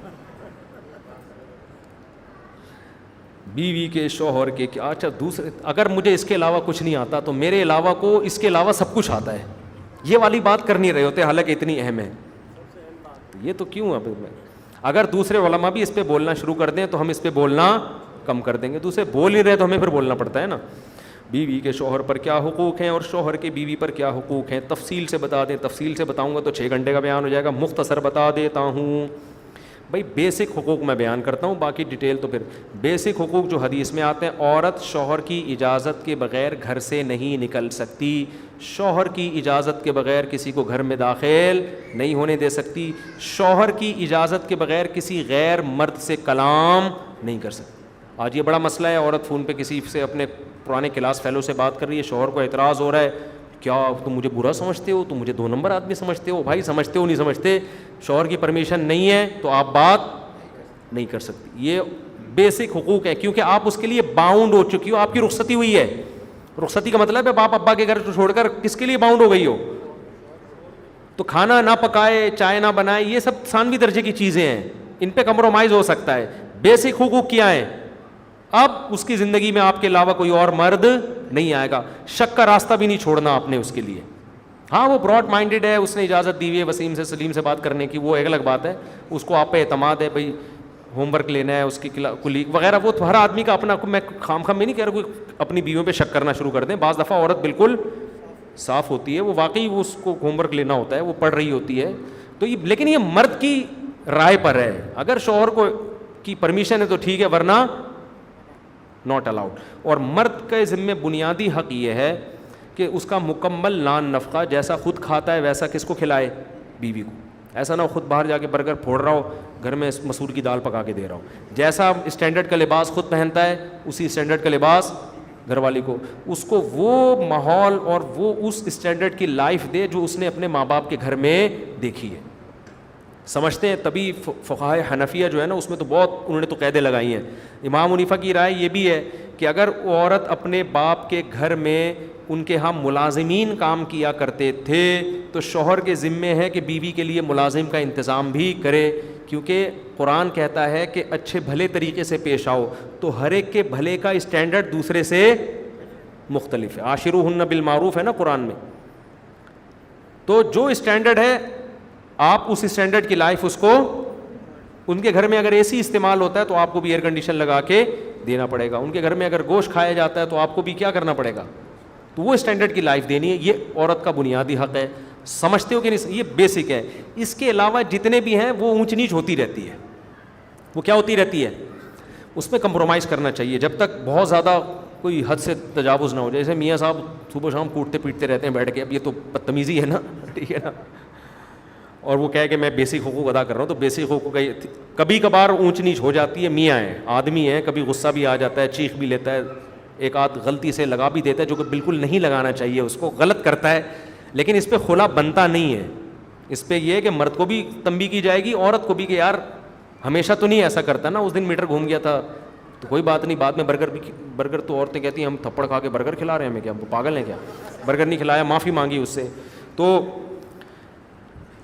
بیوی کے, شوہر کے, کیا اچھا دوسرے, اگر مجھے اس کے علاوہ کچھ نہیں آتا تو میرے علاوہ کو اس کے علاوہ سب کچھ آتا ہے. یہ والی بات کر نہیں رہے ہوتے, حالانکہ اتنی اہم ہے. یہ تو کیوں اب اگر دوسرے علماء بھی اس پہ بولنا شروع کر دیں تو ہم اس پہ بولنا کم کر دیں گے. دوسرے بول نہیں رہے تو ہمیں پھر بولنا پڑتا ہے نا. بیوی کے شوہر پر کیا حقوق ہیں اور شوہر کے بیوی پر کیا حقوق ہیں، تفصیل سے بتا دیں. تفصیل سے بتاؤں گا تو 6 گھنٹے کا بیان ہو جائے گا، مختصر بتا دیتا ہوں. بھائی بیسک حقوق میں بیان کرتا ہوں، باقی ڈیٹیل تو پھر. بیسک حقوق جو حدیث میں آتے ہیں، عورت شوہر کی اجازت کے بغیر گھر سے نہیں نکل سکتی، شوہر کی اجازت کے بغیر کسی کو گھر میں داخل نہیں ہونے دے سکتی، شوہر کی اجازت کے بغیر کسی غیر مرد سے کلام نہیں کر سکتی. آج یہ بڑا مسئلہ ہے، عورت فون پہ کسی سے اپنے پرانے کلاس فیلو سے بات کر رہی ہے، شوہر کو اعتراض ہو رہا ہے، کیا تم مجھے برا سمجھتے ہو، تم مجھے 2 نمبر آدمی سمجھتے ہو. بھائی سمجھتے ہو نہیں سمجھتے، شوہر کی پرمیشن نہیں ہے تو آپ بات نہیں کر سکتی. یہ بیسک حقوق ہے، کیونکہ آپ اس کے لیے باؤنڈ ہو چکی ہو، آپ کی رخصتی ہوئی ہے. رخصتی کا مطلب ہے باپ ابا کے گھر چھوڑ کر کس کے لیے باؤنڈ ہو گئی ہو. تو کھانا نہ پکائے، چائے نہ بنائے، یہ سب ثانوی درجے کی چیزیں ہیں، ان پہ کمپرومائز ہو سکتا ہے. بیسک حقوق کیا ہیں؟ اب اس کی زندگی میں آپ کے علاوہ کوئی اور مرد نہیں آئے گا. شک کا راستہ بھی نہیں چھوڑنا آپ نے اس کے لیے. ہاں وہ براڈ مائنڈیڈ ہے، اس نے اجازت دی ہوئی ہے وسیم سے سلیم سے بات کرنے کی، وہ ایک الگ بات ہے. اس کو آپ پہ اعتماد ہے، بھائی ہوم ورک لینا ہے، اس کی کلیگ وغیرہ، وہ ہر آدمی کا اپنا. میں خام میں نہیں کہہ رہا کوئی اپنی بیویوں پہ شک کرنا شروع کر دیں. بعض دفعہ عورت بالکل صاف ہوتی ہے، وہ واقعی اس کو ہوم ورک لینا ہوتا ہے، وہ پڑھ رہی ہوتی ہے تو یہ، لیکن یہ مرد کی رائے پر ہے. اگر شوہر کو کی پرمیشن ہے تو ٹھیک ہے، ورنہ ناٹ الاؤڈ. اور مرد کے ذمے بنیادی حق یہ ہے کہ اس کا مکمل لان نفقہ، جیسا خود کھاتا ہے ویسا کس کو کھلائے؟ بیوی کو. ایسا نہ ہو خود باہر جا کے برگر پھوڑ رہا ہو، گھر میں مسور کی دال پکا کے دے رہا ہو. جیسا اسٹینڈرڈ کا لباس خود پہنتا ہے اسی اسٹینڈرڈ کا لباس گھر والی کو، اس کو وہ ماحول اور وہ اس اسٹینڈرڈ کی لائف دے جو اس نے اپنے ماں باپ کے گھر میں دیکھی ہے. سمجھتے ہیں تبھی فقہائے حنفیہ جو ہے نا، اس میں تو بہت انہوں نے تو قیدیں لگائی ہیں. امام حنیفہ کی رائے یہ بھی ہے کہ اگر عورت اپنے باپ کے گھر میں ان کے ہاں ملازمین کام کیا کرتے تھے تو شوہر کے ذمے ہے کہ بیوی کے لیے ملازم کا انتظام بھی کرے، کیونکہ قرآن کہتا ہے کہ اچھے بھلے طریقے سے پیش آؤ. تو ہر ایک کے بھلے کا اسٹینڈرڈ دوسرے سے مختلف ہے. عاشروہن بالمعروف ہے نا قرآن میں. تو جو اسٹینڈرڈ ہے آپ اس اسٹینڈرڈ کی لائف اس کو، ان کے گھر میں اگر اے سی استعمال ہوتا ہے تو آپ کو بھی ایئر کنڈیشن لگا کے دینا پڑے گا. ان کے گھر میں اگر گوشت کھایا جاتا ہے تو آپ کو بھی کیا کرنا پڑے گا؟ تو وہ اسٹینڈرڈ کی لائف دینی ہے. یہ عورت کا بنیادی حق ہے. سمجھتے ہو کہ نہیں؟ یہ بیسک ہے. اس کے علاوہ جتنے بھی ہیں وہ اونچ نیچ ہوتی رہتی ہے. وہ کیا ہوتی رہتی ہے؟ اس میں کمپرومائز کرنا چاہیے جب تک بہت زیادہ کوئی حد سے تجاوز نہ ہو جائے. جیسے میاں صاحب صبح شام کوٹتے پیٹتے رہتے ہیں بیٹھ کے، اب یہ تو بدتمیزی ہے نا، ٹھیک ہے نا. اور وہ کہے کہ میں بیسک حقوق ادا کر رہا ہوں، تو بیسک حقوق کا کبھی کبھار اونچ نیچ ہو جاتی ہے. میاں ہیں، آدمی ہیں، کبھی غصہ بھی آ جاتا ہے، چیخ بھی لیتا ہے، ایک آدھ غلطی سے لگا بھی دیتا ہے جو کہ بالکل نہیں لگانا چاہیے، اس کو غلط کرتا ہے. لیکن اس پہ خلا بنتا نہیں ہے. اس پہ یہ ہے کہ مرد کو بھی تنبیہ کی جائے گی، عورت کو بھی، کہ یار ہمیشہ تو نہیں ایسا کرتا نا، اس دن میٹر گھوم گیا تھا تو کوئی بات نہیں، بعد میں برگر تو عورتیں کہتی ہیں ہم تھپڑ کھا کے برگر کھلا رہے ہیں، ہمیں کیا پاگل ہیں کیا؟ برگر نہیں کھلایا، معافی مانگی اس سے. تو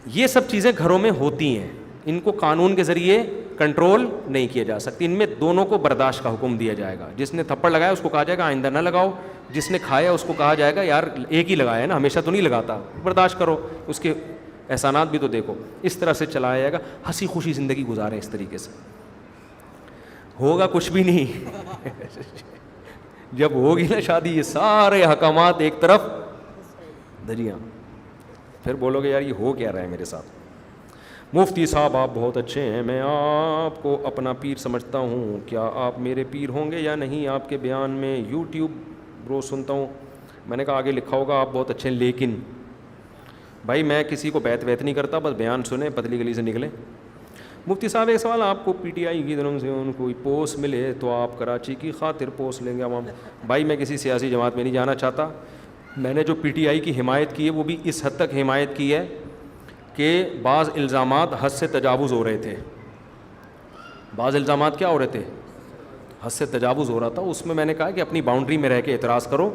یہ سب چیزیں گھروں میں ہوتی ہیں، ان کو قانون کے ذریعے کنٹرول نہیں کیا جا سکتی. ان میں دونوں کو برداشت کا حکم دیا جائے گا. جس نے تھپڑ لگایا اس کو کہا جائے گا آئندہ نہ لگاؤ، جس نے کھایا اس کو کہا جائے گا یار ایک ہی لگایا ہے نا، ہمیشہ تو نہیں لگاتا، برداشت کرو، اس کے احسانات بھی تو دیکھو. اس طرح سے چلایا جائے گا. ہنسی خوشی زندگی گزاریں اس طریقے سے. ہوگا کچھ بھی نہیں. جب ہوگی نا شادی، یہ سارے احکامات ایک طرف دھجیاں، پھر بولو گے یار یہ ہو کیا رہا ہے میرے ساتھ. مفتی صاحب آپ بہت اچھے ہیں، میں آپ کو اپنا پیر سمجھتا ہوں، کیا آپ میرے پیر ہوں گے یا نہیں؟ آپ کے بیان میں یوٹیوب روز سنتا ہوں. میں نے کہا آگے لکھا ہوگا آپ بہت اچھے ہیں، لیکن بھائی میں کسی کو بیعت نہیں کرتا، بس بیان سنیں، پتلی گلی سے نکلیں. مفتی صاحب ایک سوال، آپ کو پی ٹی آئی کی طرف سے ان کو پوسٹ ملے تو آپ کراچی کی خاطر پوسٹ لیں گے عوام؟ بھائی میں کسی سیاسی جماعت میں نہیں جانا چاہتا. میں نے جو پی ٹی آئی کی حمایت کی ہے وہ بھی اس حد تک حمایت کی ہے کہ بعض الزامات حد سے تجاوز ہو رہے تھے. بعض الزامات کیا ہو رہے تھے؟ حد سے تجاوز ہو رہا تھا. اس میں میں نے کہا کہ اپنی باؤنڈری میں رہ کے اعتراض کرو.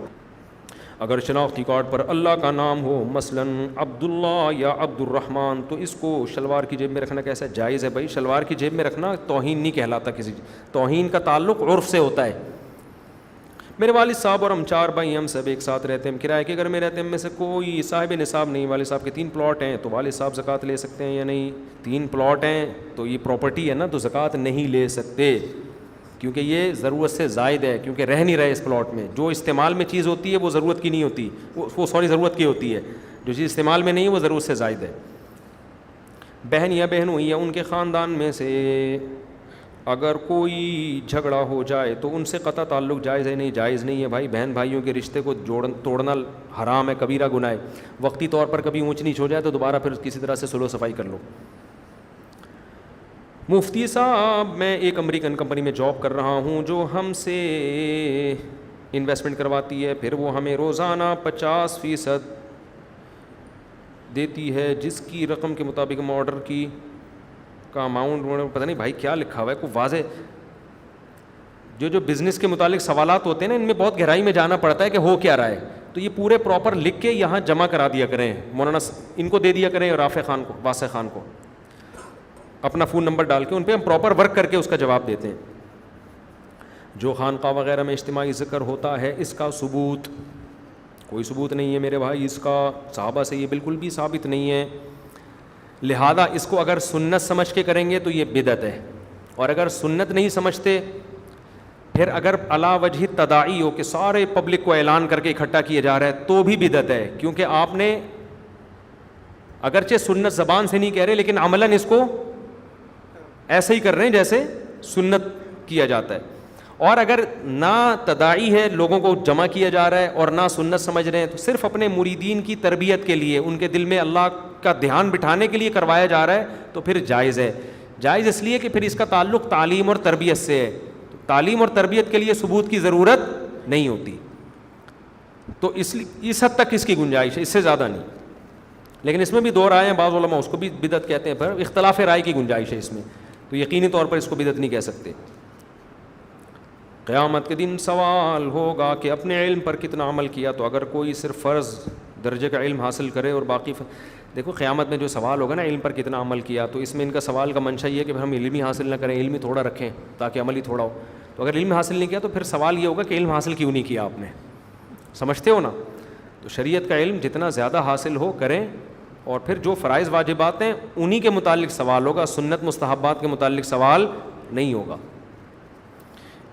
اگر شناختی کارڈ پر اللہ کا نام ہو، مثلا عبداللہ یا عبد الرحمن، تو اس کو شلوار کی جیب میں رکھنا کیسا جائز ہے؟ بھائی شلوار کی جیب میں رکھنا توہین نہیں کہلاتا. کسی توہین کا تعلق عرف سے ہوتا ہے. میرے والد صاحب اور ہم 4 بھائی، ہم سب ایک ساتھ رہتے ہیں، ہم کرائے کے گھر میں رہتے ہیں، ہم میں سے کوئی صاحب نصاب نہیں. والد صاحب کے 3 پلاٹ ہیں، تو والد صاحب زکوٰۃ لے سکتے ہیں یا نہیں؟ 3 پلاٹ ہیں تو یہ پراپرٹی ہے نا، تو زکوٰۃ نہیں لے سکتے. کیونکہ یہ ضرورت سے زائد ہے, کیونکہ رہ نہیں رہے اس پلاٹ میں. جو استعمال میں چیز ہوتی ہے وہ ضرورت کی نہیں ہوتی, وہ ضرورت کی ہوتی ہے. جو چیز استعمال میں نہیں ہے وہ ضرورت سے زائد ہے. بہن یا بہن ہوئی یا ان کے خاندان میں سے اگر کوئی جھگڑا ہو جائے تو ان سے قطع تعلق جائز ہے؟ نہیں, جائز نہیں ہے بھائی. بہن بھائیوں کے رشتے کو توڑنا حرام ہے, کبیرہ گناہ ہے. وقتی طور پر کبھی اونچ نیچ ہو جائے تو دوبارہ پھر کسی طرح سے صلح و صفائی کر لو. مفتی صاحب, میں ایک امریکن کمپنی میں جاب کر رہا ہوں جو ہم سے انویسٹمنٹ کرواتی ہے, پھر وہ ہمیں روزانہ 50% دیتی ہے جس کی رقم کے مطابق ہم آرڈر کی کا اماؤنٹ. پتہ نہیں بھائی کیا لکھا ہوا ہے, کوئی واضح. جو بزنس کے متعلق سوالات ہوتے ہیں نا, ان میں بہت گہرائی میں جانا پڑتا ہے کہ ہو کیا رہا ہے. تو یہ پورے پراپر لکھ کے یہاں جمع کرا دیا کریں, مولانا ان کو دے دیا کریں, رافع خان کو, واسع خان کو, اپنا فون نمبر ڈال کے ان پہ ہم پراپر ورک کر کے اس کا جواب دیتے ہیں. جو خانقاہ وغیرہ میں اجتماعی ذکر ہوتا ہے اس کا ثبوت, کوئی ثبوت نہیں ہے میرے بھائی اس کا. صحابہ سے یہ بالکل بھی ثابت نہیں ہے. لہذا اس کو اگر سنت سمجھ کے کریں گے تو یہ بدعت ہے, اور اگر سنت نہیں سمجھتے, پھر اگر علی وجہ تداعی ہو کہ سارے پبلک کو اعلان کر کے اکٹھا کیا جا رہا ہے تو بھی بدعت ہے. کیونکہ آپ نے اگرچہ سنت زبان سے نہیں کہہ رہے لیکن عملاً اس کو ایسے ہی کر رہے ہیں جیسے سنت کیا جاتا ہے. اور اگر نہ تداعی ہے, لوگوں کو جمع کیا جا رہا ہے, اور نہ سنت سمجھ رہے ہیں, تو صرف اپنے مریدین کی تربیت کے لیے, ان کے دل میں اللہ کا دھیان بٹھانے کے لیے کروایا جا رہا ہے, تو پھر جائز ہے. جائز اس لیے کہ پھر اس کا تعلق تعلیم اور تربیت سے ہے. تعلیم اور تربیت کے لیے ثبوت کی ضرورت نہیں ہوتی. تو اس حد تک اس کی گنجائش ہے, اس سے زیادہ نہیں. لیکن اس میں بھی دو رائے ہیں, بعض علماء اس کو بھی بدعت کہتے ہیں, پر اختلاف رائے کی گنجائش ہے اس میں, تو یقینی طور پر اس کو بدعت نہیں کہہ سکتے. قیامت کے دن سوال ہوگا کہ اپنے علم پر کتنا عمل کیا. تو اگر کوئی صرف فرض درجے کا علم حاصل کرے اور باقی دیکھو قیامت میں جو سوال ہوگا نا علم پر کتنا عمل کیا, تو اس میں ان کا سوال کا منشا یہ ہے کہ ہم علم ہی حاصل نہ کریں, علم ہی تھوڑا رکھیں تاکہ عمل ہی تھوڑا ہو. تو اگر علم حاصل نہیں کیا تو پھر سوال یہ ہوگا کہ علم حاصل کیوں نہیں کیا آپ نے, سمجھتے ہو نا. تو شریعت کا علم جتنا زیادہ حاصل ہو کریں, اور پھر جو فرائض واجبات ہیں انہی کے متعلق سوال ہوگا, سنت مستحبات کے متعلق سوال نہیں ہوگا.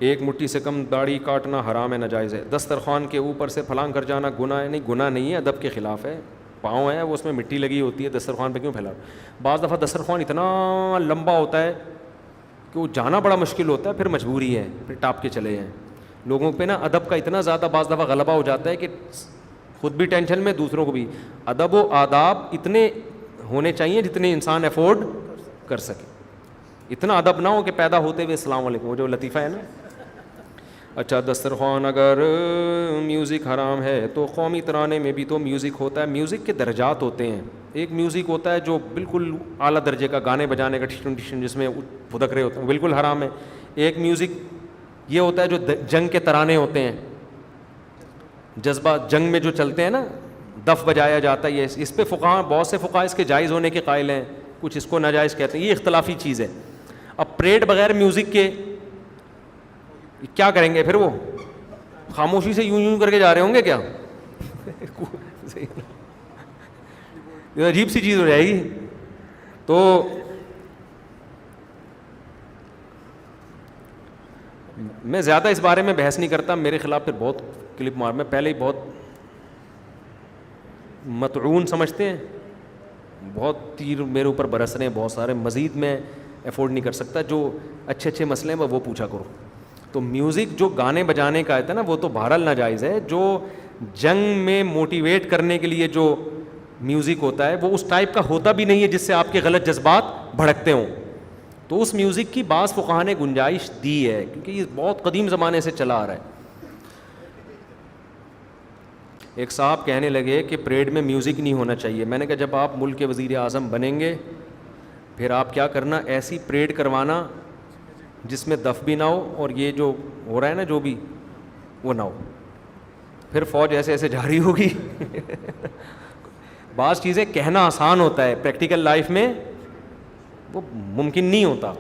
ایک مٹھی سے کم داڑھی کاٹنا حرام ہے, ناجائز ہے. دسترخوان کے اوپر سے پھلانگ کر جانا گناہ ہے؟ نہیں, گناہ نہیں ہے, ادب کے خلاف ہے. پاؤں ہے وہ اس میں مٹی لگی ہوتی ہے, دسترخوان پہ کیوں پھیلا. بعض دفعہ دسترخوان اتنا لمبا ہوتا ہے کہ وہ جانا بڑا مشکل ہوتا ہے, پھر مجبوری ہے, پھر ٹاپ کے چلے ہیں. لوگوں پہ نا ادب کا اتنا زیادہ بعض دفعہ غلبہ ہو جاتا ہے کہ خود بھی ٹینشن میں, دوسروں کو بھی. ادب و آداب اتنے ہونے چاہیے جتنے انسان افورڈ کر سکے. اتنا ادب نہ ہو کہ پیدا ہوتے ہوئے السلام علیکم, وہ جو لطیفہ ہے نا. اچھا, دسترخوان اگر میوزک حرام ہے تو قومی ترانے میں بھی تو میوزک ہوتا ہے. میوزک کے درجات ہوتے ہیں. ایک میوزک ہوتا ہے جو بالکل اعلیٰ درجے کا, گانے بجانے کا ٹھن ٹھن جس میں پھدک رہے ہوتے ہیں, بالکل حرام ہے. ایک میوزک یہ ہوتا ہے جو جنگ کے ترانے ہوتے ہیں, جذبہ جنگ میں جو چلتے ہیں نا, دف بجایا جاتا ہے. یہ اس پہ فقہاء, بہت سے فقہاء اس کے جائز ہونے کے قائل ہیں, کچھ اس کو ناجائز کہتے ہیں. یہ اختلافی چیز ہے. اب پریڈ بغیر میوزک کے کیا کریں گے پھر؟ وہ خاموشی سے یوں کر کے جا رہے ہوں گے کیا؟ عجیب سی چیز ہو جائے گی. تو میں زیادہ اس بارے میں بحث نہیں کرتا, میرے خلاف پھر بہت کلپ مار, میں پہلے ہی بہت مطعون سمجھتے ہیں, بہت تیر میرے اوپر برس رہے ہیں بہت سارے, مزید میں افورڈ نہیں کر سکتا. جو اچھے اچھے مسئلے ہیں وہ پوچھا کرو. تو میوزک جو گانے بجانے کا ہے نا, وہ تو بہرحال ناجائز ہے. جو جنگ میں موٹیویٹ کرنے کے لیے جو میوزک ہوتا ہے وہ اس ٹائپ کا ہوتا بھی نہیں ہے جس سے آپ کے غلط جذبات بھڑکتے ہوں. تو اس میوزک کی بعض فقہاء نے گنجائش دی ہے, کیونکہ یہ بہت قدیم زمانے سے چلا آ رہا ہے. ایک صاحب کہنے لگے کہ پریڈ میں میوزک نہیں ہونا چاہیے. میں نے کہا جب آپ ملک کے وزیر اعظم بنیں گے پھر آپ کیا کرنا, ایسی پریڈ کروانا جس میں دف بھی نہ ہو اور یہ جو ہو رہا ہے نا جو بھی وہ نہ ہو. پھر فوج ایسے ایسے جاری ہوگی. بعض چیزیں کہنا آسان ہوتا ہے, پریکٹیکل لائف میں وہ ممکن نہیں ہوتا.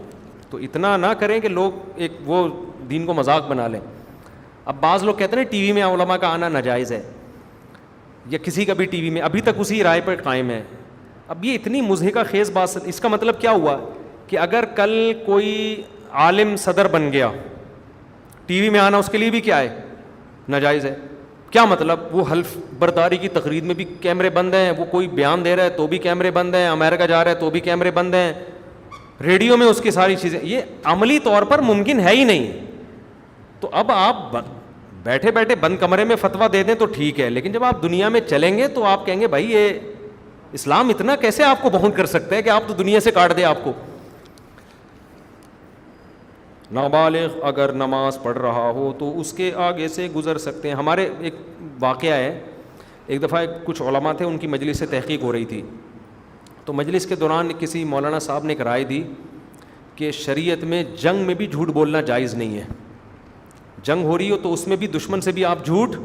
تو اتنا نہ کریں کہ لوگ ایک وہ دین کو مذاق بنا لیں. اب بعض لوگ کہتے ہیں ٹی وی میں علماء کا آنا ناجائز ہے, یا کسی کا بھی ٹی وی میں, ابھی تک اسی رائے پر قائم ہے. اب یہ اتنی مضحکہ خیز بات, اس کا مطلب کیا ہوا کہ اگر کل کوئی عالم صدر بن گیا ٹی وی میں آنا اس کے لیے بھی کیا ہے؟ ناجائز ہے. کیا مطلب؟ وہ حلف برداری کی تقریر میں بھی کیمرے بند ہیں, وہ کوئی بیان دے رہا ہے تو بھی کیمرے بند ہیں, امریکہ جا رہا ہے تو بھی کیمرے بند ہیں, ریڈیو میں اس کی ساری چیزیں, یہ عملی طور پر ممکن ہے ہی نہیں. تو اب آپ بیٹھے بیٹھے بند کمرے میں فتویٰ دے دیں تو ٹھیک ہے, لیکن جب آپ دنیا میں چلیں گے تو آپ کہیں گے بھائی یہ اسلام اتنا کیسے آپ کو بہت کر سکتا ہے کہ آپ تو دنیا سے کاٹ دے آپ کو. نابالغ اگر نماز پڑھ رہا ہو تو اس کے آگے سے گزر سکتے ہیں. ہمارے ایک واقعہ ہے, ایک دفعہ کچھ علماء تھے, ان کی مجلس سے تحقیق ہو رہی تھی, تو مجلس کے دوران کسی مولانا صاحب نے ایک رائے دی کہ شریعت میں جنگ میں بھی جھوٹ بولنا جائز نہیں ہے. جنگ ہو رہی ہو تو اس میں بھی دشمن سے بھی آپ جھوٹ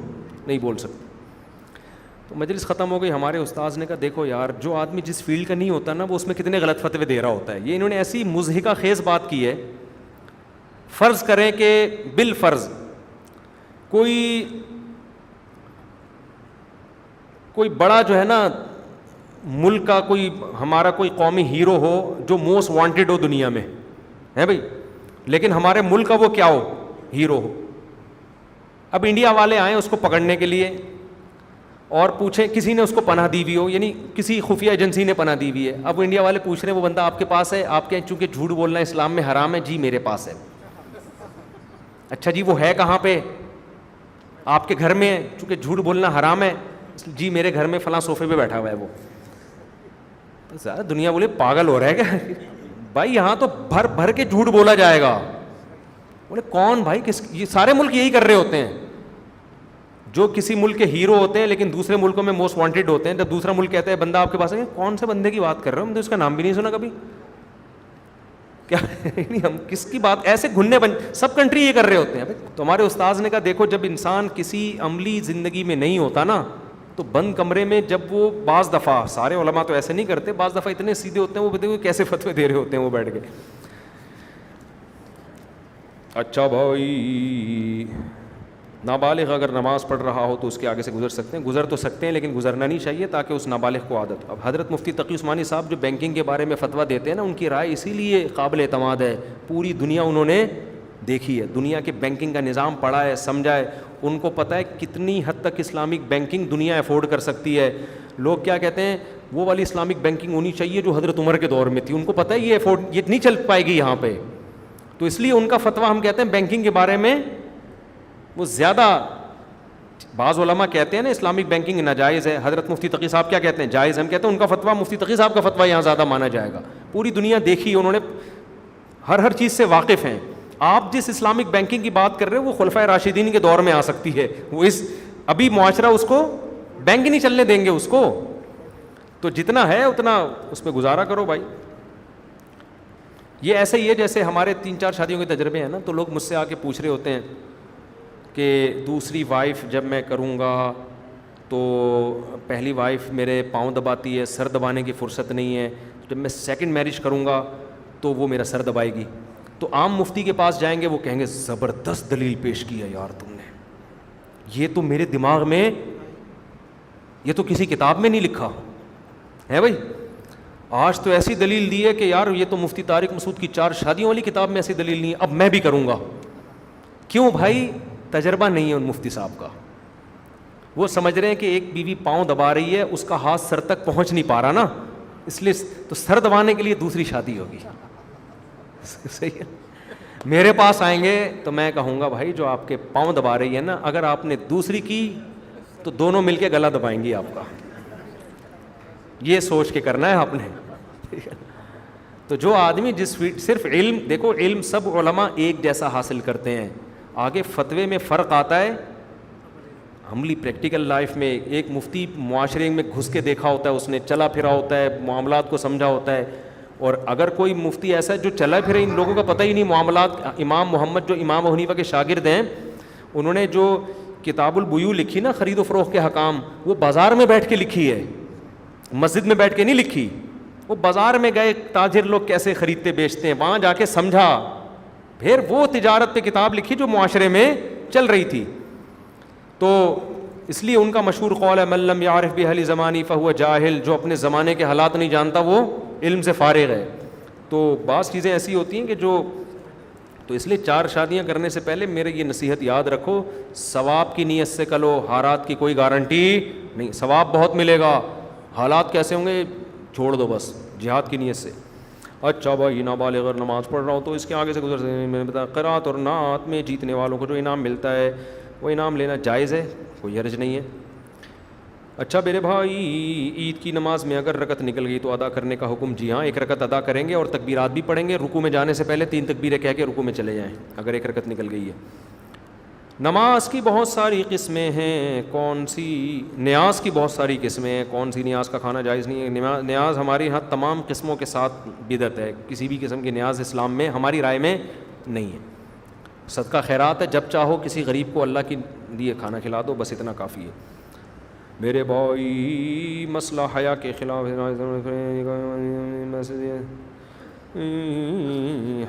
نہیں بول سکتے. تو مجلس ختم ہو گئی. ہمارے استاذ نے کہا دیکھو یار, جو آدمی جس فیلڈ کا نہیں ہوتا نا وہ اس میں کتنے غلط فتوے دے رہا ہوتا ہے. یہ انہوں نے ایسی مضحکہ خیز بات کی ہے. فرض کریں کہ بالفرض کوئی بڑا جو ہے نا ملک کا کوئی ہمارا کوئی قومی ہیرو ہو جو موسٹ وانٹیڈ ہو دنیا میں ہے بھائی, لیکن ہمارے ملک کا وہ کیا ہو, ہیرو ہو. اب انڈیا والے آئیں اس کو پکڑنے کے لیے اور پوچھیں, کسی نے اس کو پناہ دی ہوئی ہو, یعنی کسی خفیہ ایجنسی نے پناہ دی ہوئی ہے. اب وہ انڈیا والے پوچھ رہے ہیں وہ بندہ آپ کے پاس ہے, آپ کہیں چونکہ جھوٹ بولنا اسلام میں حرام ہے, جی میرے پاس ہے. اچھا جی وہ ہے کہاں پہ؟ آپ کے گھر میں ہے, چونکہ جھوٹ بولنا حرام ہے, جی میرے گھر میں فلاں صوفے پہ بیٹھا ہوا ہے وہ. تو زیادہ دنیا بولے پاگل ہو رہا ہے کیا بھائی, یہاں تو بھر بھر کے جھوٹ بولا جائے گا. بولے کون بھائی, کس, یہ سارے ملک یہی کر رہے ہوتے ہیں. جو کسی ملک کے ہیرو ہوتے ہیں لیکن دوسرے ملکوں میں موسٹ وانٹیڈ ہوتے ہیں, جب دوسرا ملک کہتا ہے بندہ آپ کے پاس ہے, کون سے بندے کی بات کر رہے ہو, ہم تو اس کا نام بھی نہیں سنا کبھی. کیا ہم کس کی بات, ایسے گھننے بن, سب کنٹری یہ کر رہے ہوتے ہیں. تو ہمارے استاذ نے کہا دیکھو جب انسان کسی عملی زندگی میں نہیں ہوتا نا, تو بند کمرے میں جب وہ بعض دفعہ, سارے علماء تو ایسے نہیں کرتے, بعض دفعہ اتنے سیدھے ہوتے ہیں وہ بتائیں کیسے فتوے دے رہے ہوتے ہیں وہ بیٹھ کے. اچھا بھائی, نابالغ اگر نماز پڑھ رہا ہو تو اس کے آگے سے گزر سکتے ہیں. گزر تو سکتے ہیں لیکن گزرنا نہیں چاہیے تاکہ اس نابالغ کو عادت. اب حضرت مفتی تقی عثمانی صاحب جو بینکنگ کے بارے میں فتویٰ دیتے ہیں نا, ان کی رائے اسی لیے قابل اعتماد ہے. پوری دنیا انہوں نے دیکھی ہے, دنیا کے بینکنگ کا نظام پڑھا ہے, سمجھا ہے, ان کو پتہ ہے کتنی حد تک اسلامک بینکنگ دنیا افورڈ کر سکتی ہے. لوگ کیا کہتے ہیں وہ والی اسلامک بینکنگ ہونی چاہیے جو حضرت عمر کے دور میں تھی, ان کو پتہ ہے یہ نہیں چل پائے گی یہاں پہ. تو اس لیے ان کا فتویٰ ہم کہتے ہیں بینکنگ کے بارے میں وہ زیادہ, بعض علماء کہتے ہیں نا اسلامک بینکنگ ناجائز ہے, حضرت مفتی تقی صاحب کیا کہتے ہیں جائز. ہم کہتے ہیں ان کا فتویٰ, مفتی تقی صاحب کا فتویٰ یہاں زیادہ مانا جائے گا. پوری دنیا دیکھی, انہوں نے ہر چیز سے واقف ہیں. آپ جس اسلامک بینکنگ کی بات کر رہے ہو وہ خلفائے راشدین کے دور میں آ سکتی ہے. وہ ابھی معاشرہ اس کو بینک نہیں چلنے دیں گے اس کو, تو جتنا ہے اتنا اس میں گزارا کرو بھائی. یہ ایسے ہی ہے جیسے ہمارے 3-4 شادیوں کے تجربے ہیں نا, تو لوگ مجھ سے آ کے پوچھ رہے ہوتے ہیں کہ دوسری وائف جب میں کروں گا تو پہلی وائف میرے پاؤں دباتی ہے, سر دبانے کی فرصت نہیں ہے, جب میں سیکنڈ میرج کروں گا تو وہ میرا سر دبائے گی. تو عام مفتی کے پاس جائیں گے, وہ کہیں گے زبردست دلیل پیش کی ہے یار تم نے, یہ تو میرے دماغ میں, یہ تو کسی کتاب میں نہیں لکھا ہے بھائی. آج تو ایسی دلیل دی ہے کہ یار یہ تو مفتی طارق مسعود کی 4 شادیوں والی کتاب میں ایسی دلیل نہیں ہے, اب میں بھی کروں گا. کیوں بھائی؟ تجربہ نہیں ہے ان مفتی صاحب کا. وہ سمجھ رہے ہیں کہ ایک بیوی پاؤں دبا رہی ہے, اس کا ہاتھ سر تک پہنچ نہیں پا رہا نا, اس لیے تو سر دبانے کے لیے دوسری شادی ہوگی. صحیح ہے. میرے پاس آئیں گے تو میں کہوں گا بھائی جو آپ کے پاؤں دبا رہی ہے نا, اگر آپ نے دوسری کی تو دونوں مل کے گلا دبائیں گی آپ کا. یہ سوچ کے کرنا ہے آپ نے. تو جو آدمی جس صرف علم, دیکھو علم سب علماء ایک جیسا حاصل کرتے ہیں, آگے فتوے میں فرق آتا ہے. عملی پریکٹیکل لائف میں ایک مفتی معاشرے میں گھس کے دیکھا ہوتا ہے, اس نے چلا پھرا ہوتا ہے, معاملات کو سمجھا ہوتا ہے. اور اگر کوئی مفتی ایسا ہے جو چلا پھرے, ان لوگوں کا پتہ ہی نہیں معاملات. امام محمد جو امام ابو حنیفہ کے شاگرد ہیں, انہوں نے جو کتاب البیوع لکھی نا, خرید و فروخت کے حکام, وہ بازار میں بیٹھ کے لکھی ہے, مسجد میں بیٹھ کے نہیں لکھی. وہ بازار میں گئے, تاجر لوگ کیسے خریدتے بیچتے ہیں, وہاں جا کے سمجھا, پھر وہ تجارت پہ کتاب لکھی جو معاشرے میں چل رہی تھی. تو اس لیے ان کا مشہور قول ہے من لم یعرف بأہل زمانی فہو جاہل, جو اپنے زمانے کے حالات نہیں جانتا وہ علم سے فارغ ہے. تو بعض چیزیں ایسی ہوتی ہیں کہ جو تو اس لیے 4 شادیاں کرنے سے پہلے میرے یہ نصیحت یاد رکھو, ثواب کی نیت سے کرو, حالات کی کوئی گارنٹی نہیں, ثواب بہت ملے گا, حالات کیسے ہوں گے چھوڑ دو بس, جہاد کی نیت سے. اچھا بھائی نابالغ اگر نماز پڑھ رہا ہوں تو اس کے آگے سے گزر سکتے, میں نے بتایا قرات اور نعت میں جیتنے والوں کو جو انعام ملتا ہے وہ انعام لینا جائز ہے, کوئی حرج نہیں ہے. اچھا میرے بھائی, عید کی نماز میں اگر رکعت نکل گئی تو ادا کرنے کا حکم؟ جی ہاں, 1 رکعت ادا کریں گے اور تکبیرات بھی پڑھیں گے. رکوع میں جانے سے پہلے 3 تکبیریں کہہ کے رکوع میں چلے جائیں اگر 1 رکعت نکل گئی ہے. نماز کی بہت ساری قسمیں ہیں, کون سی نیاز کی بہت ساری قسمیں ہیں, کون سی نیاز کا کھانا جائز نہیں ہے؟ نیاز ہماری یہاں تمام قسموں کے ساتھ بدعت ہے, کسی بھی قسم کی نیاز اسلام میں ہماری رائے میں نہیں ہے. صدقہ خیرات ہے, جب چاہو کسی غریب کو اللہ کے لیے کھانا کھلا دو, بس اتنا کافی ہے. میرے بھائی مسئلہ حیا کے خلاف,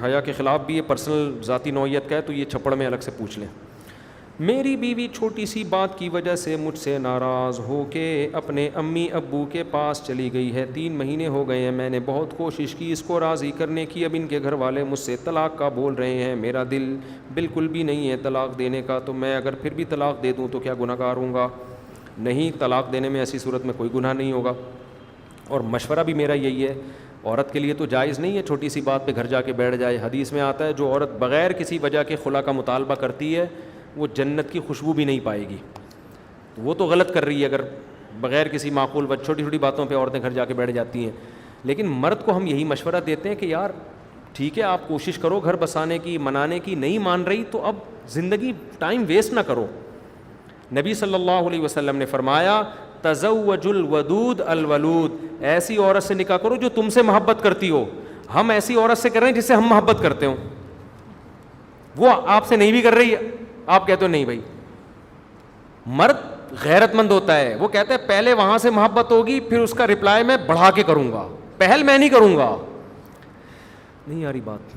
حیا کے خلاف بھی یہ پرسنل ذاتی نوعیت کا ہے تو یہ چھپڑ میں الگ سے پوچھ لیں. میری بیوی چھوٹی سی بات کی وجہ سے مجھ سے ناراض ہو کے اپنے امی ابو کے پاس چلی گئی ہے. 3 مہینے ہو گئے ہیں, میں نے بہت کوشش کی اس کو راضی کرنے کی. اب ان کے گھر والے مجھ سے طلاق کا بول رہے ہیں. میرا دل بالکل بھی نہیں ہے طلاق دینے کا, تو میں اگر پھر بھی طلاق دے دوں تو کیا گناہ گار ہوں گا؟ نہیں, طلاق دینے میں ایسی صورت میں کوئی گناہ نہیں ہوگا. اور مشورہ بھی میرا یہی ہے, عورت کے لیے تو جائز نہیں ہے چھوٹی سی بات پہ گھر جا کے بیٹھ جائے. حدیث میں آتا ہے جو عورت بغیر کسی وجہ کے خلا کا مطالبہ کرتی ہے وہ جنت کی خوشبو بھی نہیں پائے گی. تو وہ تو غلط کر رہی ہے اگر بغیر کسی معقول چھوٹی چھوٹی باتوں پہ عورتیں گھر جا کے بیٹھ جاتی ہیں. لیکن مرد کو ہم یہی مشورہ دیتے ہیں کہ یار ٹھیک ہے, آپ کوشش کرو گھر بسانے کی, منانے کی, نہیں مان رہی تو اب زندگی ٹائم ویسٹ نہ کرو. نبی صلی اللہ علیہ وسلم نے فرمایا تزوج الودود الولود, ایسی عورت سے نکاح کرو جو تم سے محبت کرتی ہو. ہم ایسی عورت سے کر رہے ہیں جس سے ہم محبت کرتے ہوں, وہ آپ سے نہیں بھی کر رہی ہے, آپ کہتے ہو نہیں بھائی. مرد غیرت مند ہوتا ہے, وہ کہتا ہے پہلے وہاں سے محبت ہوگی پھر اس کا رپلائی میں بڑھا کے کروں گا, پہل میں نہیں کروں گا. نہیں آ رہی بات؟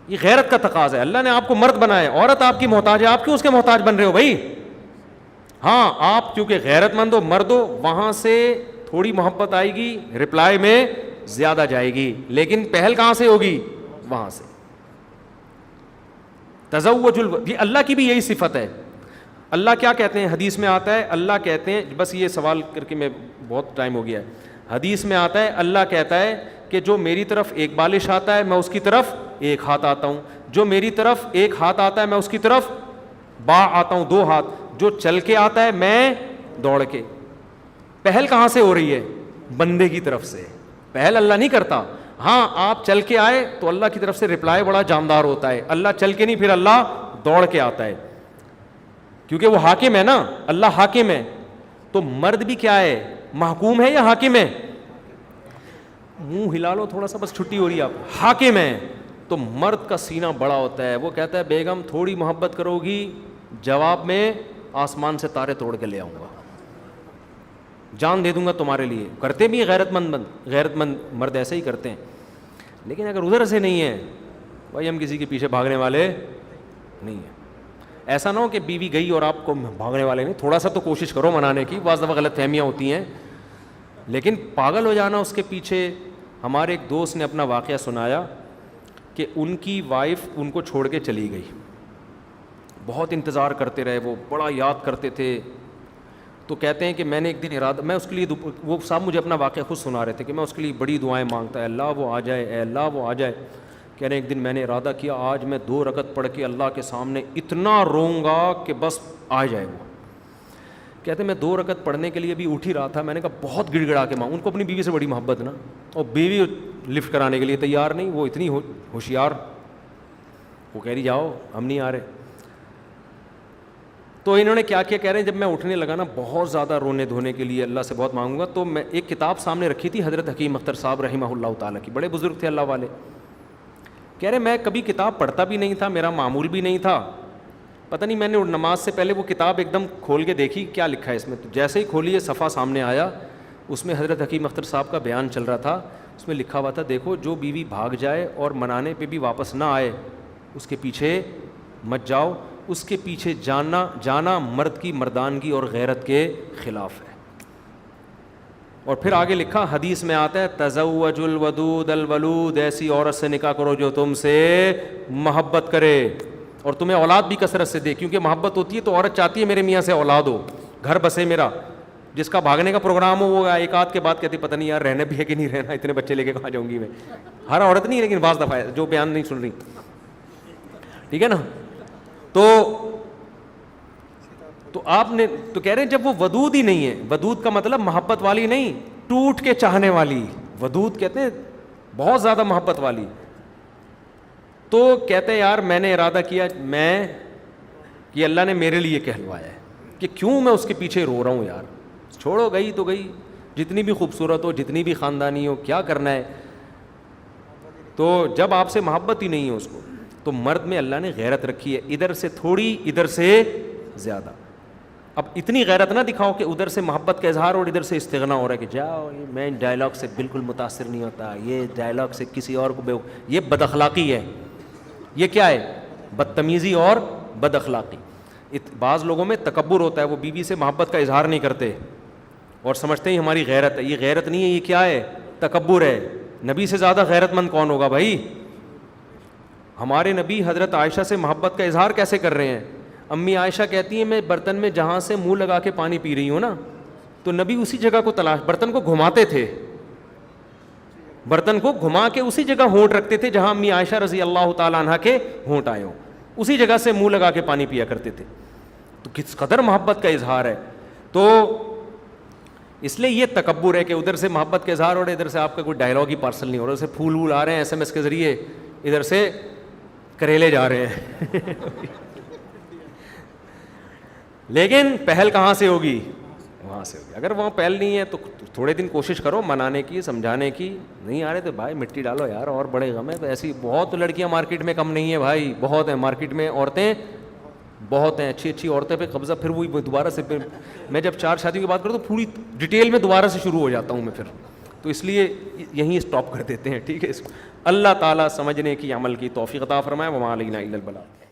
یہ غیرت کا تقاضا ہے. اللہ نے آپ کو مرد بنایا, عورت آپ کی محتاج ہے, آپ کیوں اس کے محتاج بن رہے ہو بھائی؟ ہاں, آپ کیونکہ غیرت مند ہو, مرد ہو, وہاں سے تھوڑی محبت آئے گی, رپلائی میں زیادہ جائے گی, لیکن پہل کہاں سے ہوگی؟ وہاں سے. تزوج یہ اللہ کی بھی یہی صفت ہے. اللہ کیا کہتے ہیں حدیث میں آتا ہے, اللہ کہتے ہیں, بس یہ سوال کر کے میں بہت ٹائم ہو گیا ہے. حدیث میں آتا ہے اللہ کہتا ہے کہ جو میری طرف ایک بالش آتا ہے میں اس کی طرف 1 ہاتھ آتا ہوں, جو میری طرف 1 ہاتھ آتا ہے میں اس کی طرف آتا ہوں 2 ہاتھ, جو چل کے آتا ہے میں دوڑ کے. پہل کہاں سے ہو رہی ہے؟ بندے کی طرف سے. پہل اللہ نہیں کرتا. ہاں, آپ چل کے آئے تو اللہ کی طرف سے رپلائی بڑا جاندار ہوتا ہے. اللہ چل کے نہیں, پھر اللہ دوڑ کے آتا ہے, کیونکہ وہ حاکم ہے نا, اللہ حاکم ہے. تو مرد بھی کیا ہے, محکوم ہے یا حاکم ہے؟ منہ ہلا لو تھوڑا سا, بس چھٹی ہو رہی ہے. آپ حاکم ہے. تو مرد کا سینہ بڑا ہوتا ہے, وہ کہتا ہے بیگم تھوڑی محبت کرو گی, جواب میں آسمان سے تارے توڑ کے لے آؤں گا, جان دے دوں گا تمہارے لیے. کرتے بھی غیرت مند مرد ایسے ہی کرتے ہیں. لیکن اگر ادھر سے نہیں ہے بھائی, ہم کسی کے پیچھے بھاگنے والے نہیں ہیں. ایسا نہ ہو کہ بیوی گئی اور آپ کو بھاگنے والے نہیں. تھوڑا سا تو کوشش کرو منانے کی, بعض دفعہ غلط فہمیاں ہوتی ہیں, لیکن پاگل ہو جانا اس کے پیچھے. ہمارے ایک دوست نے اپنا واقعہ سنایا کہ ان کی وائف ان کو چھوڑ کے چلی گئی, بہت انتظار کرتے رہے, وہ بڑا یاد کرتے تھے. تو کہتے ہیں کہ میں نے ایک دن ارادہ, میں اس کے لیے, وہ صاحب مجھے اپنا واقعہ خود سنا رہے تھے کہ میں اس کے لیے بڑی دعائیں مانگتا ہے, اللہ وہ آ جائے, اے اللہ وہ آ جائے. کہہ رہے ہیں ایک دن میں نے ارادہ کیا آج میں 2 رکعت پڑھ کے اللہ کے سامنے اتنا روؤں گا کہ بس آ جائے وہ. کہتے ہیں میں 2 رکعت پڑھنے کے لیے ابھی اٹھ ہی رہا تھا, میں نے کہا بہت گڑ گڑا کے مانگ. ان کو اپنی بیوی سے بڑی محبت نا, اور بیوی لفٹ کرانے کے لیے تیار نہیں, وہ اتنی ہوشیار, وہ کہہ رہی جاؤ ہم نہیں آ رہے. تو انہوں نے کیا کیا, کہہ رہے ہیں جب میں اٹھنے لگا نا بہت زیادہ رونے دھونے کے لیے, اللہ سے بہت مانگوں گا, تو میں ایک کتاب سامنے رکھی تھی حضرت حکیم اختر صاحب رحمہ اللہ تعالیٰ کی, بڑے بزرگ تھے اللہ والے. کہہ رہے میں کبھی کتاب پڑھتا بھی نہیں تھا, میرا معمول بھی نہیں تھا, پتہ نہیں میں نے نماز سے پہلے وہ کتاب ایک دم کھول کے دیکھی کیا لکھا ہے اس میں. تو جیسے ہی کھولی, صفحہ سامنے آیا, اس میں حضرت حکیم اختر صاحب کا بیان چل رہا تھا. اس میں لکھا ہوا تھا دیکھو جو بیوی بھاگ جائے اور منانے پہ بھی واپس نہ آئے اس کے پیچھے مت جاؤ, اس کے پیچھے جانا مرد کی مردانگی اور غیرت کے خلاف ہے. اور پھر آگے لکھا حدیث میں آتا ہے تزوج الودود الولود، ایسی عورت سے نکاح کرو جو تم سے محبت کرے اور تمہیں اولاد بھی کثرت سے دے، کیونکہ محبت ہوتی ہے تو عورت چاہتی ہے میرے میاں سے اولاد ہو، گھر بسے میرا. جس کا بھاگنے کا پروگرام ہو وہ ایک آدھ کے بعد کہتی پتہ نہیں یار رہنا بھی ہے کہ نہیں رہنا، اتنے بچے لے کے کہاں جاؤں گی میں. ہر عورت نہیں لیکن بعض دفعہ جو بیان نہیں سن رہی، ٹھیک ہے نا. تو آپ نے تو کہہ رہے ہیں جب وہ ودود ہی نہیں ہے، ودود کا مطلب محبت والی نہیں، ٹوٹ کے چاہنے والی، ودود کہتے ہیں بہت زیادہ محبت والی. تو کہتے ہیں یار میں نے ارادہ کیا، میں یہ اللہ نے میرے لیے کہلوایا ہے کہ کیوں میں اس کے پیچھے رو رہا ہوں یار، چھوڑو گئی تو گئی، جتنی بھی خوبصورت ہو جتنی بھی خاندانی ہو کیا کرنا ہے. تو جب آپ سے محبت ہی نہیں ہے اس کو، تو مرد میں اللہ نے غیرت رکھی ہے، ادھر سے تھوڑی ادھر سے زیادہ. اب اتنی غیرت نہ دکھاؤ کہ ادھر سے محبت کا اظہار اور ادھر سے استغنا ہو رہا ہے کہ جاؤ میں ڈائلاگ سے بالکل متاثر نہیں ہوتا، یہ ڈائلاگ سے کسی اور کو یہ بد اخلاقی ہے. یہ کیا ہے؟ بدتمیزی اور بد اخلاقی. بعض لوگوں میں تکبر ہوتا ہے، وہ بیوی سے محبت کا اظہار نہیں کرتے اور سمجھتے ہیں ہماری غیرت ہے. یہ غیرت نہیں ہے، یہ کیا ہے؟ تکبر ہے. نبی سے زیادہ غیرت مند کون ہوگا بھائی؟ ہمارے نبی حضرت عائشہ سے محبت کا اظہار کیسے کر رہے ہیں؟ امی عائشہ کہتی ہیں میں برتن میں جہاں سے منہ لگا کے پانی پی رہی ہوں نا، تو نبی اسی جگہ کو برتن کو گھماتے تھے، برتن کو گھما کے اسی جگہ ہونٹ رکھتے تھے جہاں امی عائشہ رضی اللہ تعالیٰ عنہ کے ہونٹ آئے ہوں، اسی جگہ سے منہ لگا کے پانی پیا کرتے تھے. تو کس قدر محبت کا اظہار ہے. تو اس لیے یہ تکبر ہے کہ ادھر سے محبت کا اظہار اور ادھر سے آپ کا کوئی ڈائلاگ ہی پارسل نہیں ہو رہا، ادھر سے پھول وول آ رہے ہیں SMS کے ذریعے، ادھر سے کریلے جا رہے ہیں. لیکن پہل کہاں سے ہوگی؟ وہاں سے ہوگی. اگر وہاں پہل نہیں ہے تو تھوڑے دن کوشش کرو منانے کی، سمجھانے کی. نہیں آ رہے تو بھائی مٹی ڈالو یار، اور بڑے غم ہے. تو ایسی بہت لڑکیاں مارکیٹ میں کم نہیں ہیں بھائی، بہت ہیں مارکیٹ میں عورتیں، بہت ہیں اچھی اچھی عورتیں پہ قبضہ. پھر وہی دوبارہ سے میں جب 4 شادیوں کی بات کروں تو پوری ڈیٹیل میں دوبارہ سے شروع ہو جاتا ہوں میں پھر. تو اس لیے یہیں اسٹاپ کر دیتے ہیں، ٹھیک ہے. اللہ تعالیٰ سمجھنے کی عمل کی توفیق عطا فرمائے. وما علینا الا البلاغ.